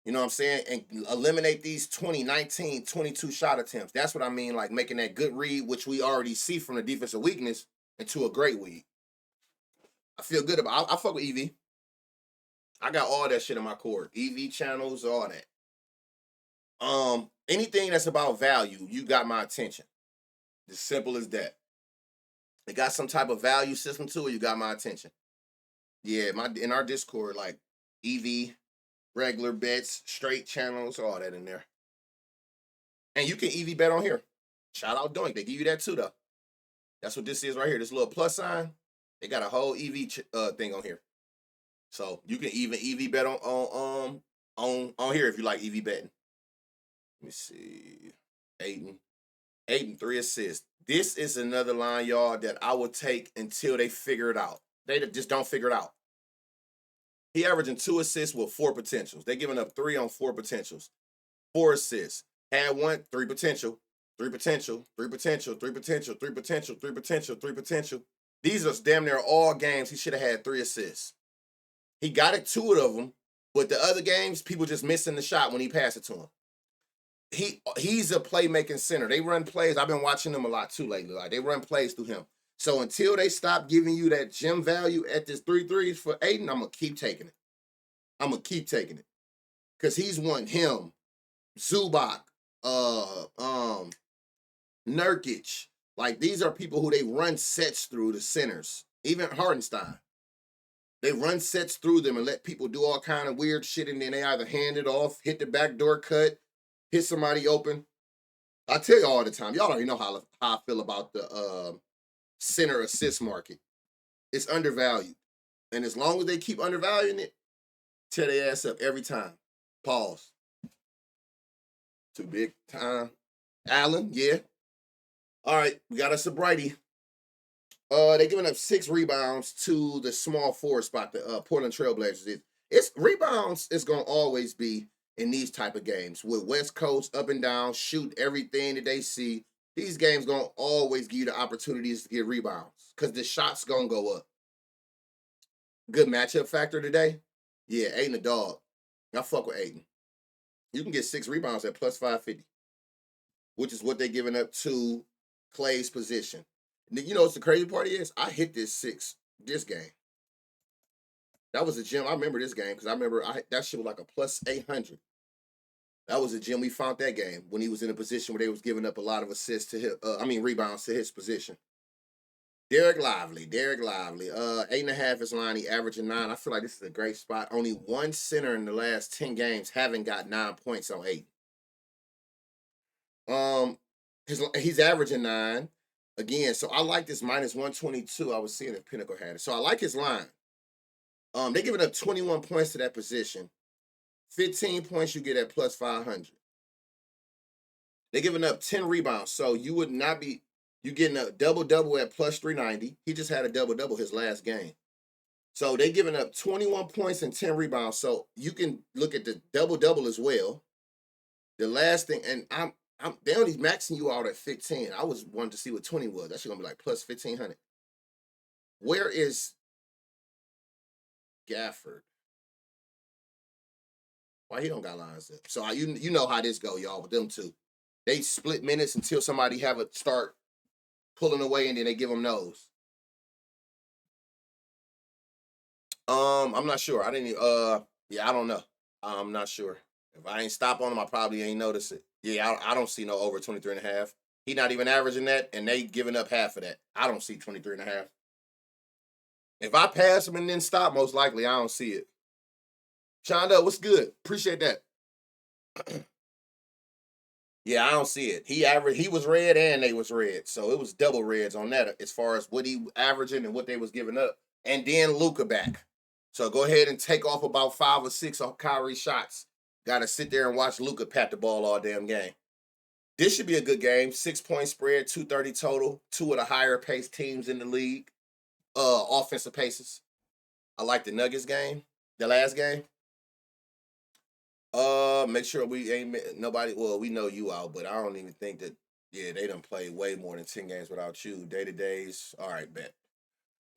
Speaker 1: You know what I'm saying? And eliminate these 20, 19, 22 shot attempts. That's what I mean, like making that good read, which we already see from the defensive weakness, into a great read. I feel good about I fuck with EV. I got all that shit in my core. EV channels, all that. Anything that's about value, you got my attention. As simple as that. It got some type of value system to it, you got my attention. Yeah, in our Discord, like EV, regular bets, straight channels, all that in there. And you can EV bet on here. Shout out Doink. They give you that too, though. That's what this is right here. This little plus sign. They got a whole EV thing on here. So you can even EV bet on here if you like EV betting. Let me see. Ayton, 3 assists. This is another line, y'all, that I would take until they figure it out. They just don't figure it out. He averaging 2 assists with 4 potentials. They giving up 3 on 4 potentials. 4 assists. Had 1, 3 potential. 3 potential. 3 potential. 3 potential. 3 potential. 3 potential. 3 potential. These are damn near all games he should have had 3 assists. He got it 2 of them, but the other games, people just missing the shot when he passed it to him. He's a playmaking center. They run plays. I've been watching them a lot too lately. Like they run plays through him. So until they stop giving you that gem value at this 3 threes for Ayton, I'm gonna keep taking it. Cause he's won him, Zubac, Nurkic. Like these are people who they run sets through the centers. Even Hardenstein. They run sets through them and let people do all kind of weird shit, and then they either hand it off, hit the backdoor cut, hit somebody open. I tell you all the time, y'all already know how I feel about the center assist market. It's undervalued. And as long as they keep undervaluing it, tear their ass up every time. Pause. Too big time. Allen, yeah. All right, we got us a Brighty. They giving up 6 rebounds to the small forward spot, the Portland Trailblazers. It's rebounds is gonna always be in these type of games with West Coast up and down, shoot everything that they see. These games gonna always give you the opportunities to get rebounds because the shots gonna go up. Good matchup factor today. Yeah, Ayton the dog. I fuck with Ayton. You can get 6 rebounds at plus 550, which is what they're giving up to Clay's position. You know what's the crazy part is? I hit this game. That was a gem. I remember this game because I remember that shit was like a plus 800. That was a gem. We found that game when he was in a position where they was giving up a lot of assists to his, rebounds to his position. Derek Lively. 8.5 is line. He averaging 9. I feel like this is a great spot. Only one center in the last 10 games haven't got 9 points on 8. He's averaging 9. Again, so I like this minus 122. I was seeing if Pinnacle had it. So I like his line. They're giving up 21 points to that position. 15 points you get at plus 500. They're giving up 10 rebounds. So you would not be, you getting a double-double at plus 390. He just had a double-double his last game. So they're giving up 21 points and 10 rebounds. So you can look at the double-double as well. The last thing, and they only maxing you out at 15. I was wanting to see what 20 was. That's gonna be like plus 1,500. Where is Gafford? Why he don't got lines up? So you know how this go, y'all, with them two. They split minutes until somebody have a start pulling away, and then they give them nose. I'm not sure. I didn't. I don't know. I'm not sure. If I ain't stop on them, I probably ain't notice it. Yeah, I don't see no over 23 and a half. He not even averaging that, and they giving up half of that. I don't see 23 and a half. If I pass him and then stop, most likely I don't see it. Shonda, what's good? Appreciate that. Yeah, I don't see it. He was red and they was red. So it was double reds on that as far as what he averaging and what they was giving up. And then Luka back. So go ahead and take off about 5 or 6 on Kyrie's shots. Gotta sit there and watch Luka pat the ball all damn game. This should be a good game. 6-point spread, 230 total. 2 of the higher paced teams in the league. Offensive paces. I like the Nuggets game. The last game. Make sure we ain't nobody. Well, we know you out, but I don't even think that. Yeah, they done played way more than 10 games without you. Day to days. All right, bet.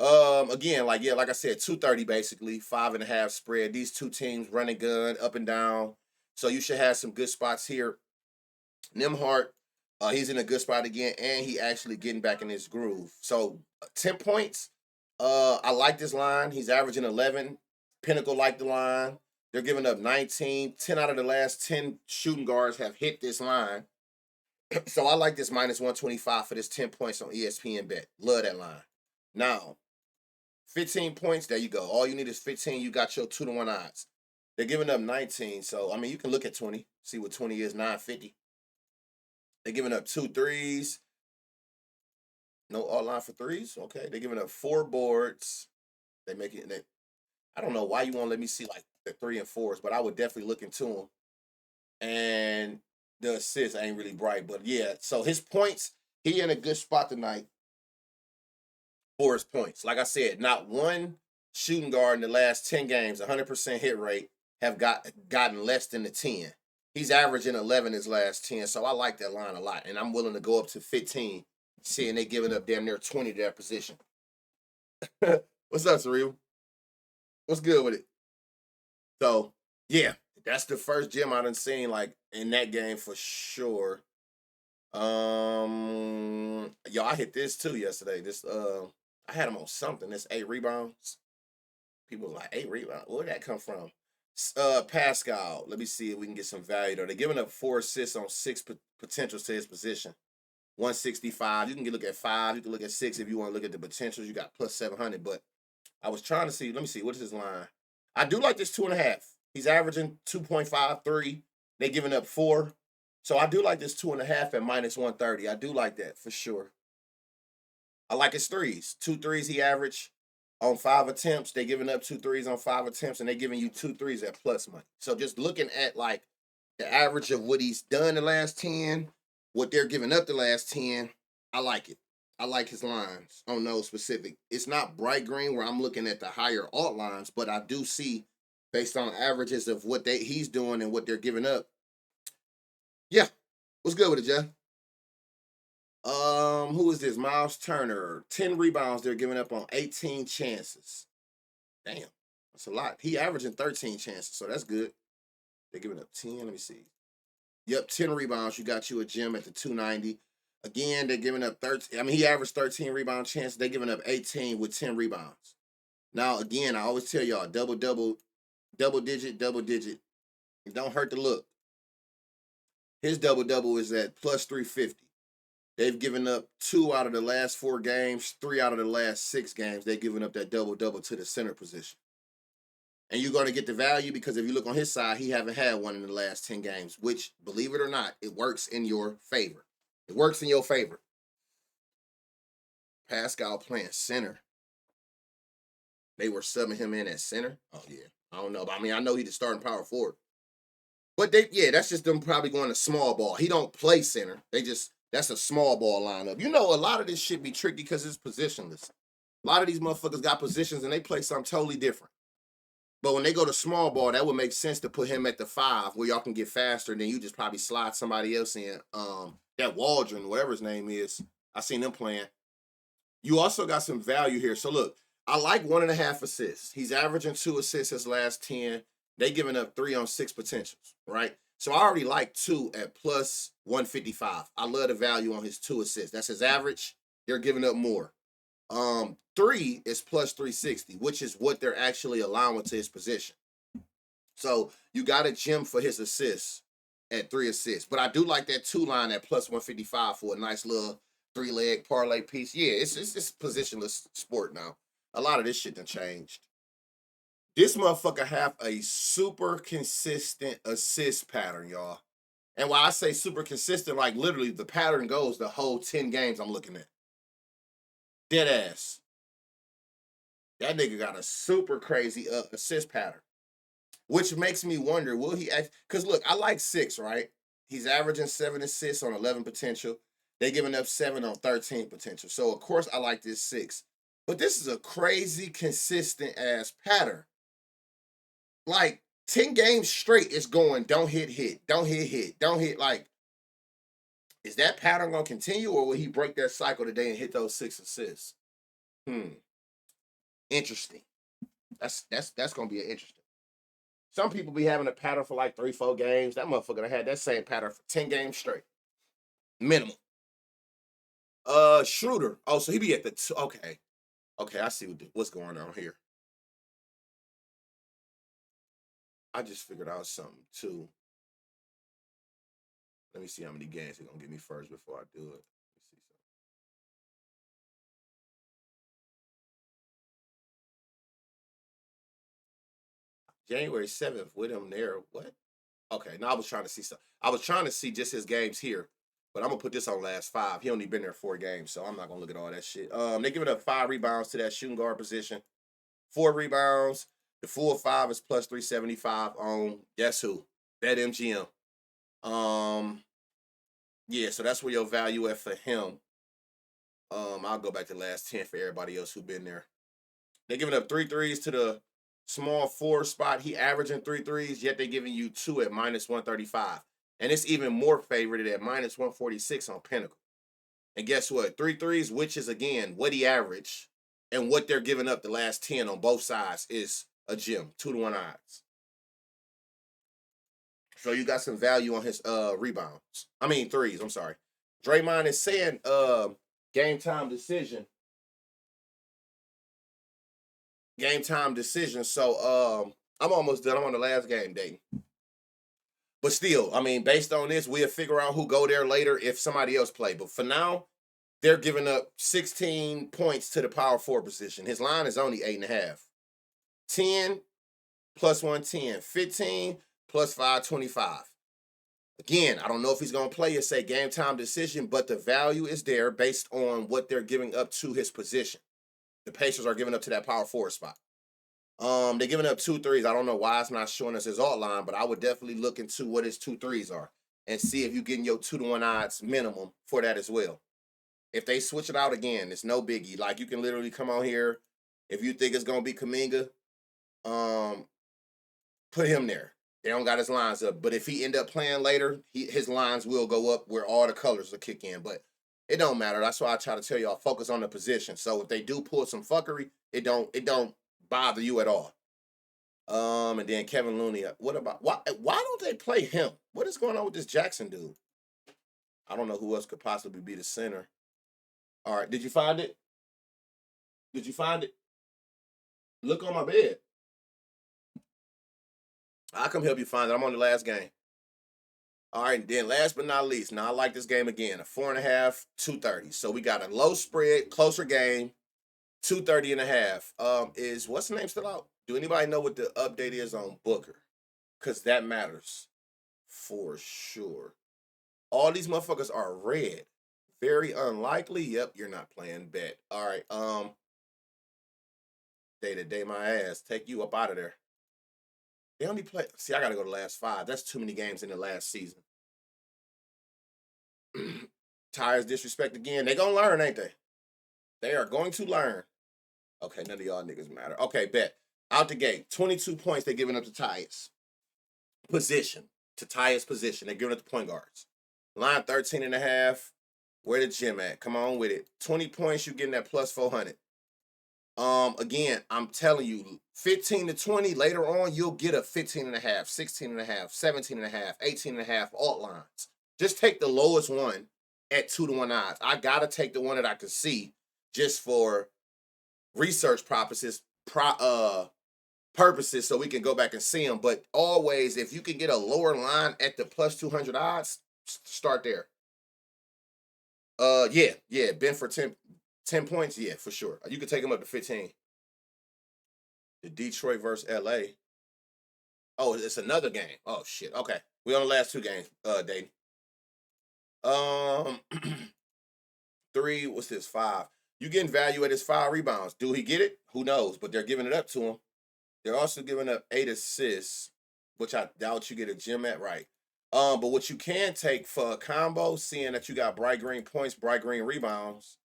Speaker 1: Again, like I said, 230 basically, 5.5 spread. These two teams running gun up and down. So you should have some good spots here. Nimhart, he's in a good spot again, and he actually getting back in his groove. So 10 points. I like this line. He's averaging 11. Pinnacle like the line. They're giving up 19. 10 out of the last 10 shooting guards have hit this line. So I like this minus 125 for this 10 points on ESPN bet. Love that line. Now, 15 points, there you go. All you need is 15. You got your 2-to-1 odds. They're giving up 19. So, I mean, you can look at 20. See what 20 is, 950. They're giving up 2 threes. No all line for threes. Okay. They're giving up 4 boards. They make it. I don't know why you won't let me see like the 3 and 4s, but I would definitely look into them. And the assists ain't really bright, but yeah. So his points, he in a good spot tonight for his points. Like I said, not one shooting guard in the last 10 games, 100% hit rate, have gotten less than the 10. He's averaging 11 his last 10, so I like that line a lot, and I'm willing to go up to 15, seeing they giving up damn near 20 to that position. What's up, Surreal? What's good with it? So, yeah, that's the first gem I done seen, like, in that game for sure. Yo, I hit this too yesterday. I had him on something. This 8 rebounds. People like 8 rebounds. Where'd that come from? Pascal. Let me see if we can get some value though. They're giving up 4 assists on 6 potentials to his position. 165. You can look at 5. You can look at 6 if you want to look at the potentials. You got plus 700. But I was trying to see. Let me see. What is his line? I do like this 2.5. He's averaging 2.53. They giving up 4. So I do like this 2.5 at minus 130. I do like that for sure. I like his threes. 2 threes he averaged on 5 attempts. They giving up 2 threes on 5 attempts, and they giving you 2 threes at plus money. So just looking at like the average of what he's done the last 10, what they're giving up the last 10, I like it. I like his lines on those specific. It's not bright green where I'm looking at the higher alt lines, but I do see based on averages of what he's doing and what they're giving up. Yeah. What's good with it, Jeff? Who is this? Miles Turner. 10 rebounds they're giving up on 18 chances. Damn. That's a lot. He averaging 13 chances, so that's good. They're giving up 10. Let me see. Yep, 10 rebounds. You got you a gem at the 290. Again, they're giving up 13. I mean, he averaged 13 rebound chances. They're giving up 18 with 10 rebounds. Now, again, I always tell y'all, double digit. It don't hurt to look. His double is at plus 350. They've given up 2 out of the last 4 games, 3 out of the last 6 games. They've given up that double to the center position. And you're going to get the value because if you look on his side, he haven't had one in the last 10 games, which, believe it or not, it works in your favor. It works in your favor. Pascal playing center. They were subbing him in at center. Oh, yeah. I don't know. But I mean, I know he's the starting power forward. But that's just them probably going to small ball. He don't play center. That's a small ball lineup. You know, a lot of this shit be tricky because it's positionless. A lot of these motherfuckers got positions and they play something totally different. But when they go to small ball, that would make sense to put him at the 5 where y'all can get faster and then you just probably slide somebody else in. That Waldron, whatever his name is, I seen them playing. You also got some value here. So look, I like 1.5 assists. He's averaging 2 assists his last 10. They giving up 3 on 6 potentials, right? So I already like 2 at plus 155. I love the value on his 2 assists. That's his average. They're giving up more. 3 is plus 360, which is what they're actually allowing to his position. So you got a gem for his assists. at 3 assists. But I do like that 2 line at plus 155 for a nice little 3-leg parlay piece. Yeah, it's positionless sport now. A lot of this shit done changed. This motherfucker have a super consistent assist pattern, y'all. And while I say super consistent, like literally the pattern goes the whole 10 games I'm looking at. Dead ass. That nigga got a super crazy assist pattern. Which makes me wonder, will he act? Because look, I like 6, right? He's averaging 7 assists on 11 potential. They giving up 7 on 13 potential. So of course I like this 6. But this is a crazy consistent ass pattern. Like 10 games straight is going, don't hit, don't hit, don't hit. Like, is that pattern gonna continue, or will he break that cycle today and hit those 6 assists? Interesting. That's gonna be an interesting. Some people be having a pattern for like 3-4 games. That motherfucker had that same pattern for 10 games straight. Minimum. Schroeder. Oh, so he be at the okay. Okay, I see what's going on here. I just figured out something too. Let me see how many games he's gonna give me first before I do it. Let me see something. January 7th with him there. What? Okay, now I was trying to see something. I was trying to see just his games here, but I'm gonna put this on last 5. He only been there 4 games, so I'm not gonna look at all that shit. They giving up 5 rebounds to that shooting guard position, 4 rebounds. The full 5 is plus 375 on guess who? BetMGM. Yeah, so that's where your value at for him. I'll go back to the last 10 for everybody else who been there. They're giving up 3 threes to the small 4 spot. He averaging 3 threes, yet they're giving you 2 at minus 135. And it's even more favorited at minus 146 on Pinnacle. And guess what? 3 threes, which is again what he averaged, and what they're giving up the last 10 on both sides is a gem, 2-to-1 odds. So you got some value on his rebounds. I mean threes, I'm sorry. Draymond is saying game time decision. Game time decision. So I'm almost done. I'm on the last game day. But still, I mean, based on this, we'll figure out who go there later if somebody else play. But for now, they're giving up 16 points to the power forward position. His line is only 8.5. 10 plus 110. 15 plus 525. Again, I don't know if he's going to play or say game time decision, but the value is there based on what they're giving up to his position. The Pacers are giving up to that power forward spot. They're giving up 2 threes. I don't know why it's not showing us his alt line, but I would definitely look into what his 2 threes are and see if you're getting your 2-to-1 odds minimum for that as well. If they switch it out again, it's no biggie. Like, you can literally come on here. If you think it's going to be Kuminga, put him there. They don't got his lines up. But if he end up playing later, his lines will go up where all the colors will kick in. But it don't matter. That's why I try to tell y'all, focus on the position. So if they do pull some fuckery, it don't bother you at all. And then Kevin Looney. What about why don't they play him? What is going on with this Jackson dude? I don't know who else could possibly be the center. All right, did you find it? Did you find it? Look on my bed. I'll come help you find it. I'm on the last game. All right, and then last but not least, now I like this game again. A 4.5, 230. So we got a low spread, closer game, 230.5. Is what's the name still out? Do anybody know what the update is on Booker? Because that matters for sure. All these motherfuckers are red. Very unlikely. Yep, you're not playing bet. All right. Day my ass. Take you up out of there. They only play. See, I gotta go to the last 5. That's too many games in the last season. Tires disrespect again. They gonna learn, ain't they? They are going to learn. Okay, none of y'all niggas matter. Okay, bet. Out the gate, 22 points they're giving up to Tyus. Position. To Tyus position. They're giving up to point guards. Line 13.5. Where the gym at? Come on with it. 20 points, you getting that plus 400. Again, I'm telling you, 15 to 20, later on, you'll get a 15.5, 16.5, 17.5, 18.5 alt lines. Just take the lowest one at 2-to-1 odds. I gotta take the one that I can see just for research purposes, purposes so we can go back and see them. But always, if you can get a lower line at the plus 200 odds, start there. Yeah, Ben for 10 points, yeah, for sure. You could take him up to 15. The Detroit versus LA. Oh, it's another game. Oh shit. Okay. We on the last two games, Dayton. 3, what's this? 5. You getting value at his 5 rebounds. Do he get it? Who knows? But they're giving it up to him. They're also giving up 8 assists, which I doubt you get a gem at, right. But what you can take for a combo, seeing that you got bright green points, bright green rebounds,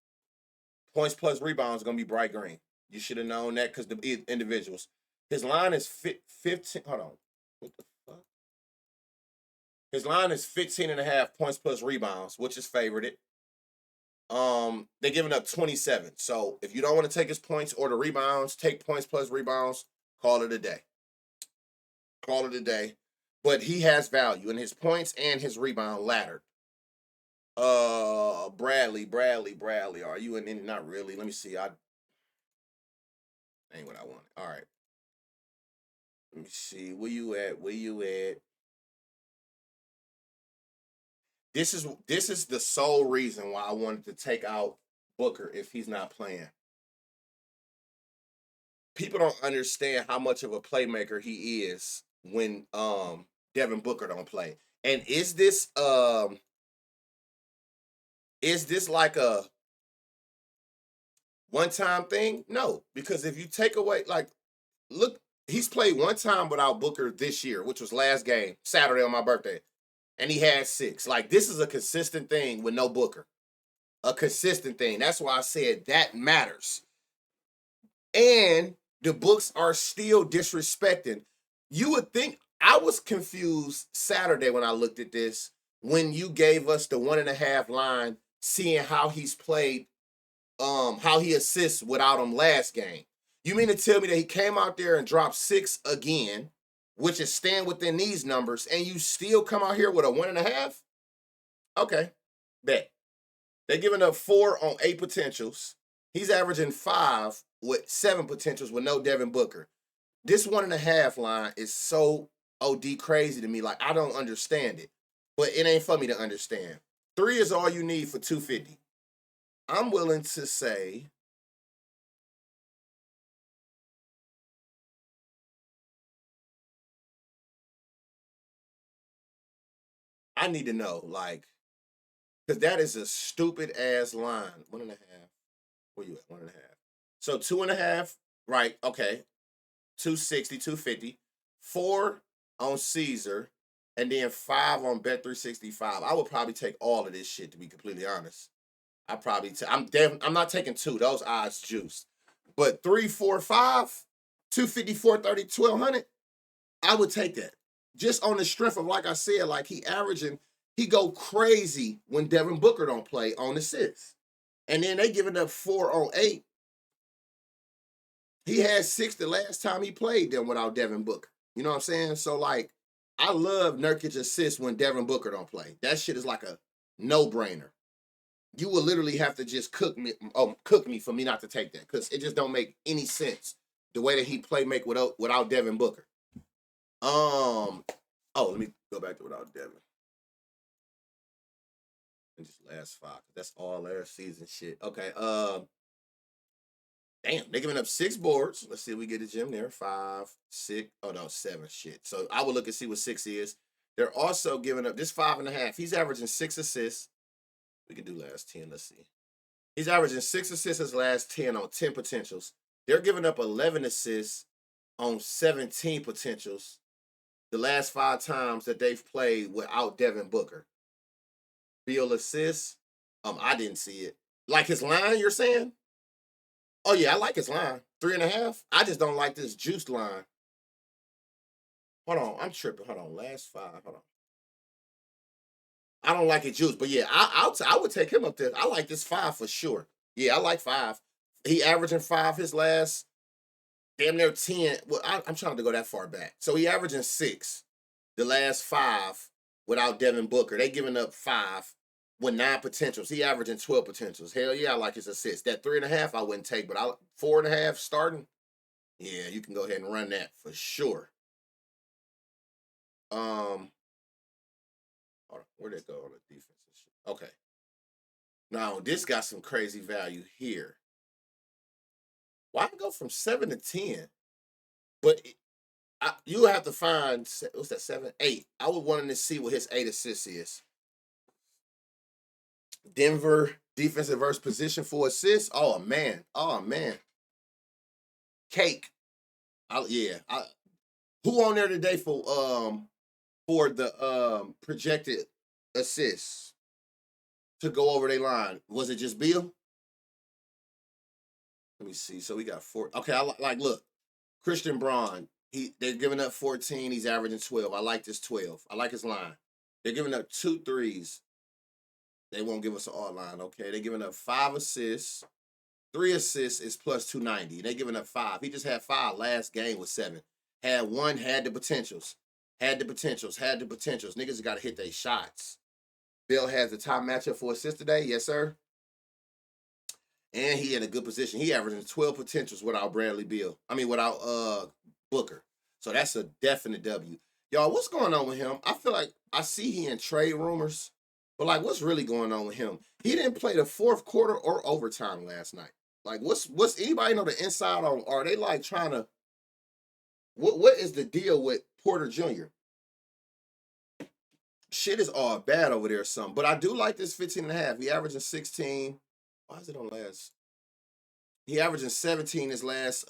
Speaker 1: points plus rebounds are gonna be bright green. You should have known that because the individuals. His line is 15. Hold on. What the fuck? His line is 15.5 points plus rebounds, which is favorited. They're giving up 27. So if you don't want to take his points or the rebounds, take points plus rebounds, call it a day. Call it a day. But he has value in his points and his rebound laddered. Bradley. Are you in any? Not really. Let me see. Ain't what I wanted. All right. Let me see. Where you at? This is the sole reason why I wanted to take out Booker if he's not playing. People don't understand how much of a playmaker he is when Devin Booker don't play. And is this like a one-time thing? No, because if you take away, like, look, he's played one time without Booker this year, which was last game, Saturday on my birthday. And he had 6. Like, this is a consistent thing with no Booker. A consistent thing. That's why I said that matters. And the books are still disrespecting. You would think, I was confused Saturday when I looked at this, when you gave us the 1.5 line, seeing how he's played, how he assists without him last game. You mean to tell me that he came out there and dropped 6 again, which is staying within these numbers, and you still come out here with a 1.5? Okay, bet. They're giving up 4 on 8 potentials. He's averaging 5 with 7 potentials with no Devin Booker. This 1.5 line is so OD crazy to me. Like, I don't understand it, but it ain't for me to understand. 3 is all you need for 250. I'm willing to say I need to know, like, because that is a stupid ass line. 1.5. Where you at? 1.5. So 2.5, right? Okay. 260, 250. 4 on Caesar, and then 5 on Bet365. I would probably take all of this shit, to be completely honest. I'm not taking 2. Those odds juice. But 3, 4, 5, 250, 430, 1200. I would take that. Just on the strength of, like I said, like he go crazy when Devin Booker don't play on assists. And then they giving up 4 on 8. He had 6 the last time he played them without Devin Booker. You know what I'm saying? So, like, I love Nurkic assists when Devin Booker don't play. That shit is like a no-brainer. You will literally have to just cook me for me not to take that, because it just don't make any sense the way that he make without Devin Booker. Let me go back to without Devin. And just last 5. That's all last season shit. Okay. Damn, they're giving up 6 boards. Let's see if we get a gem there. 5, 6. Oh no, 7. Shit. So I would look and see what 6 is. They're also giving up this 5.5. He's averaging 6 assists. We can do last 10. Let's see. He's averaging 6 assists his last 10 on 10 potentials. They're giving up 11 assists on 17 potentials the last 5 times that they've played without Devin Booker. Field assists, I didn't see it. Like his line, you're saying? Oh yeah, I like his line. 3.5. I just don't like this juiced line. Hold on, I'm tripping. Hold on, last 5. Hold on. I don't like it juiced, but yeah, I would take him up there. I like this 5 for sure. Yeah, I like 5. He averaging 5 his last damn near 10. Well, I'm trying to go that far back. So he averaging 6 the last 5 without Devin Booker. They giving up 5 with 9 potentials. He averaging 12 potentials. Hell yeah, I like his assists. That 3.5 I wouldn't take, but 4.5 starting. Yeah, you can go ahead and run that for sure. Hold on, where'd it go on the defense? Okay. Now this got some crazy value here. Why go from 7 to 10? But you have to find what's that 7, 8. I would want to see what his 8 assists is. Denver defensive versus position for assists. Oh man. Cake. Who on there today for the projected assists to go over their line? Was it just Bill? Let me see. So we got 4. Okay, I look. Christian Braun. They're giving up 14. He's averaging 12. I like this 12. I like his line. They're giving up 2 threes. They won't give us an all line. Okay, they're giving up 5 assists. 3 assists is plus 290. They're giving up 5. He just had 5 last game with 7. Had 1, had the potentials. Niggas got to hit their shots. Bill has the top matchup for assists today. Yes, sir. And he in a good position. He averaging 12 potentials without without Booker. So that's a definite W. Y'all, what's going on with him? I feel like I see he in trade rumors, but like, what's really going on with him? He didn't play the fourth quarter or overtime last night. Like, what's anybody know the inside on? Are they like trying to? What is the deal with Porter Jr.? Shit is all bad over there or something. But I do like this 15.5. He averaging 16. Why is it on last? He averaging 17 his last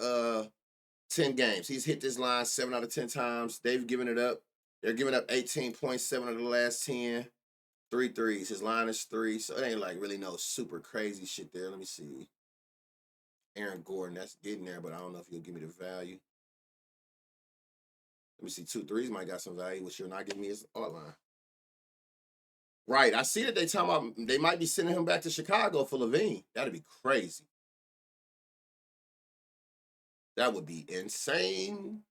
Speaker 1: 10 games. He's hit this line 7 out of 10 times. They've given it up. They're giving up 18.7 of the last 10. 3 threes. His line is 3. So it ain't like really no super crazy shit there. Let me see. Aaron Gordon, that's getting there, but I don't know if you'll give me the value. Let me see. 2 threes might got some value, which you're not giving me his outline. Right. I see that they might be sending him back to Chicago for Levine. That'd be crazy. That would be insane.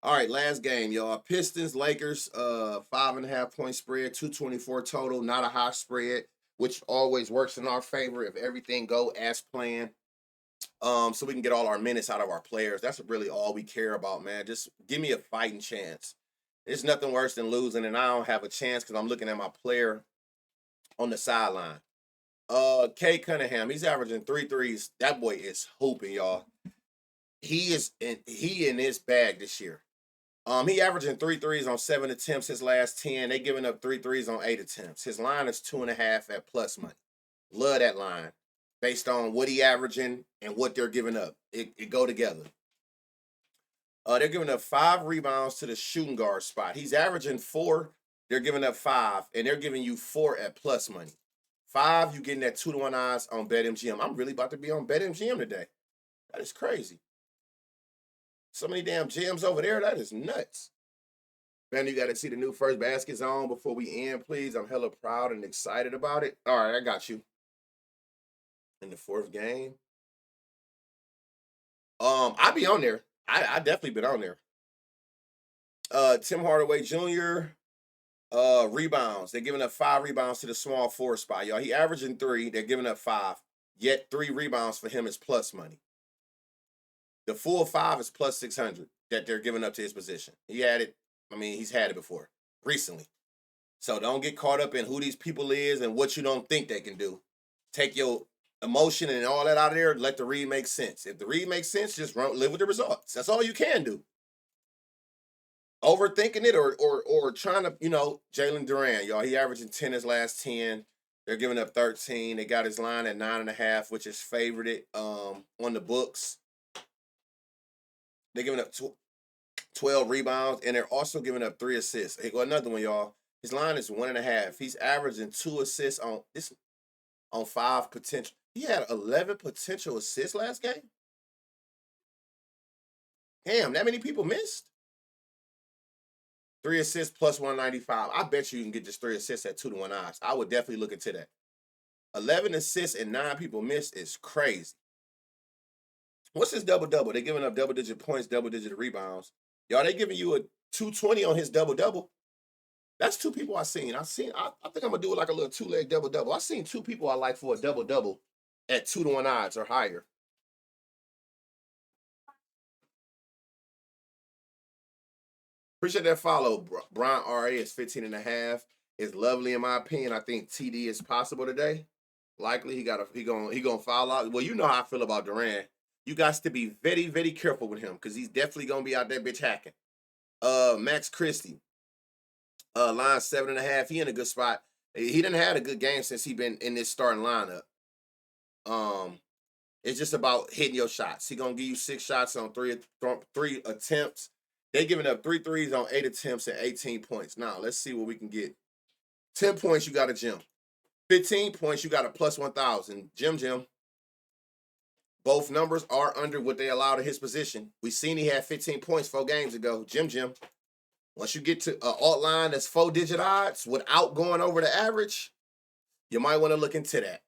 Speaker 1: All right, last game, y'all. Pistons, Lakers, 5.5 point spread, 224 total, not a high spread, which always works in our favor if everything go as planned. So we can get all our minutes out of our players. That's really all we care about, man. Just give me a fighting chance. It's nothing worse than losing, and I don't have a chance because I'm looking at my player on the sideline. Kay Cunningham, he's averaging 3 threes. That boy is hooping, y'all. He in his bag this year. He averaging 3 threes on 7 attempts his last 10. They giving up 3 threes on 8 attempts. His line is 2.5 at plus money. Love that line. Based on what he averaging and what they're giving up. It go together. They're giving up 5 rebounds to the shooting guard spot. He's averaging 4. They're giving up 5, and they're giving you 4 at plus money. 5, you getting that 2-to-1 odds on BetMGM. I'm really about to be on BetMGM today. That is crazy. So many damn gems over there. That is nuts. Man, you got to see the new first basket zone before we end, please. I'm hella proud and excited about it. All right, I got you. In the 4th game. I be on there. I definitely been on there. Tim Hardaway Jr. Rebounds. They're giving up 5 rebounds to the small 4 spot, y'all. He averaging 3. They're giving up 5. Yet 3 rebounds for him is plus money. The full 5 is plus 600 that they're giving up to his position. He had it. I mean, he's had it before, recently. So don't get caught up in who these people is and what you don't think they can do. Take your emotion and all that out of there. Let the read make sense. If the read makes sense, just live with the results. That's all you can do. Overthinking it or trying to, Jalen Duran, y'all. He averaging 10 his last 10. They're giving up 13. They got his line at 9.5, which is favorited on the books. They're giving up 12 rebounds, and they're also giving up 3 assists. Hey, go another one, y'all. His line is 1.5. He's averaging 2 assists on 5 potential. He had 11 potential assists last game. Damn, that many people missed. 3 assists plus 195. I bet you can get this 3 assists at 2-to-1 odds. I would definitely look into that. 11 assists and 9 people missed is crazy. What's his double-double? They're giving up double-digit points, double-digit rebounds. Y'all, they giving you a 220 on his double-double. That's 2 people I seen. I think I'm going to do like a little 2-leg double-double. I seen 2 people I like for a double-double at 2-to-1 odds or higher. Appreciate that follow. Brian RA is 15.5. It's lovely in my opinion. I think TD is possible today. Likely he gonna foul out. Well, you know how I feel about Durant. You guys to be very, very careful with him because he's definitely gonna be out there bitch hacking. Max Christie, line 7.5. He in a good spot. He didn't have a good game since he been in this starting lineup. It's just about hitting your shots. He gonna give you 6 shots on three attempts. They giving up 3 threes on 8 attempts and 18 points. Now let's see what we can get. 10 points, you got a gym. 15 points, you got a plus 1,000. Jim. Both numbers are under what they allowed in his position. We seen he had 15 points 4 games ago. Jim. Once you get to an alt line that's 4-digit odds without going over the average, you might want to look into that.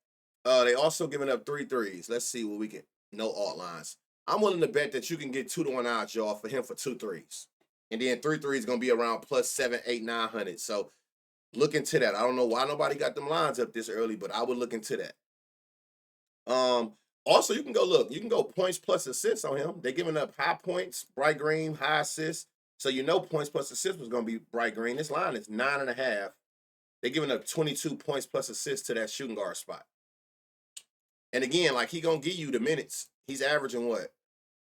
Speaker 1: They also giving up 3 threes. Let's see what we get. No alt lines. I'm willing to bet that you can get 2-to-1 odds, y'all, for him for 2 threes. And then 3 threes going to be around plus 7, 8, 900. So look into that. I don't know why nobody got them lines up this early, but I would look into that. Also, you can go points plus assists on him. They're giving up high points, bright green, high assists. So you know points plus assists was going to be bright green. This line is 9.5. They're giving up 22 points plus assists to that shooting guard spot. And again, like he going to give you the minutes. He's averaging what?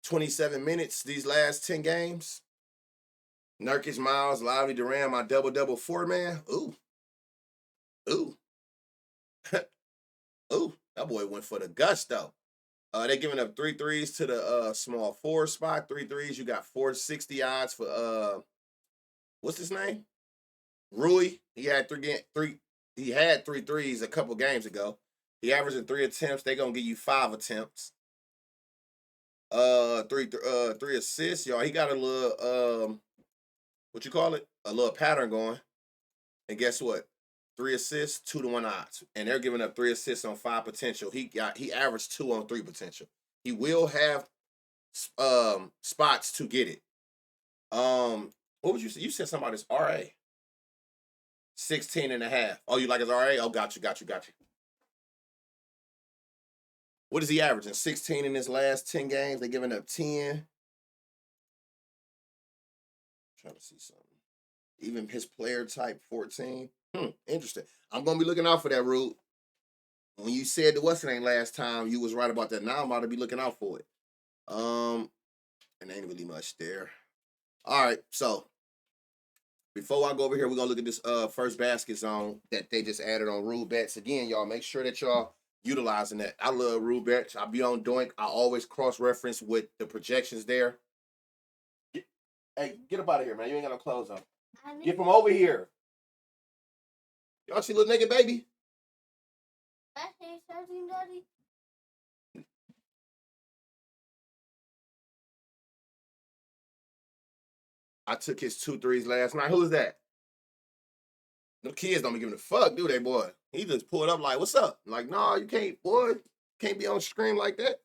Speaker 1: 27 minutes these last 10 games. Nurkic, Miles, Lowry, Durant, my double-double 4-man. Ooh. Ooh, that boy went for the gusto. They're giving up 3 threes to the small 4 spot. 3 threes. You got 460 odds for what's his name? Rui. He had 3 threes a couple games ago. He averaging 3 attempts. They're gonna give you 5 attempts. 3 assists, y'all. He got a little what you call it? A little pattern going. And guess what? 3 assists, 2-to-1 odds. And they're giving up 3 assists on 5 potential. He averaged 2 on 3 potential. He will have spots to get it. What would you say? You said something about his RA. 16.5. Oh, you like his RA? Oh, got you. What is he averaging? 16 in his last 10 games. They're giving up 10. Trying to see something. Even his player type 14. Interesting. I'm gonna be looking out for that, Rude. When you said the what's name last time, you was right about that. Now I'm about to be looking out for it. And ain't really much there. All right, so before I go over here, we're gonna look at this first basket zone that they just added on Rule Bets. Again, y'all make sure that y'all utilizing that. I love Rule Bets. I be on Doink. I always cross-reference with the projections there. Hey, get up out of here, man. You ain't got no clothes on. Get from over here. Y'all see little naked baby? I took his 2 threes last night. Who is that? No kids don't be giving a fuck, do they, boy? He just pulled up like, what's up? Like, nah, you can't, boy. Can't be on screen like that.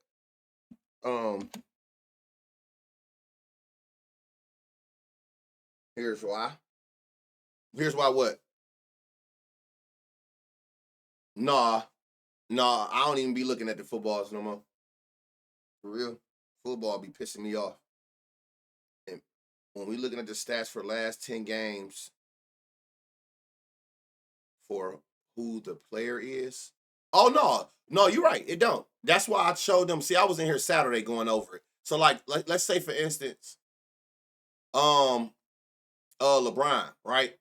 Speaker 1: Here's why. Here's why what? Nah, I don't even be looking at the footballs no more. For real. Football be pissing me off. And when we looking at the stats for last 10 games for who the player is. Oh, no, you're right. It don't. That's why I showed them. See, I was in here Saturday going over it. So, like, let's say, for instance, LeBron, right?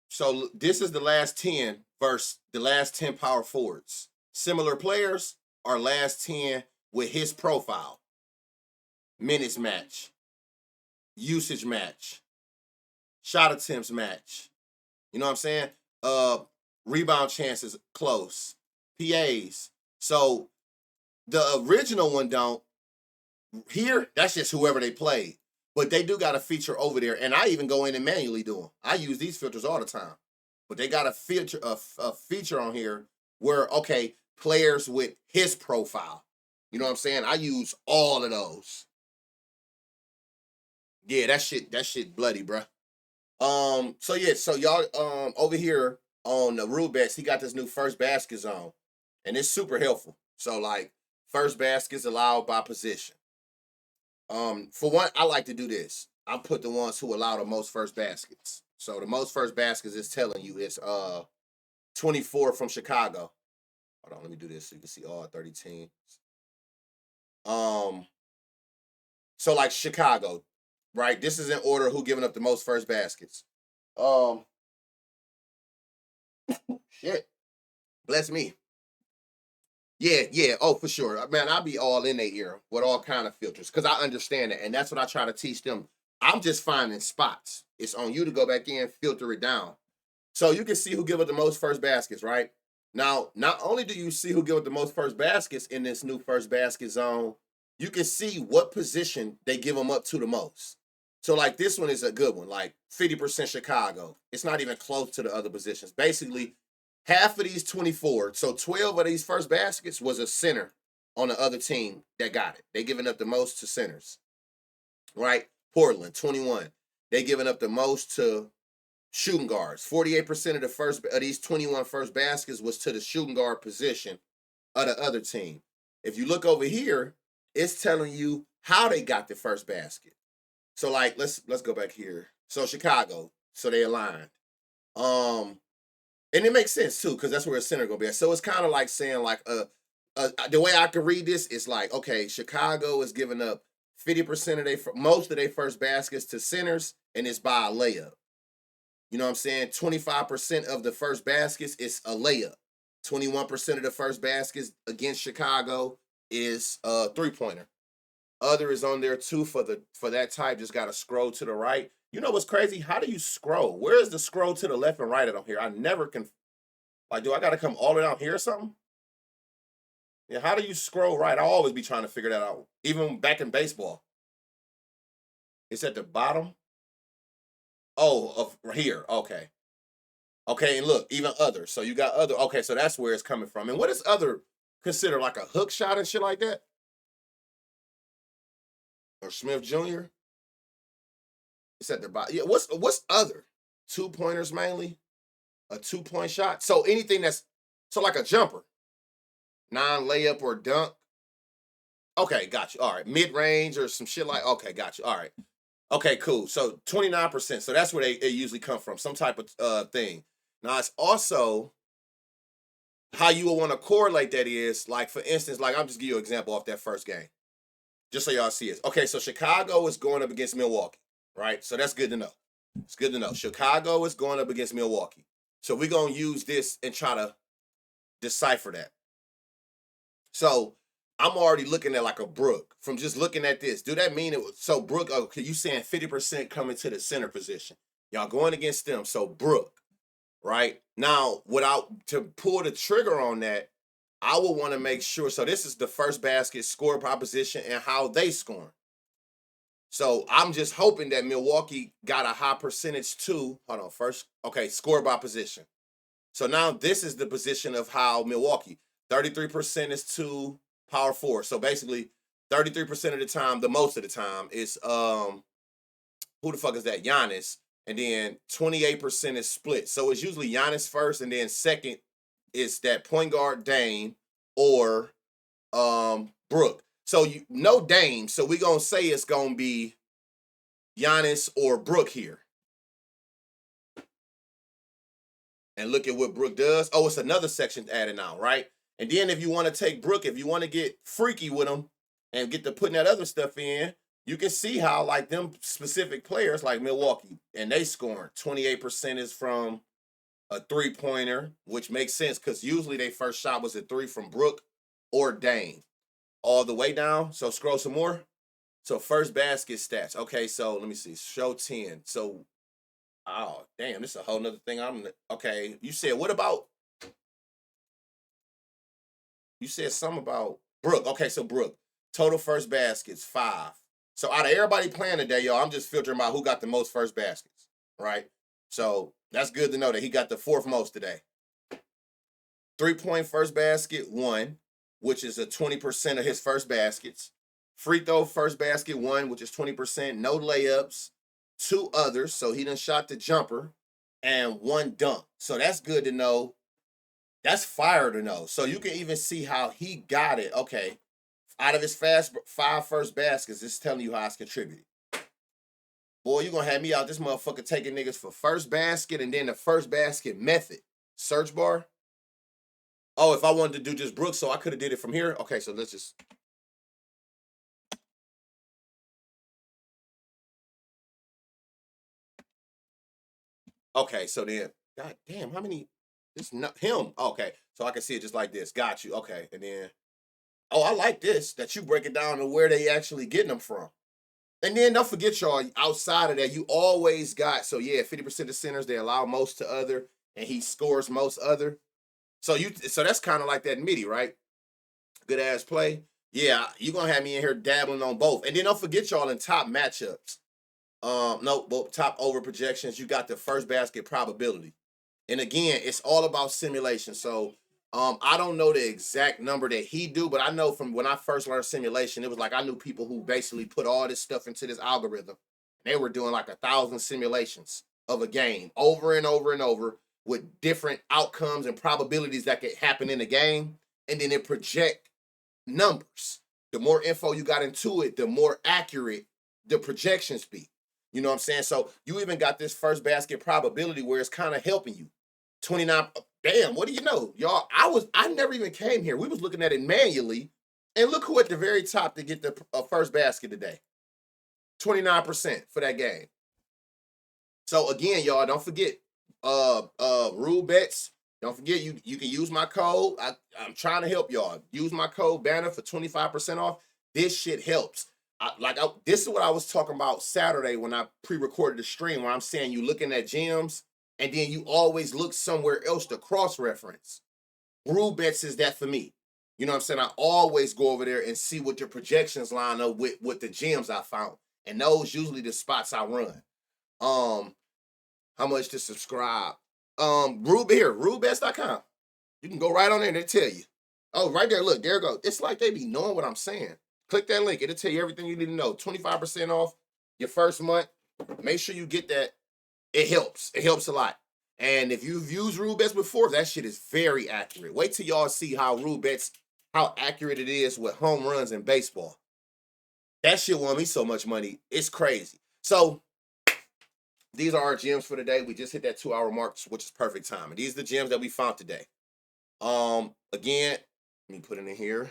Speaker 1: So this is the last 10 versus the last 10 power forwards. Similar players are last 10 with his profile. Minutes match. Usage match. Shot attempts match. You know what I'm saying? Rebound chances close. PAs. So the original one don't. Here, that's just whoever they played. But they do got a feature over there, and I even go in and manually do them. I use these filters all the time. But they got a feature on here where, okay, players with his profile. You know what I'm saying? I use all of those. Yeah, that shit bloody, bruh. So y'all over here on the Rule Bets, he got this new first basket zone. And it's super helpful. So like first baskets allowed by position. For one, I like to do this. I put the ones who allow the most first baskets. So the most first baskets is telling you it's 24 from Chicago. Hold on, let me do this so you can see all 30 teams. So like Chicago, right? This is in order who giving up the most first baskets. Shit. Bless me. Yeah. Oh, for sure. Man, I'll be all in their ear with all kind of filters because I understand it. And that's what I try to teach them. I'm just finding spots. It's on you to go back in, filter it down. So you can see who give up the most first baskets, right? Now, not only do you see who give up the most first baskets in this new first basket zone, you can see what position they give them up to the most. So, like, this one is a good one, like 50% Chicago. It's not even close to the other positions. Basically, half of these 24, so 12 of these first baskets was a center on the other team that got it. They giving up the most to centers, right? Portland, 21. They giving up the most to shooting guards. 48% of these 21 first baskets was to the shooting guard position of the other team. If you look over here, it's telling you how they got the first basket. So like let's go back here. So Chicago, so they aligned. And it makes sense too, because that's where a center gonna be at. So it's kind of like saying like the way I can read this is like, okay, Chicago is giving up 50% of most of their first baskets to centers, and it's by a layup. You know what I'm saying? 25% of the first baskets is a layup. 21% of the first baskets against Chicago is a three-pointer. Other is on there too for that type. Just gotta scroll to the right. You know what's crazy? How do you scroll? Where is the scroll to the left and right on here? I never can. Like, do I gotta come all the way down here or something? Yeah, how do you scroll right? I always be trying to figure that out. Even back in baseball, it's at the bottom. Oh, of here. Okay. Okay, and look, even other. So you got other. Okay, so that's where it's coming from. And what is other considered like a hook shot and shit like that? Or Smith Jr.? It's at the bottom. Yeah, what's other? 2-pointers mainly? A 2-point shot? So anything that's so like a jumper, non-layup or dunk. Okay, got you. All right. Mid-range or some shit like okay, got you. All right. Okay, cool. So 29%. So that's where they usually come from, some type of thing. Now it's also how you would want to correlate that is, like, for instance, like I'll just give you an example off that first game. Just so y'all see it. Okay, so Chicago is going up against Milwaukee, right? So that's good to know. It's good to know. Chicago is going up against Milwaukee. So we're going to use this and try to decipher that. So I'm already looking at like a Brook from just looking at this. Do that mean it was so Brook? Okay, you saying 50% coming to the center position? Y'all going against them. So Brook, right? Now, to pull the trigger on that, I will want to make sure. So this is the first basket score proposition and how they score. So I'm just hoping that Milwaukee got a high percentage too. Hold on, first, okay, score by position. So now this is the position of how Milwaukee, 33% is to power forward. So basically, 33% of the time, the most of the time, is who the fuck is that? Giannis. And then 28% is split. So it's usually Giannis first, and then second is that point guard Dame or Brook. So you know Dame, so we're gonna say it's gonna be Giannis or Brook here. And look at what Brook does. Oh, it's another section added now, right? And then if you want to take Brook, if you want to get freaky with him and get to putting that other stuff in, you can see how like them specific players like Milwaukee, and they scoring 28% is from a three-pointer, which makes sense because usually their first shot was a three from Brook or Dame. All the way down. So scroll some more. So first basket stats. Okay, so let me see. Show 10. So, oh, damn, this is a whole nother thing. Okay, you said, what about, you said something about Brook. Okay, so Brook. Total first baskets, 5. So out of everybody playing today, y'all, I'm just filtering out who got the most first baskets, right? So that's good to know that he got the 4th most today. 3-point first basket, 1, which is a 20% of his first baskets. Free throw first basket, 1, which is 20%. No layups, 2 others. So he done shot the jumper, and 1 dunk. So that's good to know. That's fire to know. So you can even see how he got it. Okay, out of his 5 first baskets, it's telling you how it's contributed. Boy, you gonna have me out this motherfucker taking niggas for first basket and then the first basket method. Search bar. Oh, if I wanted to do just Brooks, so I could have did it from here. Okay, so let's just. Okay, so then, god damn, how many? This not him. Okay, so I can see it just like this. Got you. Okay, and then, oh, I like this that you break it down to where they actually getting them from. And then don't forget, y'all, outside of that, you always got, so yeah, 50% of centers, they allow most to other, and he scores most other. So that's kind of like that midi, right? Good ass play. Yeah, you gonna have me in here dabbling on both. And then don't forget, y'all, in top matchups. No, well, top over projections, you got the first basket probability. And again, it's all about simulation. So I don't know the exact number that he do, but I know from when I first learned simulation, it was like I knew people who basically put all this stuff into this algorithm. They were doing like 1,000 simulations of a game over and over and over with different outcomes and probabilities that could happen in the game, and then it project numbers. The more info you got into it, the more accurate the projections be. You know what I'm saying? So you even got this first basket probability where it's kind of helping you. 29. Damn, what do you know? Y'all, I never even came here. We was looking at it manually. And look who at the very top to get the first basket today. 29% for that game. So again, y'all, don't forget, rule bets. Don't forget, you can use my code. I'm trying to help y'all. Use my code Banner for 25% off. This shit helps. This is what I was talking about Saturday when I pre-recorded the stream, where I'm saying you looking at gems and then you always look somewhere else to cross-reference. Rule bets is that for me. You know what I'm saying? I always go over there and see what the projections line up with the gems I found. And those usually the spots I run. How much to subscribe? Rulebets.com. You can go right on there and they tell you. Oh, right there, look, there it goes. It's like they be knowing what I'm saying. Click that link. It'll tell you everything you need to know. 25% off your first month. Make sure you get that. It helps. It helps a lot. And if you've used rule bets before, that shit is very accurate. Wait till y'all see how rule bets, how accurate it is with home runs in baseball. That shit won me so much money. It's crazy. So these are our gems for today. We just hit that 2-hour mark, which is perfect time. And these are the gems that we found today. Again, let me put it in here.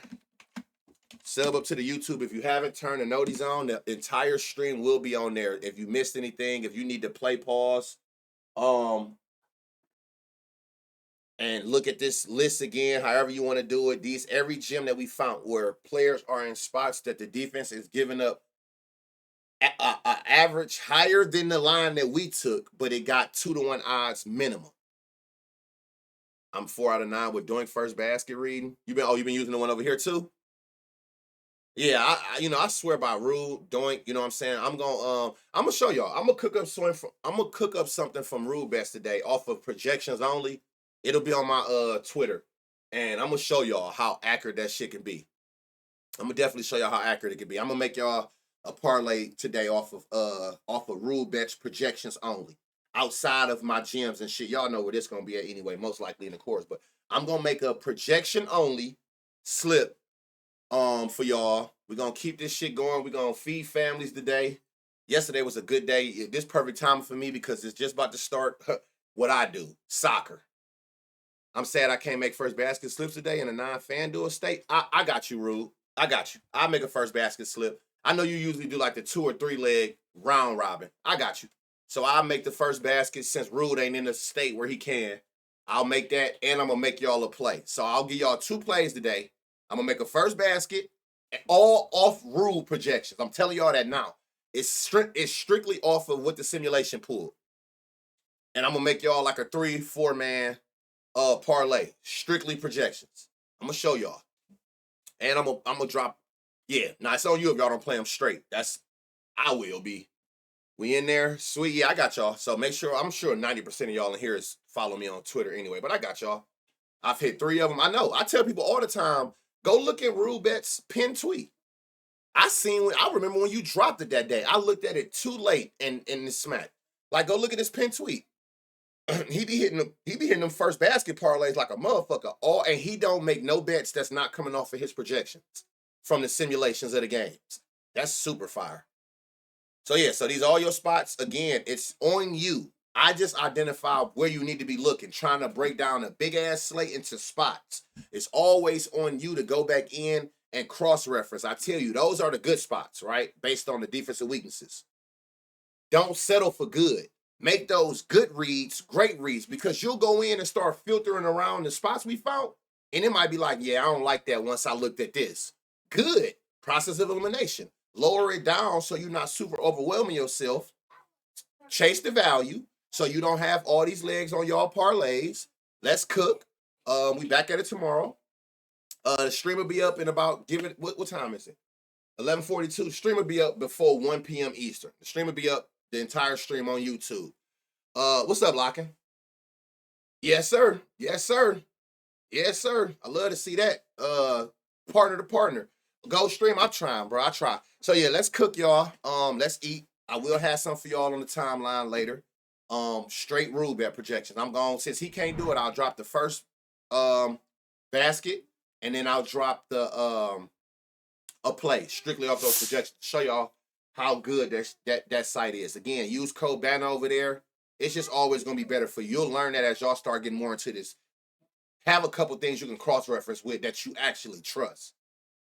Speaker 1: Sub up to the YouTube if you haven't. Turn the noties on. The entire stream will be on there. If you missed anything, if you need to play pause, and look at this list again, however you want to do it. Every gem that we found where players are in spots that the defense is giving up a average higher than the line that we took, but it got 2-to-1 odds minimum. I'm 4 out of 9 with doing first basket reading. You've been using the one over here too? Yeah, I swear by rule, doink, you know what I'm saying? I'm gonna show y'all. I'm gonna cook up something from Rule Best today off of projections only. It'll be on my Twitter. And I'm gonna show y'all how accurate that shit can be. I'm gonna definitely show y'all how accurate it can be. I'm gonna make y'all a parlay today off of Rule Bets projections only. Outside of my gems and shit. Y'all know where this gonna be at anyway, most likely in the course. But I'm gonna make a projection only slip for y'all. We're gonna keep this shit going. We're gonna feed families today. Yesterday was a good day. This perfect time for me because it's just about to start what I do, soccer. I'm sad I can't make first basket slips today in a non-FanDuel state. I got you, Rube. I got you. I'll make a first basket slip. I know you usually do like the 2 or 3 leg round robin. I got you. So I'll make the first basket since Rude ain't in the state where he can. I'll make that, and I'm going to make y'all a play. So I'll give y'all 2 plays today. I'm going to make a first basket, all off rule projections. I'm telling y'all that now. It's strictly off of what the simulation pulled. And I'm going to make y'all like a 3-4 man parlay. Strictly projections. I'm going to show y'all. And I'm gonna drop. Yeah, now it's on you if y'all don't play them straight. I will be. We in there, sweet. Yeah, I got y'all. So make sure. I'm sure 90% of y'all in here is follow me on Twitter anyway. But I got y'all. I've hit 3 of them. I know. I tell people all the time. Go look at Rule Bet's pinned tweet. I remember when you dropped it that day. I looked at it too late in the smack. Like, go look at this pinned tweet. He be hitting them first basket parlays like a motherfucker. And he don't make no bets that's not coming off of his projections from the simulations of the games. That's super fire. So yeah, so these are all your spots. Again, it's on you. I just identify where you need to be looking, trying to break down a big ass slate into spots. It's always on you to go back in and cross reference. I tell you, those are the good spots, right? Based on the defensive weaknesses. Don't settle for good. Make those good reads, great reads, because you'll go in and start filtering around the spots we found. And it might be like, yeah, I don't like that once I looked at this. Good. Process of elimination. Lower it down so you're not super overwhelming yourself. Chase the value so you don't have all these legs on y'all parlays. Let's cook. We back at it tomorrow. The stream will be up in about, give it, what time is it? 11:42. Stream will be up before 1 p.m. Eastern. The stream will be up, the entire stream on YouTube. What's up, Lockin? Yes, sir. Yes, sir. Yes, sir. I love to see that. Partner to partner. Go stream. I'm trying, bro. I try. So yeah, let's cook, y'all. Let's eat. I will have some for y'all on the timeline later. Straight rule bet projections. I'm going, since he can't do it, I'll drop the first basket, and then I'll drop the a play strictly off those projections to show y'all how good that site is. Again, use code BANNER over there. It's just always going to be better for you. You'll learn that as y'all start getting more into this. Have a couple things you can cross-reference with that you actually trust.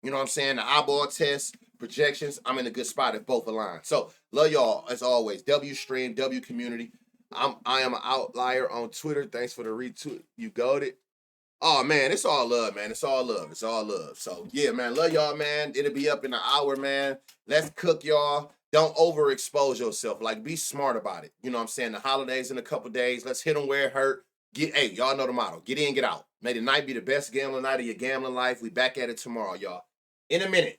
Speaker 1: You know what I'm saying? The eyeball test, projections, I'm in a good spot if both align. So, love y'all, as always. W stream, W community. I am an outlier on Twitter. Thanks for the retweet. You got it. Oh, man, it's all love, man. It's all love. It's all love. So, yeah, man, love y'all, man. It'll be up in an hour, man. Let's cook, y'all. Don't overexpose yourself. Like, be smart about it. You know what I'm saying? The holidays in a couple days. Let's hit them where it hurt. Hey, y'all know the motto. Get in, get out. May the night be the best gambling night of your gambling life. We back at it tomorrow, y'all. In a minute.